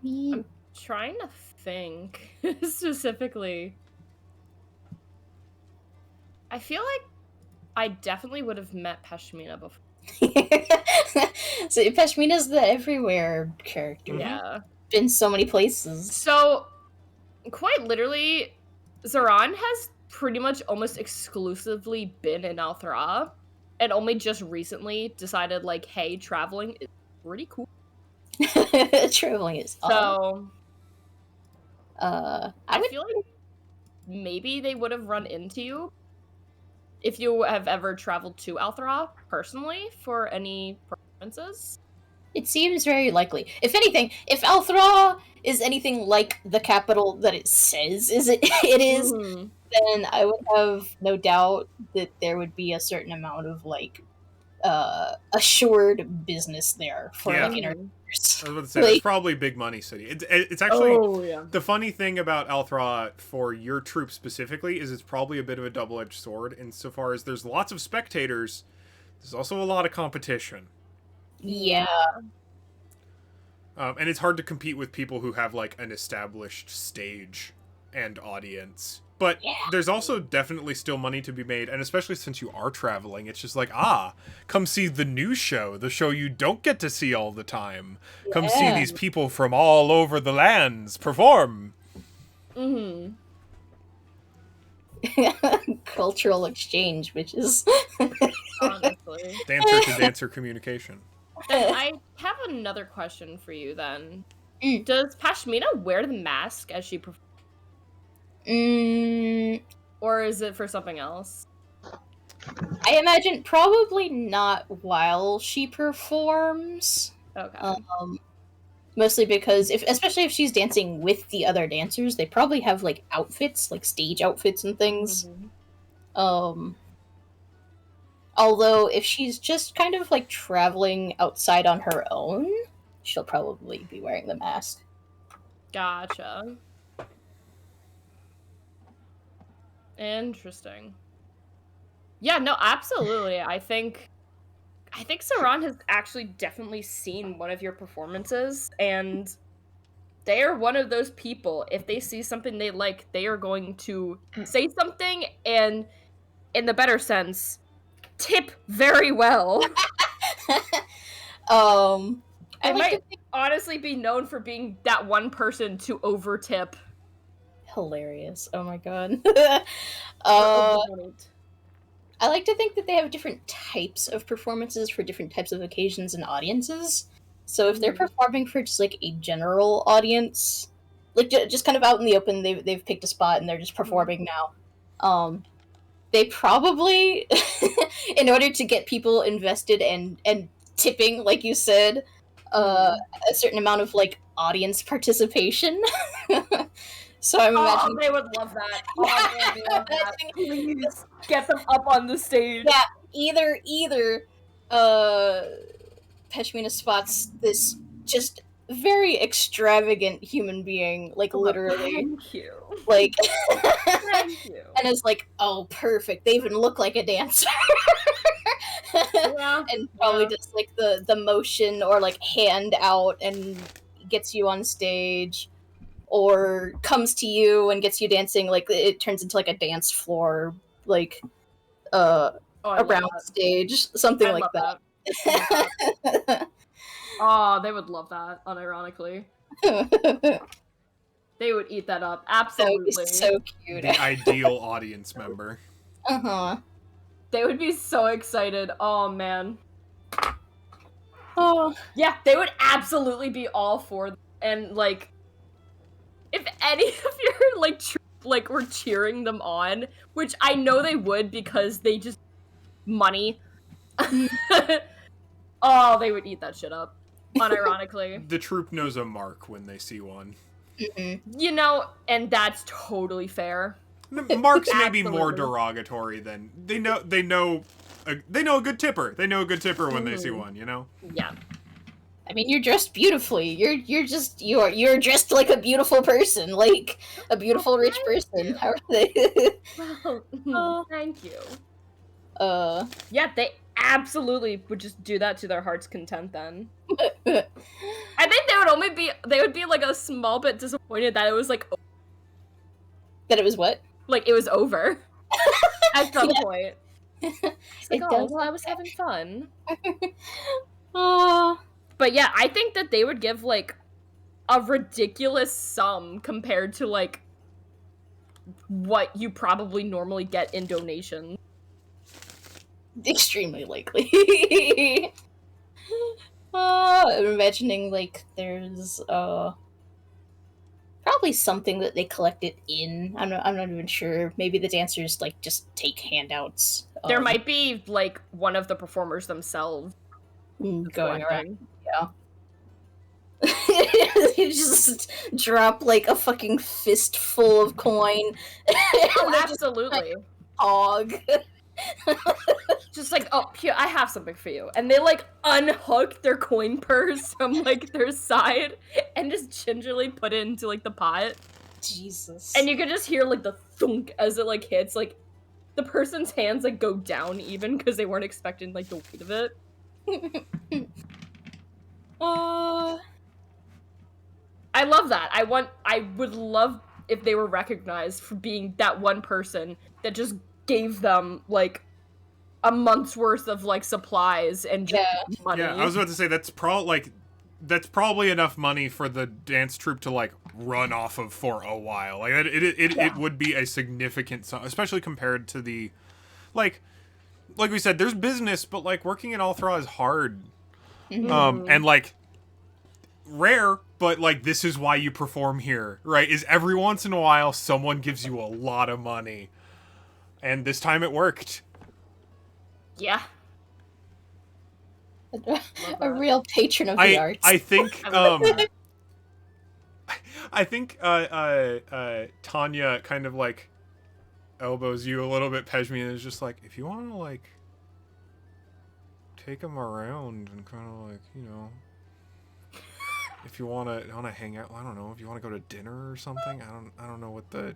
I'm trying to think specifically. I feel like I definitely would have met Peshmina before. So Peshmina's the everywhere character. Yeah. Been so many places. So, quite literally, Zaran has pretty much almost exclusively been in Althra, and only just recently decided, like, hey, traveling is pretty cool. Traveling is So, I would feel like maybe they would have run into you if you have ever traveled to Althra personally for any performances. It seems very likely. If anything, if Althra is anything like the capital that it says it is, Mhm. then I would have no doubt that there would be a certain amount of like assured business there for Yeah. like I entertainers. was about to say, it's probably big money city. It's actually Oh, yeah. the funny thing about Althra for your troop specifically is it's probably a bit of a double-edged sword insofar as there's lots of spectators. There's also a lot of competition. Yeah. And it's hard to compete with people who have like an established stage and audience. But there's also definitely still money to be made, and especially since you are traveling, it's just like, come see the new show, the show you don't get to see all the time. Come see these people from all over the lands perform. Mm-hmm. Cultural exchange, which is Honestly. Dancer to dancer communication. Then I have another question for you then. Mm. Does Peshmina wear the mask as she performs? Or is it for something else? I imagine probably not while she performs. Okay. Mostly because especially if she's dancing with the other dancers, they probably have like outfits, like stage outfits and things. Mhm. Although if she's just kind of like traveling outside on her own, she'll probably be wearing the mask. Gotcha. Interesting. Yeah, no, absolutely. I think Zaran has actually definitely seen one of your performances, and they are one of those people. If they see something they like, they are going to say something, and in the better sense, tip very well. They might honestly be known for being that one person to over tip. Hilarious. Oh my god. Overnight. I like to think that they have different types of performances for different types of occasions and audiences. So if they're performing for just like a general audience, like just kind of out in the open, they've picked a spot and they're just performing now. They probably, in order to get people invested and tipping, like you said, a certain amount of like audience participation. So I'm imagining they would love that. Oh, they would love that. Please get them up on the stage. Yeah, either Peshmina spots this just very extravagant human being, like literally. Thank you. Like Thank you. And it's like, oh perfect, they even look like a dancer. Yeah. And probably just like the motion or like hand out and gets you on stage. Or comes to you and gets you dancing, like it turns into like a dance floor, like around stage, something like that. Oh, they would love that, unironically. They would eat that up, absolutely. That would be so cute. The ideal audience member. They would be so excited. Oh man. Oh yeah, they would absolutely be all for them. And like, if any of your like were cheering them on, which I know they would because they just money. Oh, they would eat that shit up, unironically. The troupe knows a mark when they see one. You know, and that's totally fair. Marks may be more derogatory than they know a good tipper. They know a good tipper when they see one, you know? Yeah. I mean, you're dressed beautifully. You're dressed like a beautiful person, like a beautiful rich person. How are they? Well, thank you. Yeah, they absolutely would just do that to their heart's content. Then I think they would be like a small bit disappointed that it was like that it was what? Like it was over at some point. It's like, It oh, does well, I look was having fun. Oh, But yeah, I think that they would give, like, a ridiculous sum compared to, like, what you probably normally get in donations. extremely likely. I'm imagining like there's probably something that they collected in. I'm not even sure. Maybe the dancers like just take handouts. There might be, like, one of the performers themselves going around. collecting. Yeah. You just drop like a fucking fistful of coin. Oh, They're just absolutely. hog. Just like, oh, here, I have something for you. And they, like, unhook their coin purse from, like, their side and just gingerly put it into, like, the pot. Jesus. And you can just hear, like, the thunk as it, like, hits. Like, the person's hands, like, go down even because they weren't expecting, like, the weight of it. I love that. I would love if they were recognized for being that one person that just gave them, like, a month's worth of, like, supplies and just money. Yeah, I was about to say that's probably enough money for the dance troupe to like run off of for a while. Like it would be a significant sum, especially compared to the like we said, there's business, but like working in Althra is hard. And like rare, but like this is why you perform here, right? Is every once in a while someone gives you a lot of money. And this time it worked. Yeah. A real patron of the arts. I think I think Tanya kind of like elbows you a little bit, Peshmina, and is just like, if you want to like take him around and kind of like, you know, if you want to hang out, I don't know, if you want to go to dinner or something, I don't know what the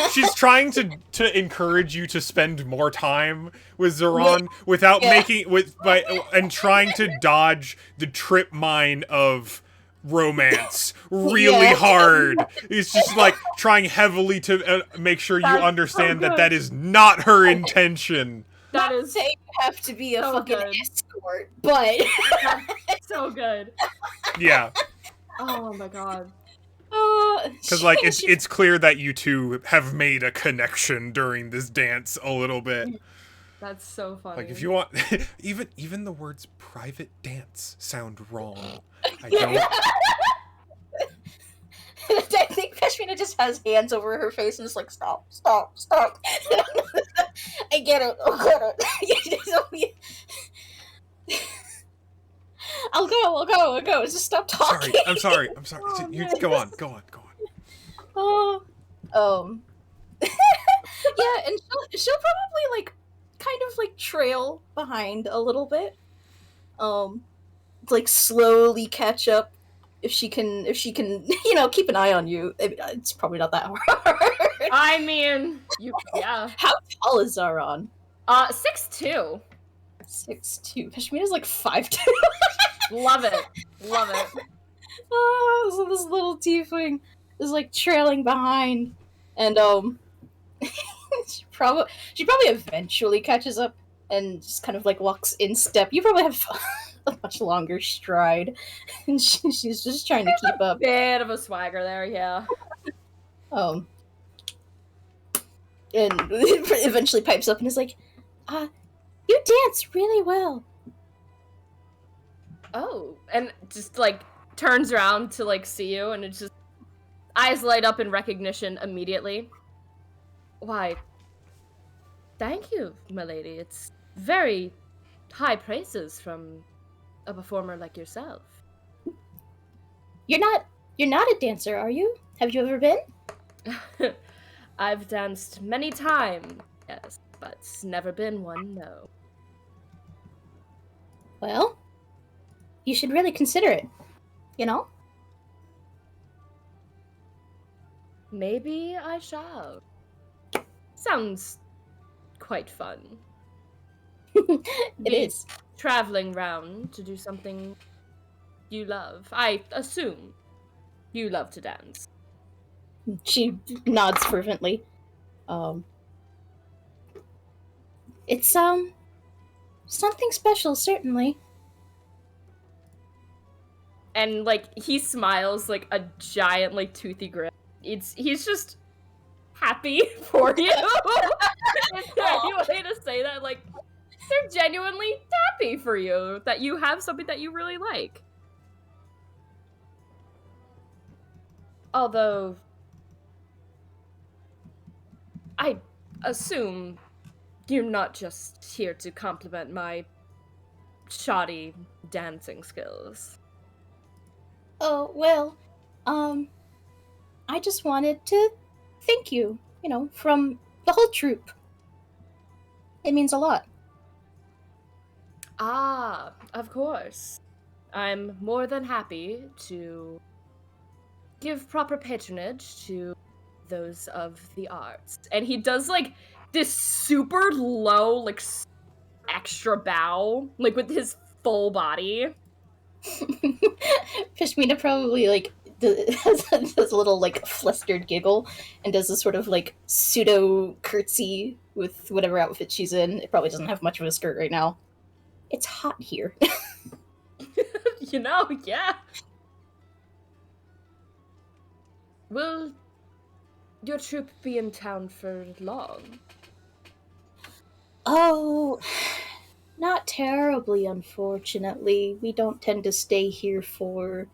She's trying to encourage you to spend more time with Zaran without and trying to dodge the trip mine of romance really hard. It's just like trying heavily to make sure you understand that is not her intention. That is saying you have to be a fucking escort, but so good. Yeah. Oh my god. Because like it's clear that you two have made a connection during this dance a little bit. That's so funny. Like if you want, even the words "private dance" sound wrong. I don't. I think Peshmina just has hands over her face and is like, stop. I get it. I'll go. Just stop talking. I'm sorry. Oh, You nice. go on. Yeah, and she'll probably like kind of like trail behind a little bit. Like slowly catch up if she can, you know, keep an eye on you. It's probably not that hard. I mean, yeah. How tall is Zaran? 6'2". 6'2". Peshmina's like 5'2". Love it. Oh, so this little tiefling is like trailing behind, and she probably eventually catches up and just kind of like walks in step. You probably have a much longer stride, and she's just trying to keep up. Bit of a swagger there, yeah. And eventually pipes up and is like, you dance really well. Oh, and just like turns around to like see you, and it's just eyes light up in recognition immediately. Why, thank you, my lady. It's very high praises from a performer like yourself. You're not a dancer, are you? Have you ever been? I've danced many times, yes, but never been one, no. Well, you should really consider it, you know? Maybe I shall. Sounds quite fun. It is. Traveling round to do something you love. I assume you love to dance. She nods fervently. Um, it's something special, certainly. And like he smiles like a giant like toothy grin. He's just happy for you. Is there any way to say that? Like they're genuinely happy for you that you have something that you really like. Although I assume you're not just here to compliment my shoddy dancing skills. Oh, well, I just wanted to thank you, from the whole troupe. It means a lot. Ah, of course. I'm more than happy to give proper patronage to those of the arts. And he does like this super low, like extra bow, like with his full body. Peshmina probably has a little like flustered giggle and does a sort of like pseudo curtsy with whatever outfit she's in. It probably doesn't have much of a skirt right now. It's hot here. Yeah. Will your troupe be in town for long? Oh, not terribly, unfortunately. We don't tend to stay here for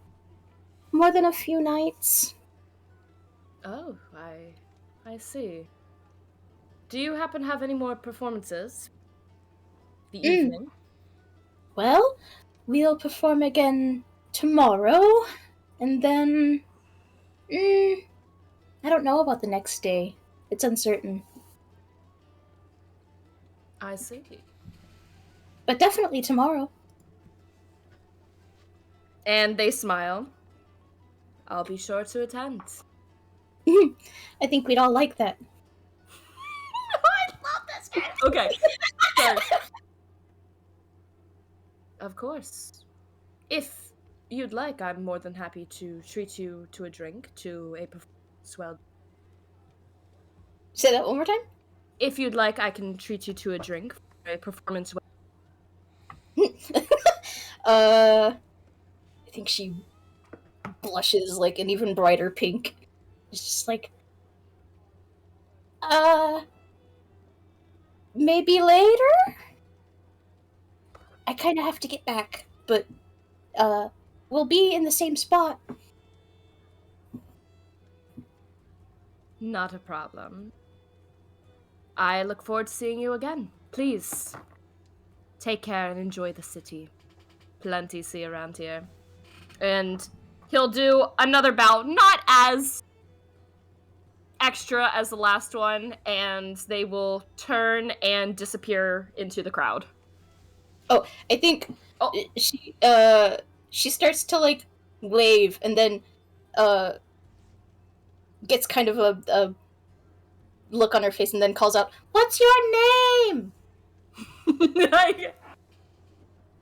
more than a few nights. Oh, I see. Do you happen to have any more performances? The evening? Well, we'll perform again tomorrow, and then... I don't know about the next day. It's uncertain. I see. But definitely tomorrow. And they smile. I'll be sure to attend. I think we'd all like that. I love this man. Okay. So, of course. If you'd like, I'm more than happy to treat you to a drink, to a performance well. Say that one more time? If you'd like, I can treat you to a drink for a performance well. I think she blushes like an even brighter pink. It's just like, maybe later? I kind of have to get back, but, we'll be in the same spot. Not a problem. I look forward to seeing you again. Please, take care and enjoy the city. Plenty to see around here. And he'll do another bow, not as extra as the last one, and they will turn and disappear into the crowd. Oh, I think she starts to like wave and then gets kind of a look on her face and then calls out, "What's your name?"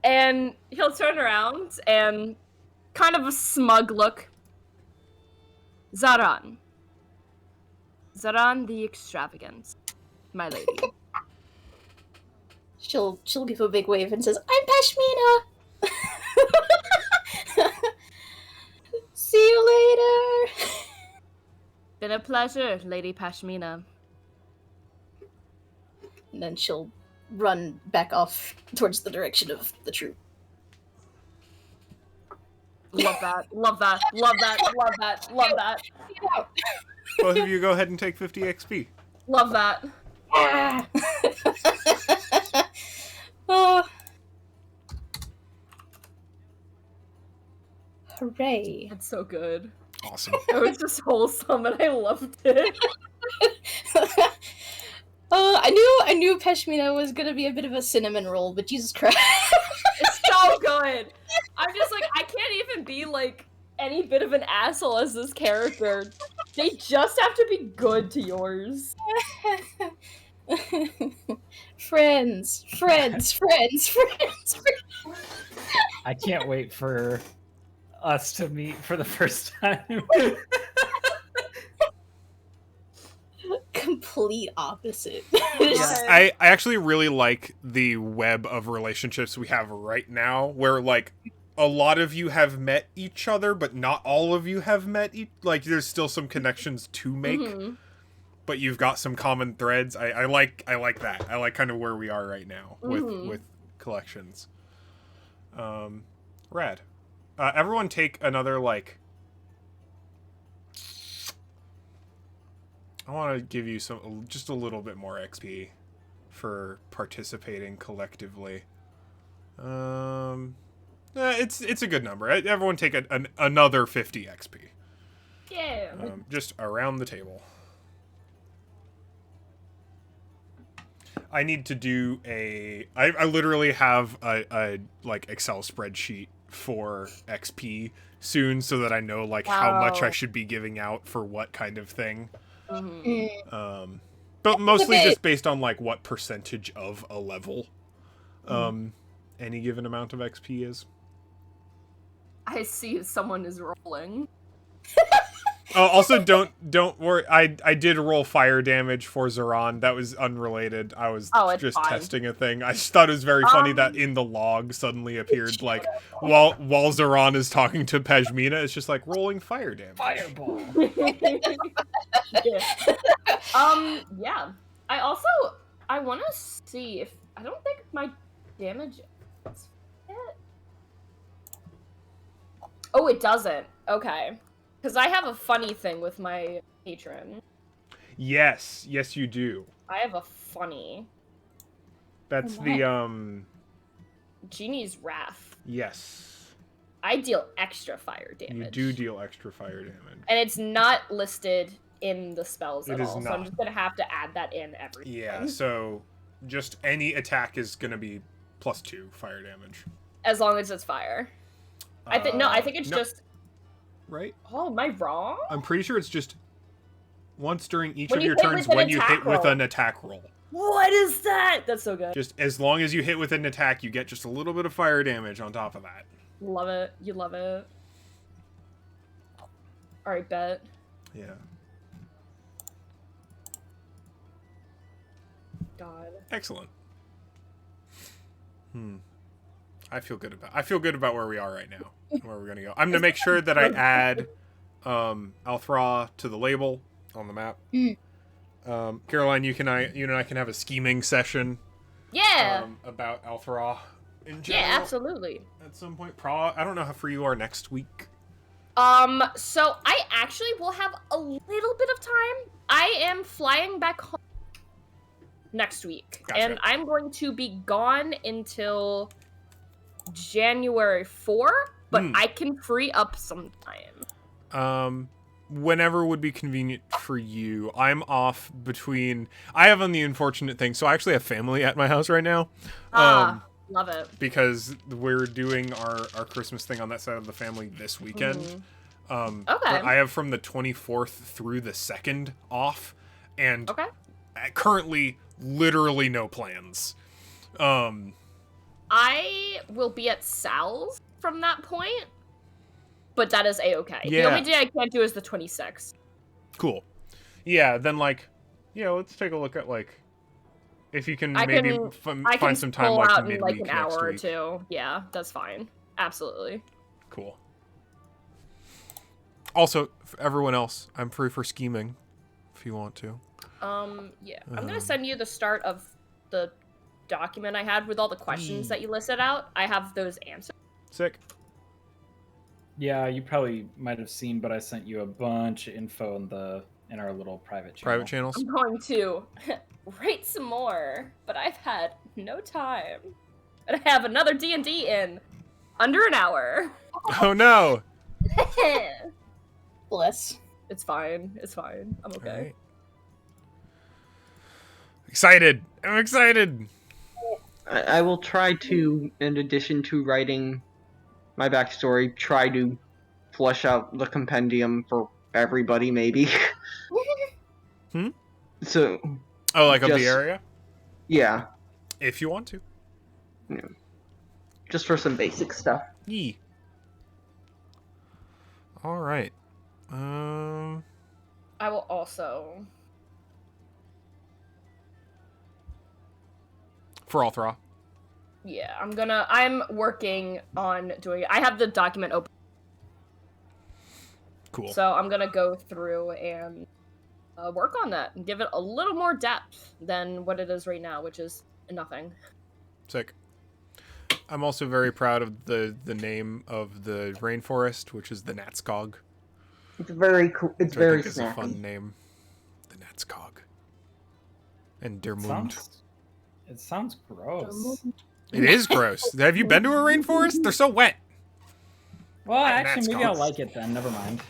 And he'll turn around and kind of a smug look. Zaran. Zaran the Extravagant, my lady. She'll give a big wave and says, "I'm Peshmina." See you later. Been a pleasure, Lady Peshmina. And then she'll run back off towards the direction of the troop. Love that, love that, love that, love that, love that. Both of you go ahead and take 50 XP. Love that. Oh. Hooray. It's so good. Awesome. It was just wholesome and I loved it. I knew Peshmina was gonna be a bit of a cinnamon roll, but Jesus Christ. It's so good. I'm just like, I can't even be like any bit of an asshole as this character. They just have to be good to yours. Friends. I can't wait for us to meet for the first time. complete opposite. Yeah. I actually really like the web of relationships we have right now, where like a lot of you have met each other, but not all of you have met like there's still some connections to make, Mhm. but you've got some common threads. I like that. I like kind of where we are right now Mhm. with collections. Rad. Everyone take another like. I want to give you just a little bit more XP for participating collectively. It's a good number. Everyone take another 50 XP. Yeah. Just around the table. I need to do I literally have a like Excel spreadsheet for XP soon, so that I know like how much I Wow. should be giving out for what kind of thing. Mhm. But mostly Okay. just based on like what percentage of a level any given amount of XP is. I see someone is rolling. Also, don't worry. I did roll fire damage for Zaran. That was unrelated. I was Oh, it's just fine. testing a thing. I just thought it was very funny that in the log suddenly appeared like while Zaran is talking to Peshmina, it's just like rolling fire damage. Fireball. Yeah. Yeah. I want to see if I don't think my damage. Oh, it doesn't. Okay. Because I have a funny thing with my patron. Yes, you do. I have a funny. That's What? the Genie's Wrath. yes. I deal extra fire damage. You do deal extra fire damage. And it's not listed in the spells It at is all, so not. I'm just gonna have to add that in every Yeah, time. so just any attack is gonna be +2 fire damage. As long as it's fire. I think it's no, just. right. Oh, am I wrong? I'm pretty sure it's just once during each When of you your hit turns with an when you attack hit with roll. an attack roll. What is that? That's so good. Just as long as you hit with an attack, you get just a little bit of fire damage on top of that. Love it. You love it. Alright, bet. Yeah. God. Excellent. I feel good about where we are right now. Where we're gonna go. I'm gonna make sure that I add Althra to the label on the map. Caroline, you and I can have a scheming session. Yeah. About Althra in Yeah, general. absolutely. At some point, I don't know how free you are next week. So I actually will have a little bit of time. I am flying back home next week. Gotcha. And I'm going to be gone until January 4, but I can free up some time. Whenever would be convenient for you. I'm off between. I have on the unfortunate thing, so I actually have family at my house right now. Love it. Because we're doing our Christmas thing on that side of the family this weekend. Okay. But I have from the 24th through the 2nd off, and Okay. currently literally no plans. I will be at Sal's from that point, but that is a-okay. Yeah. The only day I can't do is the 26th. Cool. Yeah, then let's take a look at if you can I maybe can find some time pull like out in midweek an next hour or week. two. Yeah, that's fine. Absolutely. Cool. Also, for everyone else, I'm free for scheming if you want to. Yeah. I'm gonna send you the start of the document I had with all the questions that you listed out. I have those answered. Sick. Yeah, you probably might have seen, but I sent you a bunch of info in our little private channel. Private channels? I'm going to write some more, but I've had no time. And I have another D&D in under an hour. Oh no! Bless. It's fine. It's fine. I'm okay. Alright. Excited! I'm excited! I will try to, in addition to writing my backstory, try to flesh out the compendium for everybody, maybe. So. Oh, like of the just- area? Yeah, If you want to. just for some basic stuff. Yee. Alright. I will also For Althra. Yeah, I'm working on doing. I have the document open. Cool. So I'm gonna go through and work on that and give it a little more depth than what it is right now, which is nothing. Sick. I'm also very proud of the name of the rainforest, which is the Natskog. It's very cool. It's Which I very think is a fun name. The Natskog. And Der Mund. It sounds gross. It is gross. Have you been to a rainforest? They're so wet. Well, actually, maybe Natskog. I'll like it then. Never mind.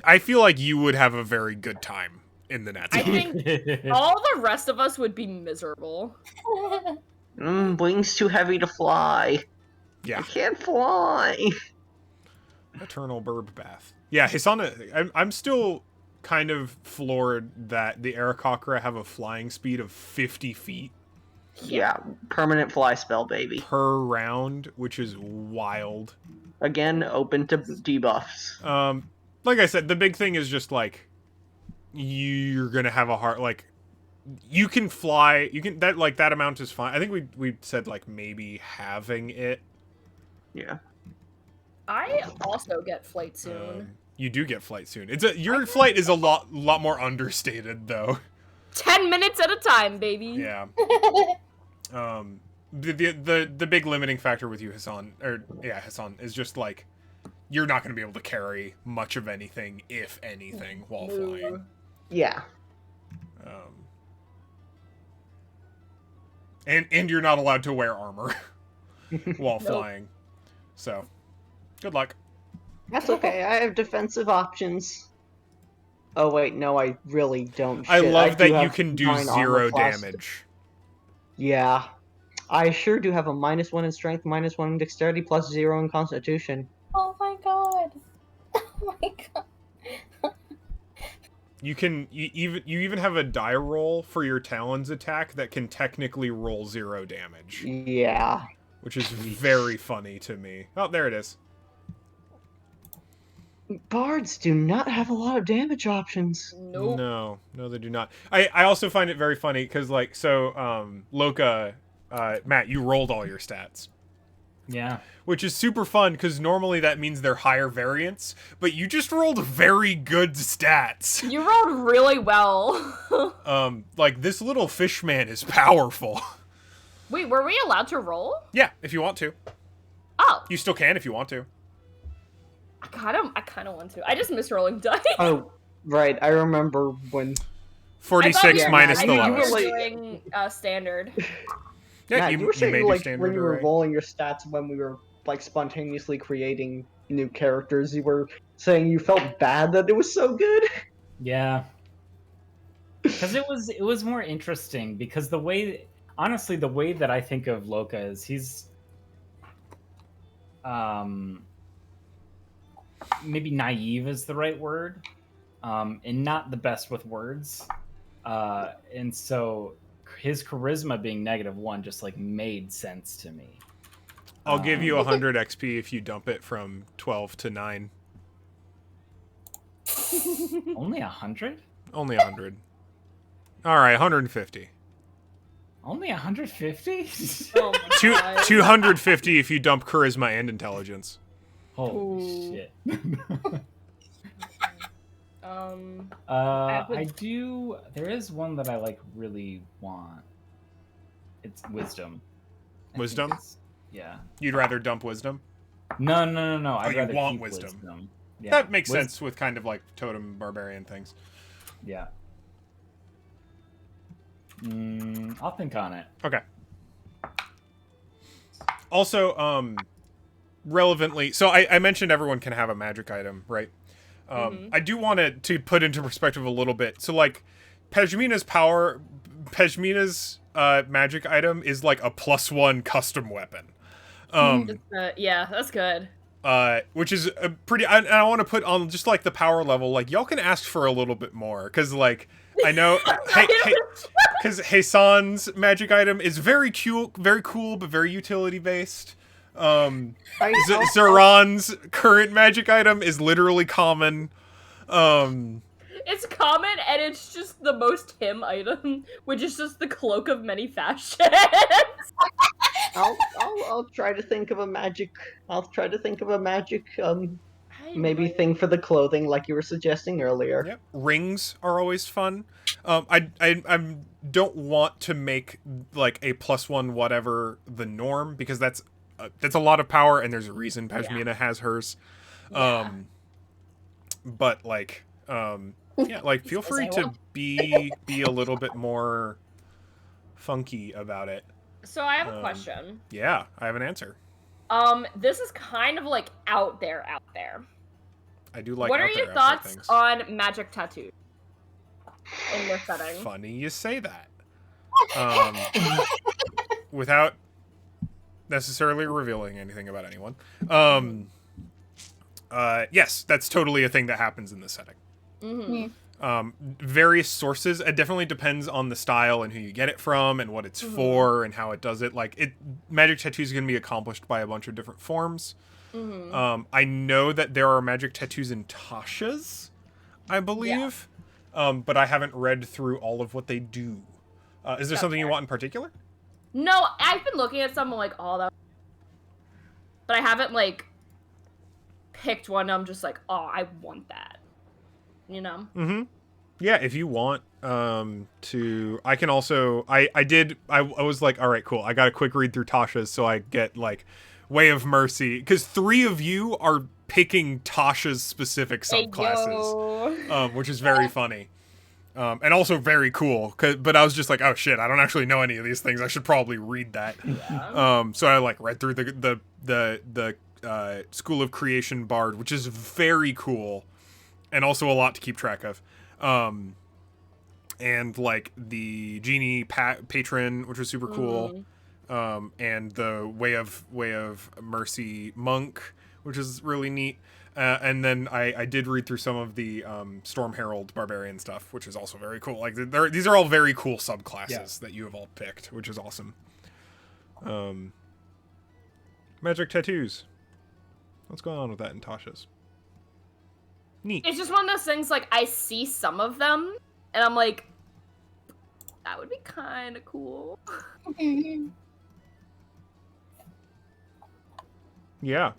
I feel like you would have a very good time in the Natskog. I think all the rest of us would be miserable. Wings too heavy to fly. Yeah. I can't fly. Eternal burb bath. Yeah, Hasan, I'm still kind of floored that the Aarakocra have a flying speed of 50 feet. Yeah, permanent fly spell, baby. Per round, which is wild. Again, open to debuffs. Like I said, the big thing is just like you're gonna have a hard like you can fly. You can that amount is fine. I think we said like maybe having it. Yeah. I also get flight soon. You do get flight soon. Your flight is a lot more understated though. 10 minutes at a time, baby. Yeah. The big limiting factor with you, Hasan, is just like you're not going to be able to carry much of anything, if anything, while flying. Yeah. And you're not allowed to wear armor while flying. So, good luck. That's okay. I have defensive options. Oh wait, no, I really don't. Shit. I love do that you have can do 9 0 armor class. damage. Yeah. I sure do have a -1 in strength, -1 in dexterity, +0 in constitution. Oh my god. Oh my god. You even have a die roll for your Talons attack that can technically roll 0 damage. Yeah. Which is very funny to me. Oh, there it is. Bards do not have a lot of damage options. Nope. No, they do not. I also find it very funny because, like, Loka, Matt, you rolled all your stats. Yeah. Which is super fun because normally that means they're higher variance, but you just rolled very good stats. You rolled really well. Like, this little fish man is powerful. Wait, were we allowed to roll? Yeah, if you want to. Oh. You still can if you want to. I kind of want to. I just miss rolling dice. Oh, right. I remember when 46 minus the you were lowest. like- doing standard. Yeah, Matt, you were saying made your like standard when you were array. rolling your stats when we were like spontaneously creating new characters, you were saying you felt bad that it was so good. Yeah. Because it was more interesting because the way that I think of Loka is he's maybe naive is the right word, and not the best with words, and so his charisma being -1 just like made sense to me. I'll give you 100 XP if you dump it from 12 to 9. Only 100? Only 100. All right, 150. Only 150? Oh my god. 250 if you dump charisma and intelligence. Holy shit. would- I do. There is one that I like really want. It's wisdom. I think Wisdom? Yeah. You'd rather dump wisdom? No. I'd you rather want keep wisdom. Yeah. That makes sense with kind of like totem barbarian things. Yeah. I'll think on it. Okay. Also, relevantly, so I mentioned everyone can have a magic item, right? I do want to put into perspective a little bit. So, like, Peshmina's magic item is like a +1 custom weapon. Yeah, that's good. Which is a pretty, and I want to put on just like the power level, like y'all can ask for a little bit more, because like I know, because Hasan's magic item is very cool, but very utility based. Zaran's current magic item is literally common. It's It's common, and it's just the most him item, which is just the cloak of many fashions. I'll try to think of a magic. I'll try to think of a magic maybe thing for the clothing, like you were suggesting earlier. Yep. Rings are always fun. I don't want to make like a +1 whatever the norm, because that's a lot of power, and there's a reason Peshmina has hers. Yeah. But like, yeah, like feel free to be a little bit more funky about it. So I have a question. Yeah, I have an answer. This is kind of like out there. I do like. What are out your there thoughts things. on magic tattoos in this setting? Funny you say that. Without necessarily revealing anything about anyone. Yes, that's totally a thing that happens in this setting. Mm-hmm. Various sources. It definitely depends on the style and who you get it from and what it's for and how it does it. Like magic tattoos can be accomplished by a bunch of different forms. I know that there are magic tattoos in Tasha's, I believe, but I haven't read through all of what they do. Is there something you want in particular? No, I've been looking at some like all that, but I haven't like picked one. I'm just like, oh, I want that. You know? Mm-hmm. Yeah, if you want to, I can also. I was like, all right, cool. I got a quick read through Tasha's, so I get like Way of Mercy, because 3 of you are picking Tasha's specific subclasses, which is very funny. And also very cool, but I was just like, oh shit, I don't actually know any of these things. I should probably read that. Yeah. So I like read through the School of Creation Bard, which is very cool, and also a lot to keep track of. And like the Genie Patron, which was super cool. And the Way of Mercy Monk, which is really neat. And then I did read through some of the Storm Herald Barbarian stuff, which is also very cool. Like these are all very cool subclasses that you have all picked, which is awesome. Magic tattoos. What's going on with that in Tasha's? Neat. It's just one of those things, like, I see some of them, and I'm like, that would be kind of cool. Yeah.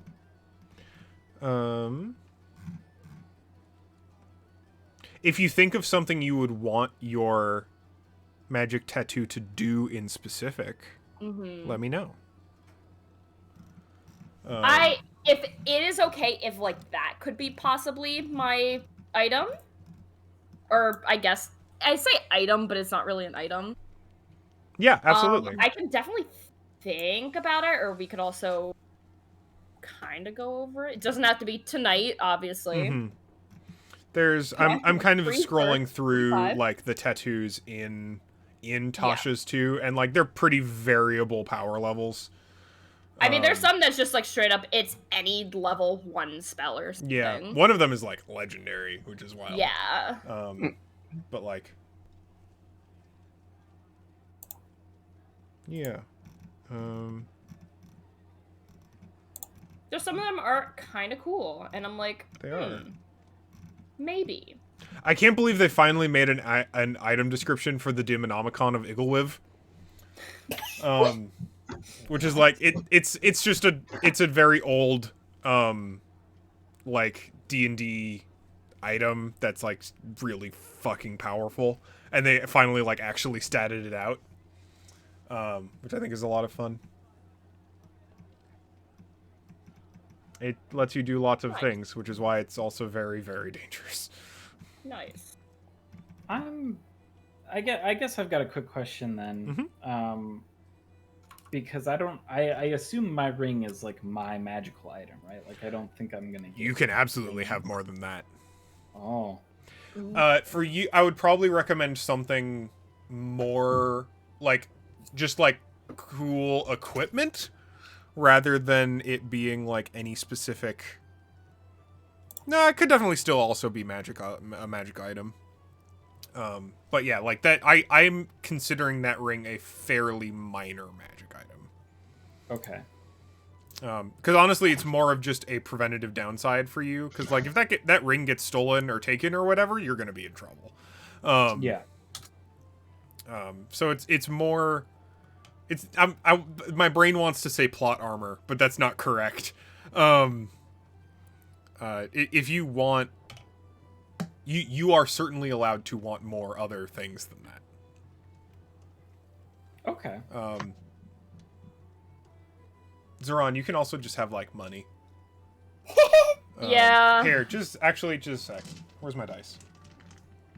If you think of something you would want your magic tattoo to do in specific, let me know. If it is okay if, like, that could be possibly my item, or I guess, I say item, but it's not really an item. Yeah, absolutely. I can definitely think about it, or we could also kind of go over it. It doesn't have to be tonight, obviously. There's I'm kind of scrolling through 5. like the tattoos in Tasha's too, and like they're pretty variable power levels. I mean, there's some that's just like straight up, it's any level 1 spell or something. Yeah, one of them is like legendary, which is wild. Yeah. But like, yeah. There's some of them are kind of cool, and I'm like, They are. Maybe. I can't believe they finally made an item description for the Demonomicon of Igglewiv. Which is like it's just a very old like D&D item that's like really fucking powerful, and they finally like actually statted it out, which I think is a lot of fun. It lets you do lots of things, which is why it's also very, very dangerous. Nice. I guess I've got a quick question then. Because I assume my ring is like my magical item, right? Like I don't think I'm gonna get You can absolutely have more than that. Oh. For you, I would probably recommend something more like just like cool equipment, rather than it being like any specific. No, it could definitely still also be a magic item. But yeah, like that, I'm considering that ring a fairly minor magic item. Okay. Because honestly, it's more of just a preventative downside for you. Because like if that ring gets stolen or taken or whatever, you're gonna be in trouble. Yeah. So it's more. My brain wants to say plot armor, but that's not correct. If you want, you are certainly allowed to want more other things than that. Okay. Zaran, you can also just have like money. Yeah. Here, just a sec. Where's my dice?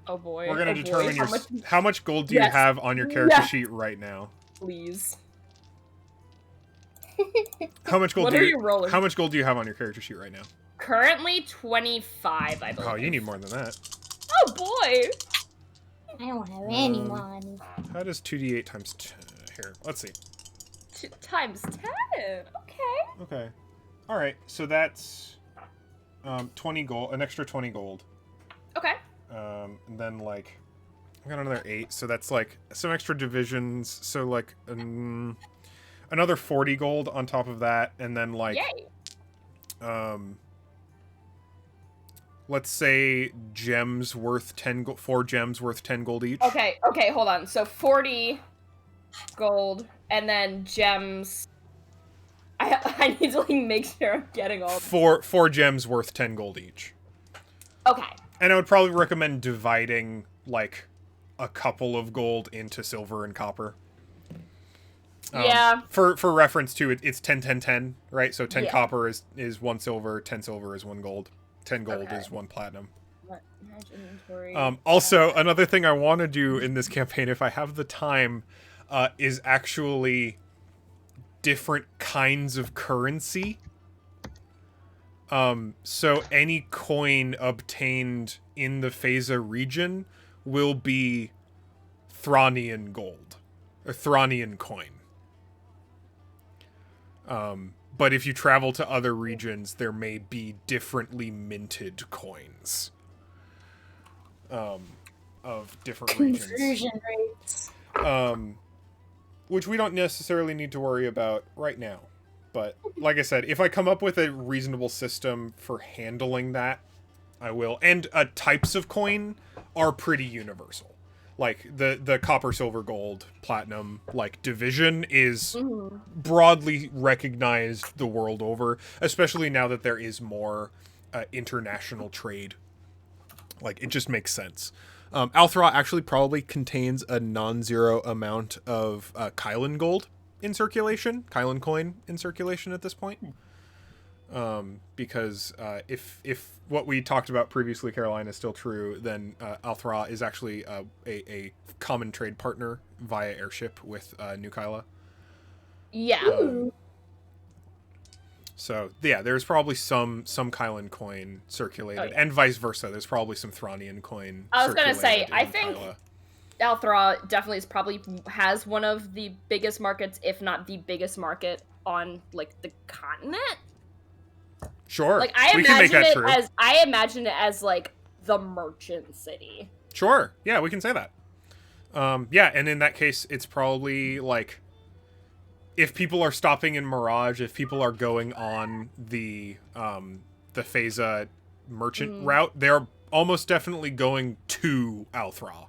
Oh boy. We're gonna oh determine boy. how much gold do you Yes. have on your character Yes. sheet right now. Please. How much gold What do are you you rolling? How much gold do you have on your character sheet right now? Currently 25, I believe. Oh, you need more than that. Oh boy. I don't have any money. How does 2d8 times 10? Here, let's see. Times 10. Okay. Okay. All right. So that's 20 gold, an extra 20 gold. Okay. And then like I got another 8, so that's like some extra divisions, so like another 40 gold on top of that, and then like Yay. let's say gems worth 4 gems worth 10 gold each. Okay, hold on. So 40 gold and then gems. I need to like make sure I'm getting all. 4 gems worth 10 gold each. Okay. And I would probably recommend dividing like a couple of gold into silver and copper. Yeah. For reference to it, it's 10, 10, 10, right? So 10 Yeah. copper is 1 silver, 10 silver is 1 gold, 10 gold Okay. is 1 platinum. Manage inventory. Also, another thing I want to do in this campaign, if I have the time, is actually different kinds of currency. So any coin obtained in the Phasa region will be Thronian gold, or Thronian coin. But if you travel to other regions, there may be differently minted coins of different regions. Conversion rates. Which we don't necessarily need to worry about right now. But like I said, if I come up with a reasonable system for handling that, I will. And types of coin are pretty universal. Like the copper, silver, gold, platinum, like division is broadly recognized the world over, especially now that there is more international trade. Like, it just makes sense. Althra actually probably contains a non-zero amount of Kylan gold in circulation, Kylan coin in circulation at this point. Because if what we talked about previously, Caroline, is still true, then Althra is actually a common trade partner via airship with New Kyla. Yeah. So yeah, there's probably some Kylan coin circulated, and vice versa. There's probably some Thronian coin. I was gonna say, circulated I in think Kyla. Althra definitely has one of the biggest markets, if not the biggest market on like the continent. Sure, Like I we can make imagine that it true. I imagine it as like the merchant city. Sure, yeah, we can say that. Yeah, and in that case, it's probably like if people are stopping in Mirage, if people are going on the Phasa merchant route, they're almost definitely going to Althra.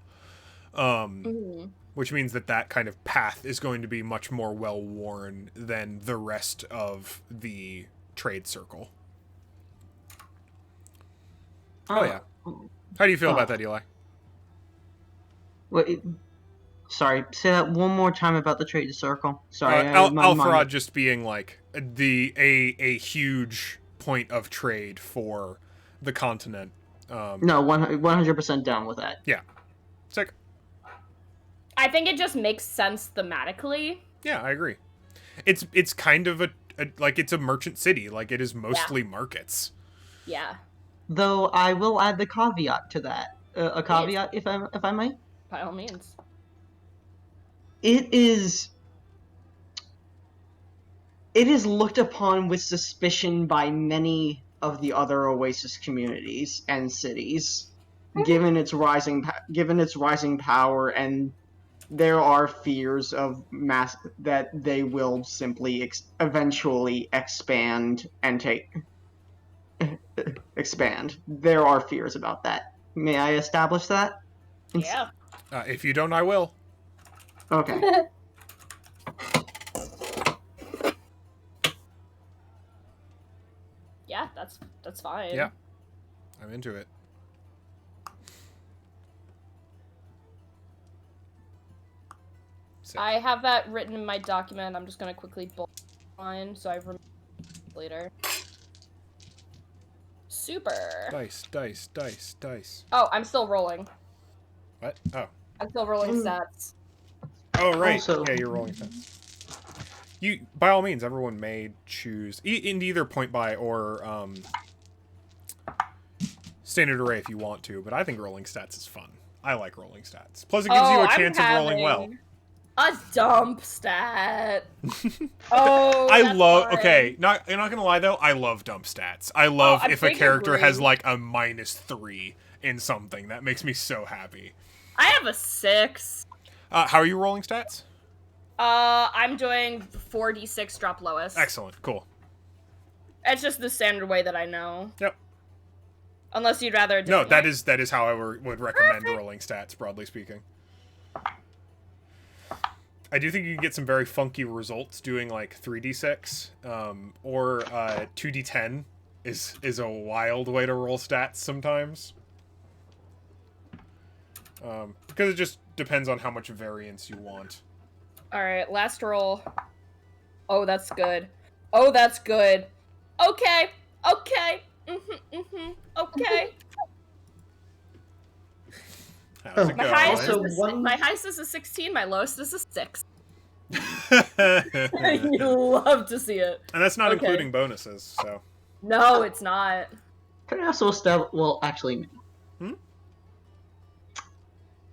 Which means that kind of path is going to be much more well-worn than the rest of the trade circle. Oh, yeah. How do you feel about that, Eli? Wait, sorry, say that one more time about the trade circle. Sorry, my Althra mind- just being like a huge point of trade for the continent. No, 100% down with that. Yeah. Sick. I think it just makes sense thematically. Yeah, I agree. It's kind of a like it's a merchant city. Like it is mostly markets. Yeah. Though I will add the caveat to that. A caveat, if I might. By all means. It is looked upon with suspicion by many of the other Oasis communities and cities, given its rising power and there are fears of mass that they will simply eventually expand and expand. There are fears about that. May I establish that? Yeah. If you don't, I will. Okay. Yeah, that's fine. Yeah. I'm into it. Sick. I have that written in my document. I'm just gonna quickly bullet line so I remember later. Super. Dice, dice, dice, dice. Oh, I'm still rolling. What? Oh. I'm still rolling stats. Oh, right. Also- Yeah, you're rolling stats. You, by all means, everyone may choose in either point by or standard array if you want to, but I think rolling stats is fun. I like rolling stats. Plus, it gives you a chance of rolling well. A dump stat. Oh, I that's love. fine. Okay, not gonna lie though. I love dump stats. I love I if a big character has agree. like a -3 in something. That makes me so happy. I have a 6. How are you rolling stats? I'm doing 4d6 drop lowest. Excellent. Cool. It's just the standard way that I know. Yep. Unless you'd rather. No, that is how I would recommend rolling stats, broadly speaking. I do think you can get some very funky results doing like 3d6 or 2d10 is a wild way to roll stats sometimes. Because it just depends on how much variance you want. All right, last roll. Oh, that's good. Oh, that's good. Okay. Okay. Okay. How's it My going? highest, Also, is one- my highest is a 16. My lowest is a 6. And You love to see it. that's not Okay. including bonuses, so. No, it's not. Can I also establish? Well, actually, Hmm?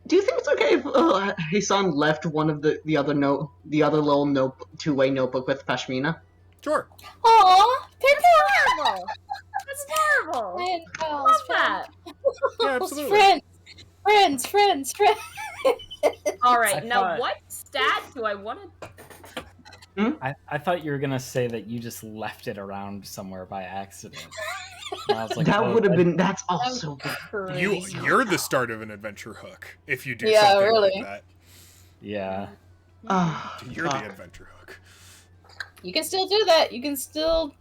do you think it's okay if Hasan left one of the other little two-way notebook with Peshmina? Sure. Aw, That's horrible. That's horrible. friend, pals, Love that. Yeah, absolutely. friends. All right, I now thought- what stat do I want to? I thought you were gonna say that you just left it around somewhere by accident. And I was like, That oh, would have been. That's also. You're the start of an adventure hook if you do Yeah, something really. like that. Yeah. You're Fuck. the adventure hook. You can still do that. You can still,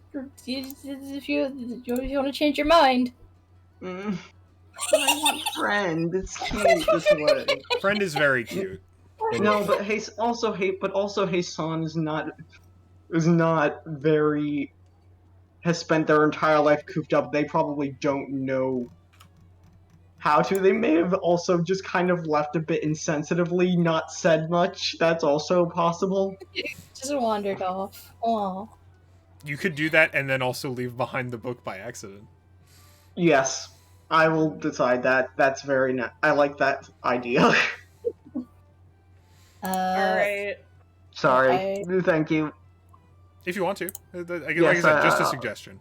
if you want to change your mind. Mm. I want friend. It's cute this way. Friend is very cute. No, but Hasan is not very. Has spent their entire life cooped up. They probably don't know how to. They may have also just kind of left a bit insensitively, not said much. That's also possible. Just wandered off. Aw. You could do that and then also leave behind the book by accident. Yes, I will decide that. That's very. I like that idea. All right. Sorry. Thank you. If you want to. Like Yes, I said, just a suggestion.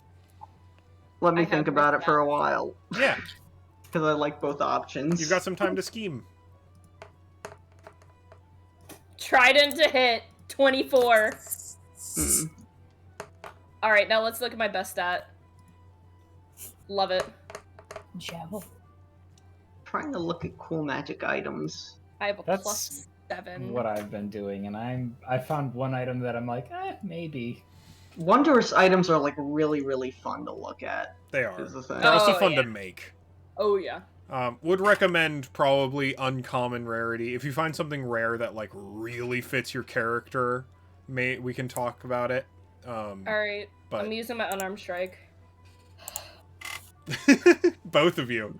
Let me I think have about it written for a that. while Yeah, because I like both options. you've got some time to scheme. Trident to hit 24. Hmm. All right, now let's look at my best stat. Love it. Joe. Trying to look at cool magic items. I have a That's +7. what I've been doing, and I found one item that I'm like, maybe. Wondrous items are like really, really fun to look at. They are. Is the thing. They're also Oh, fun yeah. to make. Oh yeah. Would recommend probably uncommon rarity. If you find something rare that like really fits your character, we can talk about it. All right. But I'm using my unarmed strike. both of you.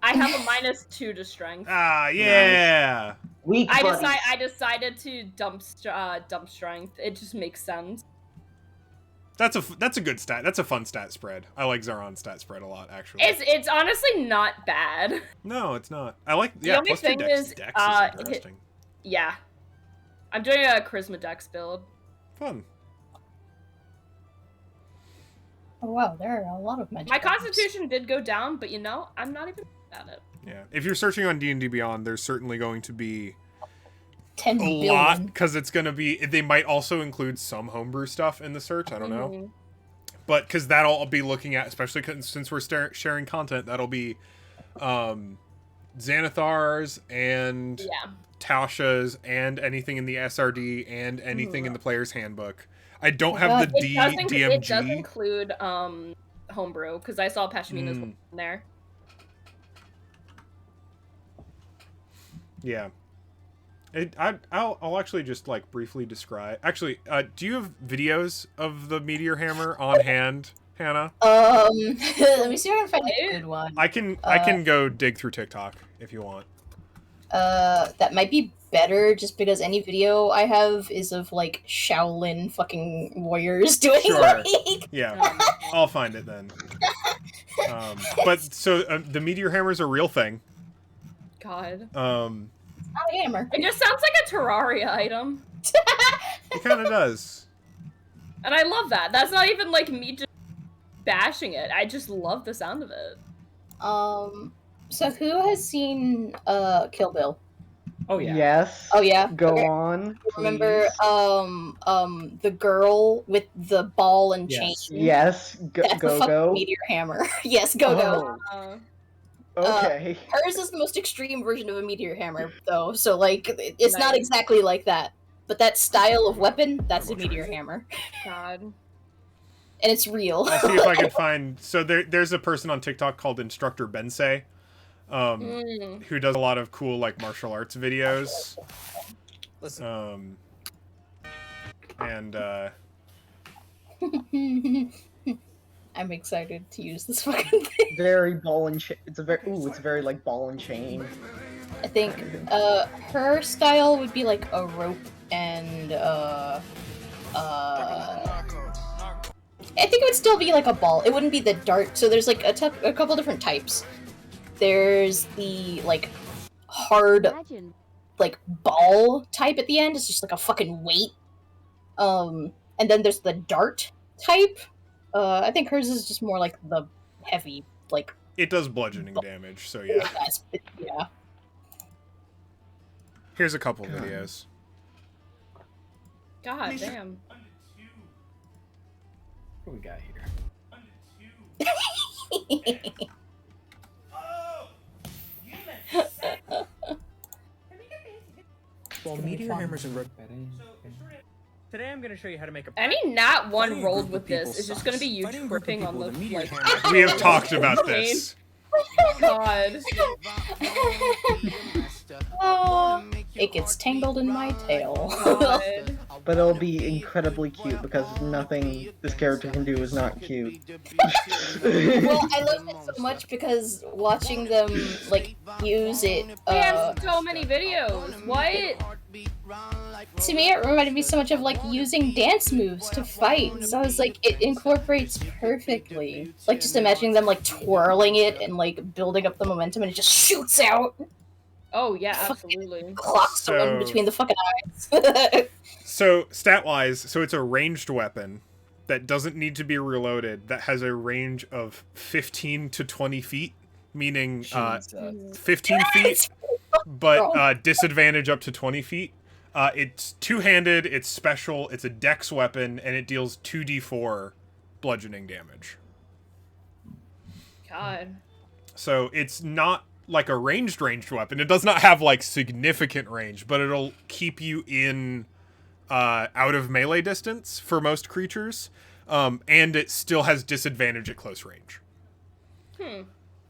I have a -2 to strength. Ah, yeah. Weak buddies. I decided to dump strength. It just makes sense. That's a good stat. That's a fun stat spread. I like Zaran's stat spread a lot, actually. It's honestly not bad. No, it's not. I like The only plus 2 thing dex. is, Dex is interesting. Yeah. I'm doing a charisma dex build. Fun. Oh wow, there are a lot of magic. My items. constitution did go down, but I'm not even mad at it. Yeah. If you're searching on D&D Beyond, there's certainly going to be 10 a billion. lot, because it's going to be... They might also include some homebrew stuff in the search, I don't know. But, because that'll I'll be looking at, especially since we're sharing content, that'll be Xanathar's and Tasha's and anything in the SRD and anything in the player's handbook. I don't have the DMG. It does include homebrew, because I saw Peshmina's in there. Yeah. I'll actually just like briefly describe. Actually, do you have videos of the meteor hammer on hand, Hannah? Let me see if I can find a good one. I can go dig through TikTok if you want. That might be better, just because any video I have is of like Shaolin fucking warriors doing like... Yeah, I'll find it then. But so the meteor hammer is a real thing. God. Not a hammer. It just sounds like a Terraria item. It kind of does. And I love that. That's not even like me just bashing it. I just love the sound of it. So who has seen Kill Bill? Oh yeah. Yes. Oh yeah. Go Okay. on. Remember the girl with the ball and chain? Yes. That's the fucking meteor hammer. Yes, go. Okay. Hers is the most extreme version of a meteor hammer, though. So like, it's not exactly like that. But that style of weapon, that's a meteor hammer. God. And it's real. I'll see if I can find. So there's a person on TikTok called Instructor Bensei, who does a lot of cool like martial arts videos. Listen. I'm excited to use this fucking thing. Very ball and chain. It's very like ball and chain. I think her style would be like a rope and I think it would still be like a ball. It wouldn't be the dart. So there's like a couple different types. There's the like hard like ball type at the end. It's just like a fucking weight. And then there's the dart type. I think hers is just more like the heavy, like... It does bludgeoning damage, so yeah. Yeah. Here's a couple videos. God damn. What do we got here? Well, meteor hammers and rope. Today I'm gonna show you how to make a... Any nat one rolled with this is just gonna be you tripping on the like... We have talked about this. God. Oh, it gets tangled in my tail. But it'll be incredibly cute because nothing this character can do is not cute. Well, I love it so much because watching them like use it. We have so many videos. What? To me, it reminded me so much of like using dance moves to fight. So I was like, it incorporates perfectly. Like just imagining them like twirling it and like building up the momentum, and it just shoots out. Oh yeah, absolutely. Clocks the one between the fucking eyes. So stat-wise, so it's a ranged weapon that doesn't need to be reloaded. That has a range of 15 to 20 feet, meaning 15 feet, but disadvantage up to 20 feet. It's two-handed, it's special, it's a dex weapon, and it deals 2d4 bludgeoning damage. God. So it's not like a ranged weapon. It does not have like significant range, but it'll keep you in out of melee distance for most creatures, and it still has disadvantage at close range.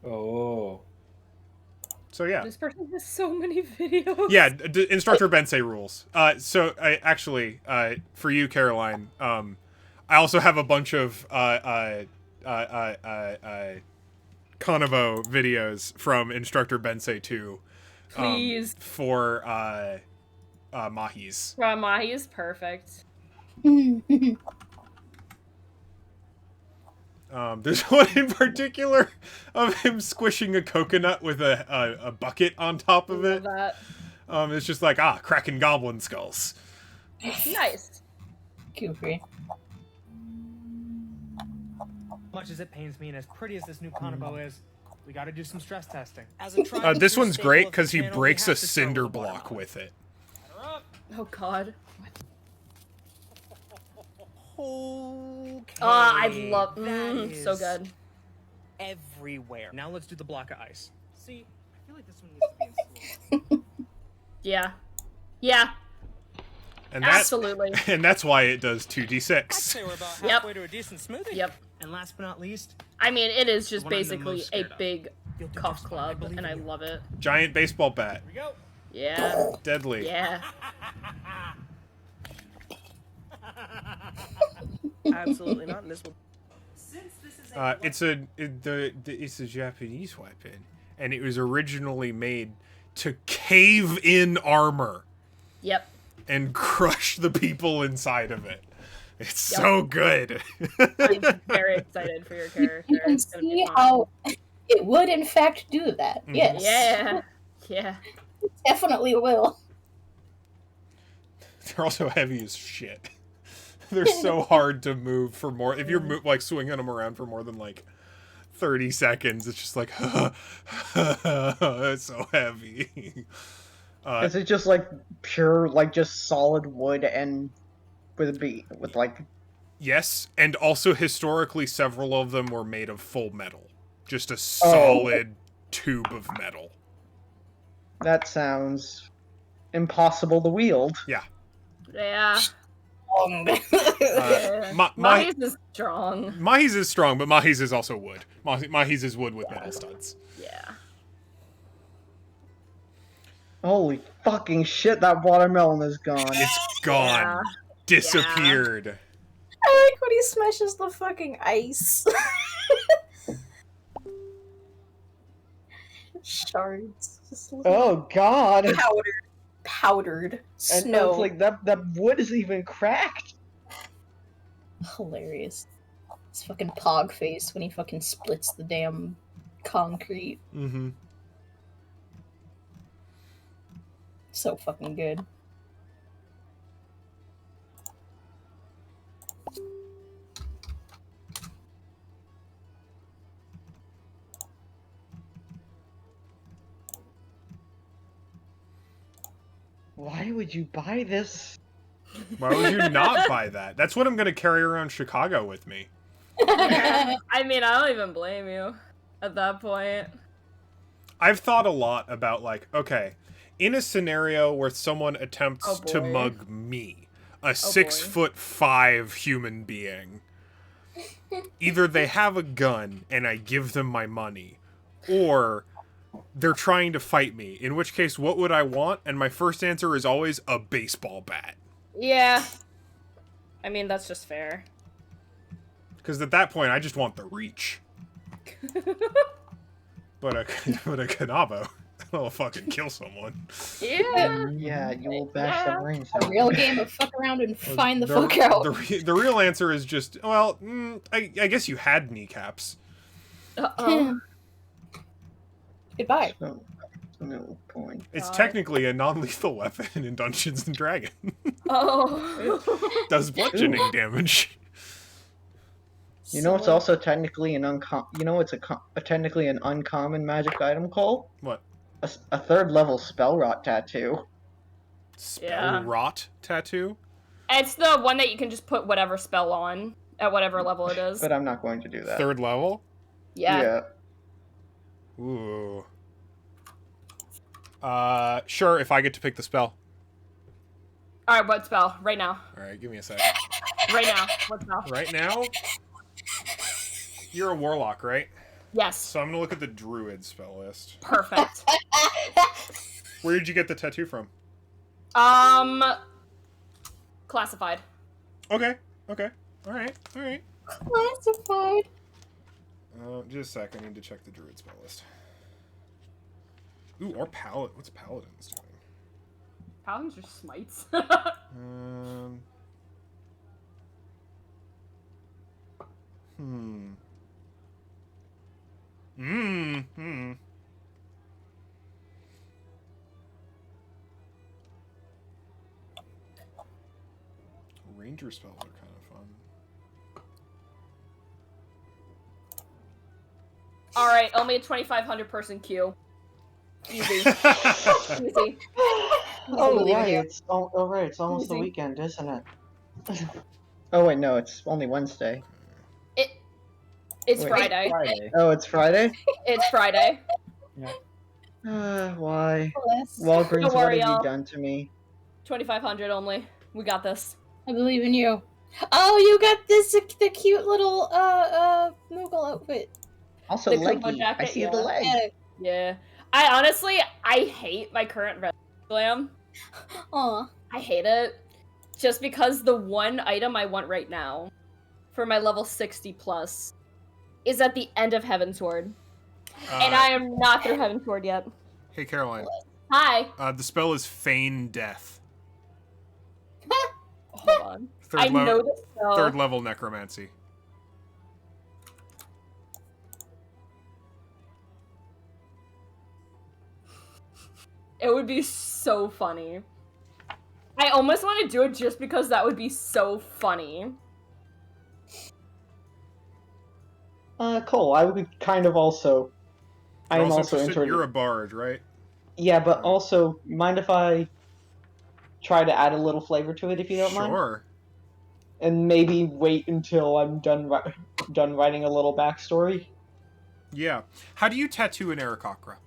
Oh. So yeah. This person has so many videos. Yeah, Instructor Bensei rules. So actually, for you, Caroline, I also have a bunch of Konobo videos from Instructor Bensei 2. Please. For Mahis. Mahi is perfect. There's one in particular of him squishing a coconut with a bucket on top of it. That. It's just like, cracking goblin skulls. Nice. Goofy. Much as it pains me, and as pretty as this new Konobo is, we gotta do some stress testing. This one's great because he breaks a cinder block with it. Oh God. Okay. I love. That So is good. everywhere. Now let's do the block of ice. See, I feel like this one needs to be in slow. Yeah. Yeah. And Absolutely. And that's why it does I'd 2d6. say we're about Yep. halfway to a decent smoothie. Yep. And last but not least, I mean, it is just The one I'm the basically most a scared of. big you'll do cough just fine. I club, believe and in I you. love it. Giant baseball bat. Here we go. Yeah. Deadly. Yeah. Absolutely not in this one. It's a Japanese weapon, and it was originally made to cave in armor Yep. and crush the people inside of it. It's Yep. so good. I'm very excited for your character. You can It's gonna be see fun. how it would, in fact, do that. Mhm. Yes. Yeah. Yeah. Definitely will. They're also heavy as shit. They're so hard to move for more. If you're like swinging them around for more than like 30 seconds, it's just like, it's so heavy. Is it just like pure, like just solid wood and with like? Yes, and also historically, several of them were made of full metal. Just a solid tube of metal. That sounds impossible to wield. Yeah. Yeah. Mahi's is strong. Mahi's is strong, but Mahi's is also wood. Mahi's is wood with metal studs. Yeah. Holy fucking shit! That watermelon is gone. It's gone. Yeah. Disappeared. I like when he smashes the fucking ice. Shards. Just little Oh god! powdered And snow. it's like that wood is even cracked. Hilarious. His fucking pog face when he fucking splits the damn concrete. Mm-hmm. So fucking good. Why would you buy this? Why would you not buy that? That's what I'm going to carry around Chicago with me. I mean, I don't even blame you at that point. I've thought a lot about, like, okay, in a scenario where someone attempts Oh, to boy. mug me, a boy. 6'5" human being, either they have a gun and I give them my money, or they're trying to fight me, in which case, what would I want? And my first answer is always a baseball bat. Yeah. I mean, that's just fair. Because at that point, I just want the reach. But a Kanabo, that'll fucking kill someone. Yeah. Yeah, you will bash the brains A out. real game of fuck around and find the fuck out. The real answer is just, well, I guess you had kneecaps. Uh-oh. Goodbye. So, no point. It's God. technically a non-lethal weapon in Dungeons and Dragons. Oh. Does bludgeoning damage. You know, it's also technically an technically an uncommon magic item called What? a third level spell rot tattoo. Spell Yeah. rot tattoo? It's the one that you can just put whatever spell on at whatever level it is. But I'm not going to do that. Third level? Yeah. Ooh. Sure, if I get to pick the spell. Alright, what spell? Right now. Alright, give me a sec. Right now. What spell? Right now? You're a warlock, right? Yes. So I'm gonna look at the druid spell list. Perfect. Where did you get the tattoo from? Classified. Okay. Alright. Classified. Just a sec, I need to check the druid spell list. Ooh, or paladin. What's paladins doing? Paladins are smites. Ranger spells are kind of fun. Alright, only a 2,500 person queue. Easy. Easy. Oh believe in right, you. it's almost the Amazing. weekend, isn't it? Oh wait, no, it's only Wednesday. It's Wait. Friday. Friday. Oh, it's Friday. It's Friday. Yeah. Why? Bless. Walgreens, Don't what worry, have you y'all. done to me? 2,500 only. We got this. I believe in you. Oh, you got the cute little Moogle outfit. Also, The Kumo leggy. I jacket, see the yeah. leg. Yeah. I honestly, I hate my current red glam. Aw. I hate it. Just because the one item I want right now for my level 60 plus is at the end of Heavensward. And I am not through Heavensward yet. Hey, Caroline. Hi. The spell is Feign Death. Hold on. I know this spell. Third level necromancy. It would be so funny. I almost want to do it just because that would be so funny. Cole, I would kind of also. You're I'm also interested. You're a bard, right? Yeah, but also, mind if I try to add a little flavor to it, if you don't mind? Sure. And maybe wait until I'm done writing a little backstory. Yeah. How do you tattoo an Aarakocra?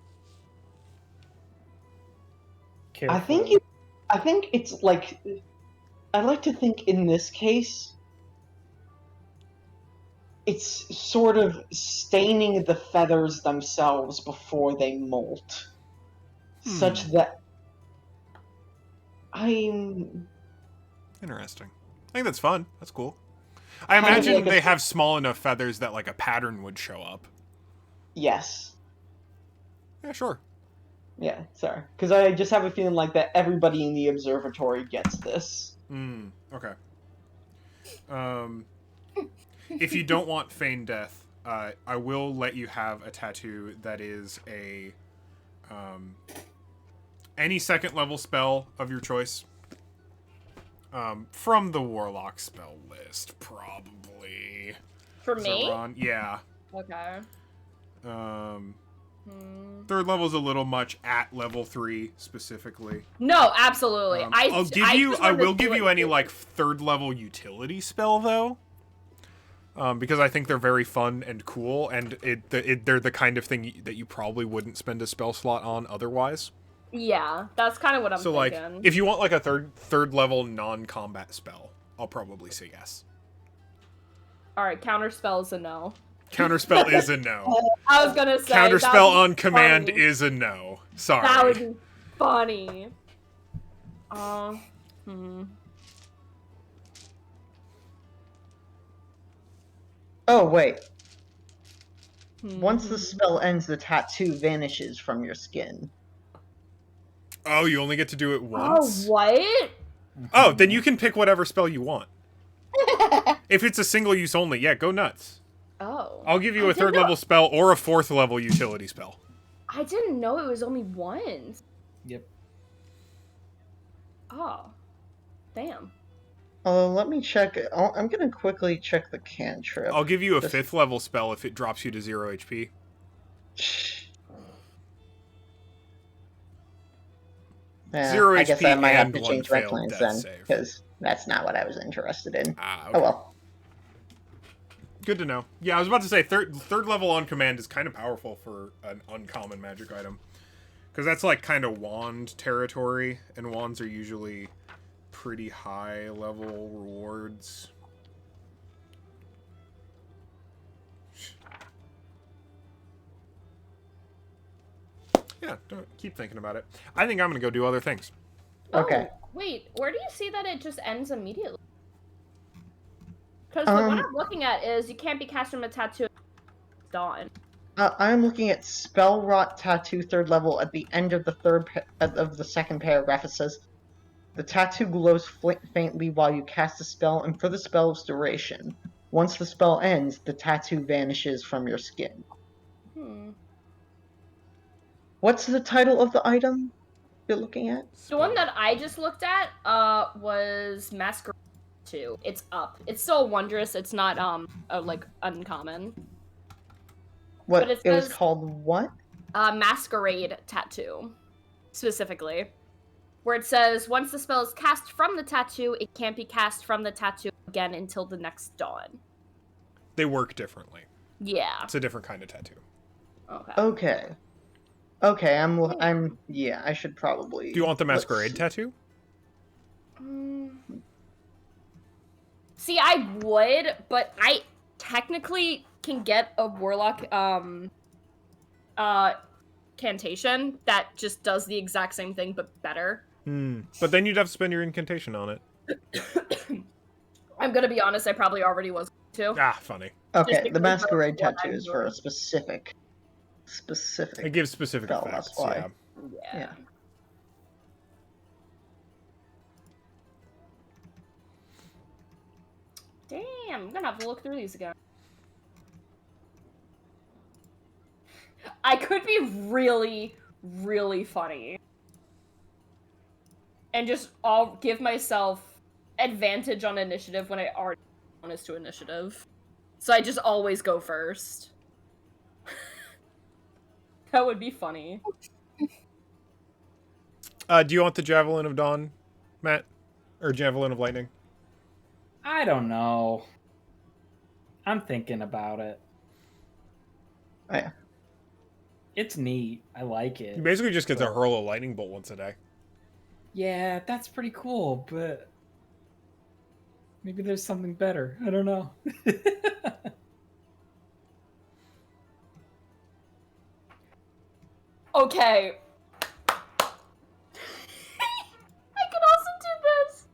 I think it's like. I like to think in this case, it's sort of staining the feathers themselves before they molt, such that I'm. Interesting. I think that's fun. That's cool. I Kind of imagine like they have small enough feathers that like a pattern would show up. Yes. Yeah, sure. Yeah, sorry. Because I just have a feeling like that everybody in the observatory gets this. Okay. If you don't want Feign Death, I will let you have a tattoo that is a any second level spell of your choice. From the Warlock spell list, probably. For me? Zaran, yeah. Okay. Third level is a little much at level 3 specifically. No, absolutely. I will give you any like third level utility spell though. Because I think they're very fun and cool, and they're the kind of thing that you probably wouldn't spend a spell slot on otherwise. Yeah, that's kind of what I'm thinking. So like, if you want like a third level non-combat spell, I'll probably say yes. All right, counterspell is a no. Counterspell is a no. I was gonna say Counterspell on command is a no. Sorry. That would be funny. Oh, wait. Once the spell ends, the tattoo vanishes from your skin. Oh, you only get to do it once? Oh, what? Oh, then you can pick whatever spell you want. If it's a single use only, yeah, go nuts. Oh. I'll give you a third level spell or a fourth level utility spell. I didn't know it was only once. Yep. Oh. Damn. Let me check. I'm gonna quickly check the cantrip. I'll give you a fifth level spell if it drops you to 0 HP. Zero I guess HP I might have and to one change my failed plans death then, save. because that's not what I was interested in. Ah, okay. Oh well. Good to know. Yeah, I was about to say third level on command is kind of powerful for an uncommon magic item. Because that's like kind of wand territory, and wands are usually pretty high level rewards. Yeah, don't keep thinking about it. I think I'm gonna go do other things. Okay. Oh, wait, where do you see that it just ends immediately? Because the one I'm looking at is you can't be cast from a tattoo dawn. I'm looking at Spell Rot Tattoo 3rd level at the end of the second paragraph. It says, the tattoo glows faintly while you cast a spell and for the spell's duration. Once the spell ends, the tattoo vanishes from your skin. What's the title of the item you're looking at? The one that I just looked at was Masquerade 2. It's up. It's still wondrous. It's not like uncommon. What But it was says- called? What? Masquerade Tattoo, specifically. where it says, once the spell is cast from the tattoo, it can't be cast from the tattoo again until the next dawn. They work differently. Yeah. It's a different kind of tattoo. Okay. Okay, yeah, I should probably... Do you want the masquerade tattoo? See, I would, but I technically can get a warlock incantation that just does the exact same thing but better. But then you'd have to spend your incantation on it. I'm gonna be honest, I probably already was too. Ah, funny. Okay, the masquerade tattoo is for a specific. It gives specific spell, effects, that's why. Yeah. Damn, I'm gonna have to look through these again. I could be really, really funny. And just I'll give myself advantage on initiative when I already bonus to initiative. So I just always go first. That would be funny. Do you want the Javelin of Dawn, Matt? Or Javelin of Lightning? I don't know. I'm thinking about it. Oh, yeah. It's neat. I like You it. basically just get to hurl a lightning bolt once a day. Yeah, that's pretty cool, but maybe there's something better. I don't know. Okay. I can also do this.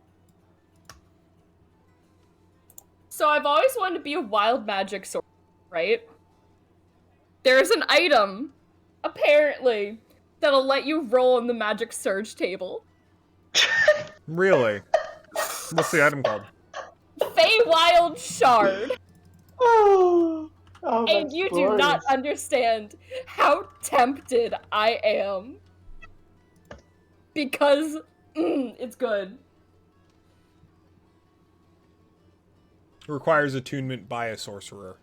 So I've always wanted to be a wild magic sorcerer, right? There's an item, apparently, that'll let you roll on the magic surge table. Really? What's the item called? Feywild Shard. Oh, And you do not understand how tempted I am. Because it's good. Requires attunement by a sorcerer.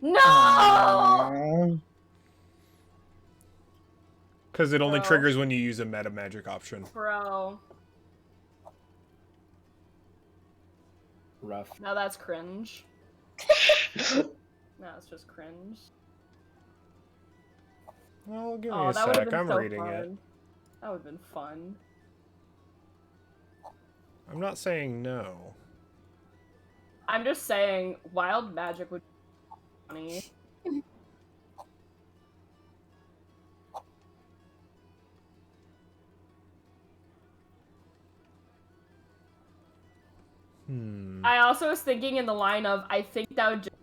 No! Because it only Bro. triggers when you use a meta magic option. Bro. Rough. Now that's cringe. No, it's just cringe. Well, give me Oh, a that would have sec. been I'm so reading fun. it. That would have been fun. I'm not saying no. I'm just saying, wild magic would be funny. I also was thinking in the line of, I think that would just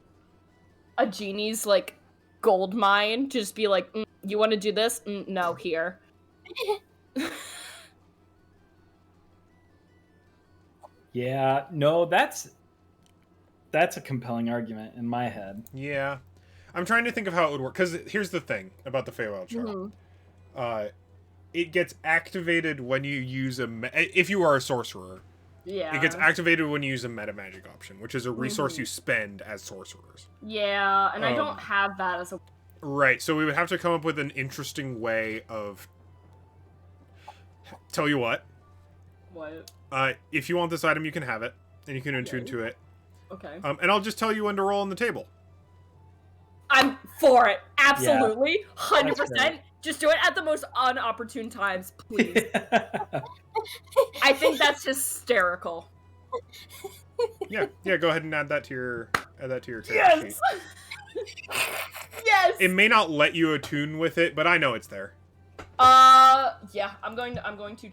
a genie's, like, gold mine. Just be like, you want to do this? No, here. Yeah, no, that's a compelling argument in my head. Yeah. I'm trying to think of how it would work. Because here's the thing about the Feywild Shard. It gets activated when you use if you are a sorcerer. Yeah. It gets activated when you use a meta magic option, which is a resource you spend as sorcerers. Yeah, and I don't have that as a... Right, so we would have to come up with an interesting way of... Tell you what. What? If you want this item, you can have it, and you can attune to it. Okay. And I'll just tell you when to roll on the table. I'm for it. Absolutely. Yeah. 100%. Just do it at the most unopportune times, please. I think that's hysterical. Yeah, go ahead and add that to your character sheet. Yes. Yes. It may not let you attune with it, but I know it's there. Yeah. I'm going to.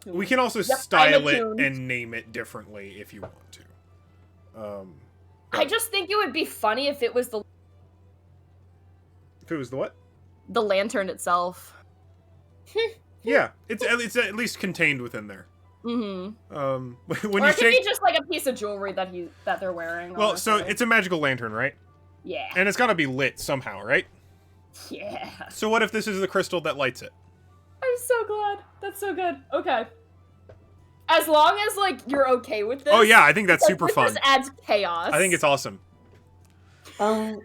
We can also style it and name it differently if you want to. I just think it would be funny if it was the what? The lantern itself. Yeah, it's at least contained within there. Mm-hmm. When or you it could be just like a piece of jewelry that they're wearing. Well, honestly. so it's a magical lantern, right? Yeah. And it's got to be lit somehow, right? Yeah. So what if this is the crystal that lights it? I'm so glad. That's so good. Okay. As long as, like, you're okay with this. Oh yeah, I think that's super fun. This adds chaos. I think it's awesome. I'm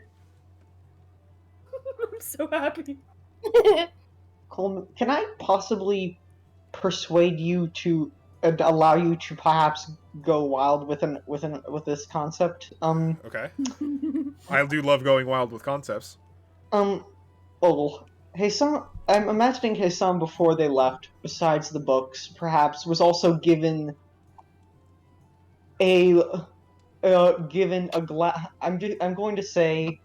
so happy. Coleman, can I possibly persuade you to allow you to perhaps go wild with this concept? Okay. I do love going wild with concepts. Well, Hasan, I'm imagining Hasan before they left, besides the books, perhaps was also given a glass. I'm going to say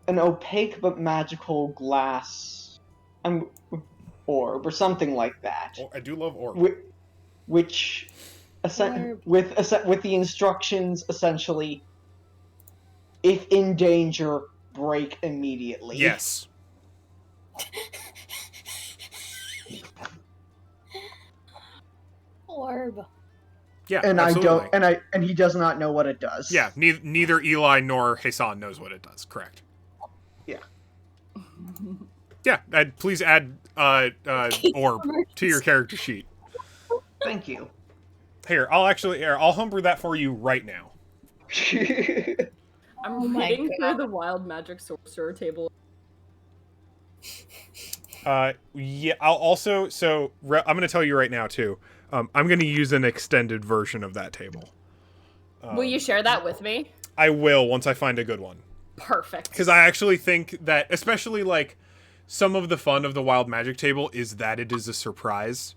an opaque but magical glass, orb or something like that. Oh, I do love orb. Which, Orb. with the instructions essentially, if in danger, break immediately. Yes. Orb. Yeah, And absolutely. and he does not know what it does. Yeah, neither Eli nor Hasan knows what it does. Correct. Yeah. Yeah, please add orb to your character sheet. Thank you. I'll humber that for you right now. I'm Oh my reading God. through the wild magic sorcerer table. Yeah, I'll also I'm going to tell you right now too. I'm going to use an extended version of that table. Will you share that with me? I will once I find a good one. Perfect. Because I actually think that, especially like some of the fun of the wild magic table is that it is a surprise.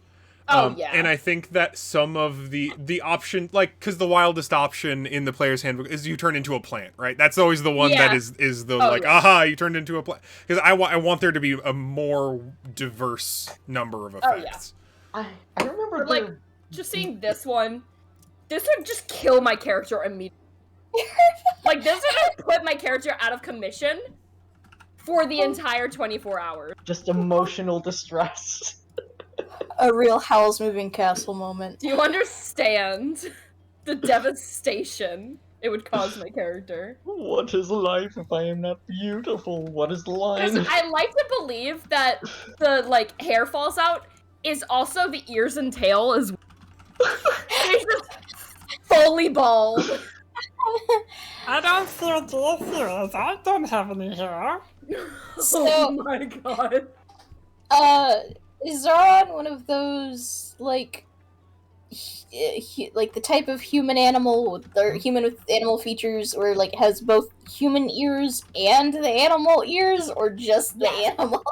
Yeah. And I think that some of the option, like, because the wildest option in the player's handbook is you turn into a plant, right? That's always the one that is the aha, you turned into a plant. Because I want there to be a more diverse number of effects. I remember But, like, just seeing this one, this would just kill my character immediately. Like, this would put my character out of commission for the entire 24 hours. just emotional distress. A real Howl's Moving Castle moment. Do you understand the devastation it would cause my character? What is life if I am not beautiful? What is the Because line? I like to believe that the, like, hair falls out is also the ears and tail as well. He's just fully bald. I don't feel the ears. I don't have any hair. Oh my god. Is Zaran one of those, like, like the type of human animal, or human with animal features, or like has both human ears and the animal ears, or just the animal?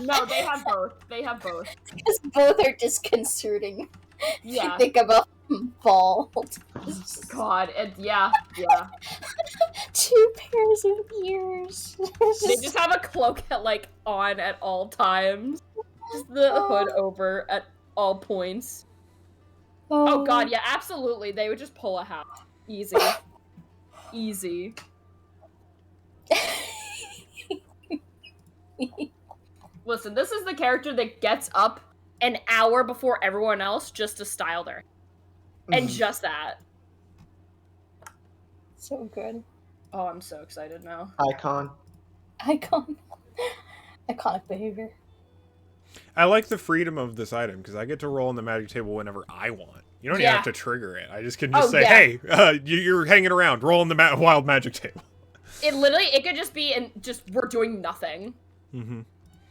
No, they have both. They have both. Because both are disconcerting. Yeah. Think about bald. God, yeah. Two pairs of ears. They just have a cloak like on at all times. Just the hood over at all points. Oh god, yeah, absolutely. They would just pull a hat. Easy. Easy. Listen, this is the character that gets up an hour before everyone else just to style their hair. And just that. So good. Oh, I'm so excited now. Icon. Iconic behavior. I like the freedom of this item because I get to roll on the magic table whenever I want. You don't even have to trigger it. I just can just say, hey, you're hanging around, roll on the wild magic table. It could just be, and just, we're doing nothing. Mm-hmm.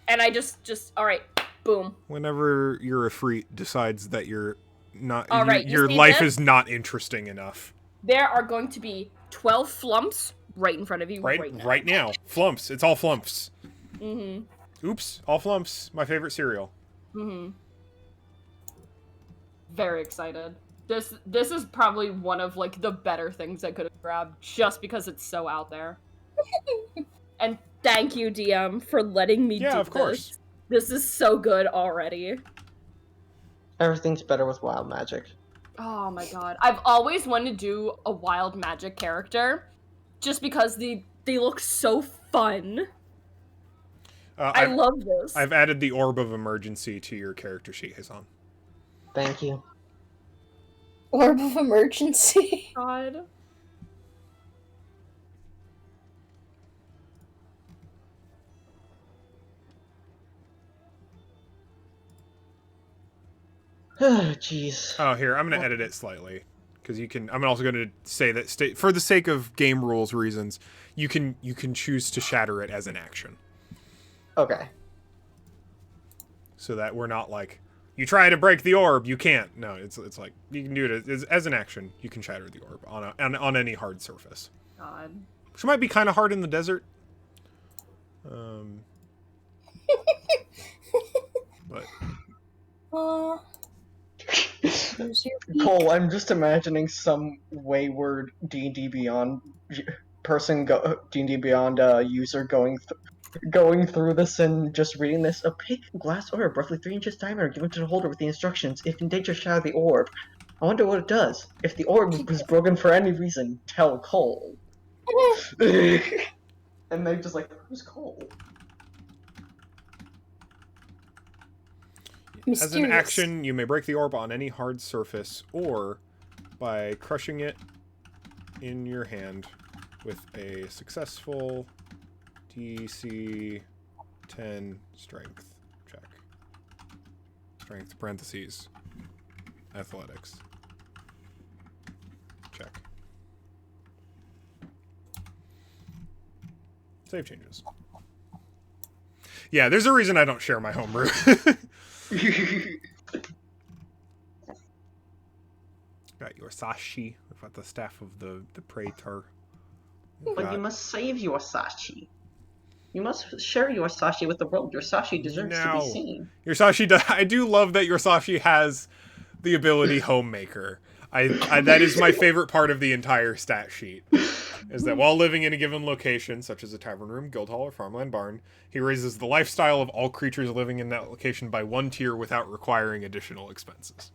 And I just, all right, boom. Whenever your Efreet decides that you're not, All right, your life is not interesting enough. There are going to be 12 flumps right in front of you right now. Flumps. It's all flumps. Mm-hmm. Oops, all flumps. My favorite cereal. Mm-hmm. Very excited. This is probably one of, like, the better things I could have grabbed, just because it's so out there. And thank you, DM, for letting me do this. Yeah, of course. This is so good already. Everything's better with wild magic. Oh my god. I've always wanted to do a wild magic character, just because they look so fun. I love this. I've added the Orb of Emergency to your character sheet, Hasan. Thank you. Orb of Emergency. God. Jeez. Oh, here, I'm going to edit it slightly. Because you can, I'm also going to say that, for the sake of game rules reasons, you can choose to shatter it as an action. Okay. so that we're not like, you try to break the orb, you can't. No, it's like you can do it as an action. You can shatter the orb on any hard surface. God. Which might be kind of hard in the desert. But Cole, I'm just imagining some wayward D&D Beyond D&D Beyond user going through this and just reading this. Opaque glass orb, roughly 3 inches diameter, given to the holder with the instructions. If in danger, shatter the orb. I wonder what it does. If the orb was broken for any reason, tell Cole. And they're just like, who's Cole? As an action, you may break the orb on any hard surface or by crushing it in your hand with a successful DC 10 strength check. Strength parentheses athletics check. Save changes. Yeah, there's a reason I don't share my homebrew. Got your sashi. We've got the staff of the praetor. But you must save your sashi. You must share your sashi with the world. Your sashi deserves to be seen. Your sashi I do love that your sashi has the ability homemaker. That is my favorite part of the entire stat sheet. Is that while living in a given location, such as a tavern room, guild hall, or farmland barn, he raises the lifestyle of all creatures living in that location by 1 tier without requiring additional expenses.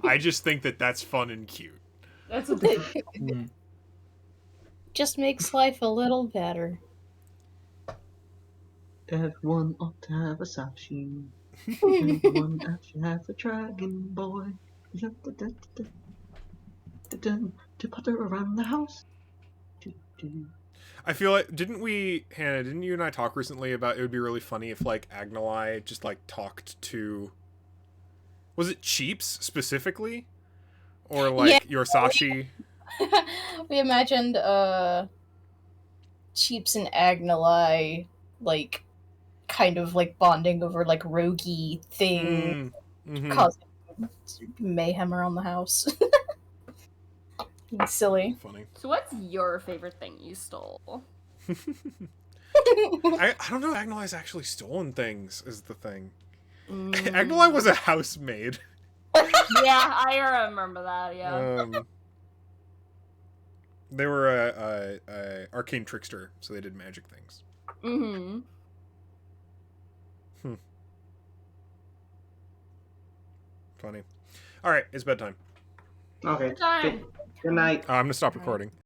I just think that that's fun and cute. That's a Just makes life a little better. Everyone ought to have a sashi. Everyone should have a dragon boy. To putter around the house. I feel like, Hannah, didn't you and I talk recently about it would be really funny if, like, Agnalai just, like, talked to... Was it Cheeps, specifically? Or, like, your Sashi? We imagined, Cheeps and Agnalai, like, kind of, like, bonding over, like, roguey thing, causing mayhem around the house. Silly. Funny. So what's your favorite thing you stole? I don't know if Agnalai's actually stolen things, is the thing. Agnalai was a housemaid. Yeah, I remember that, yeah. They were a arcane trickster, so they did magic things. Funny. Alright, it's bedtime. Okay. Bedtime. Good night. I'm gonna stop recording.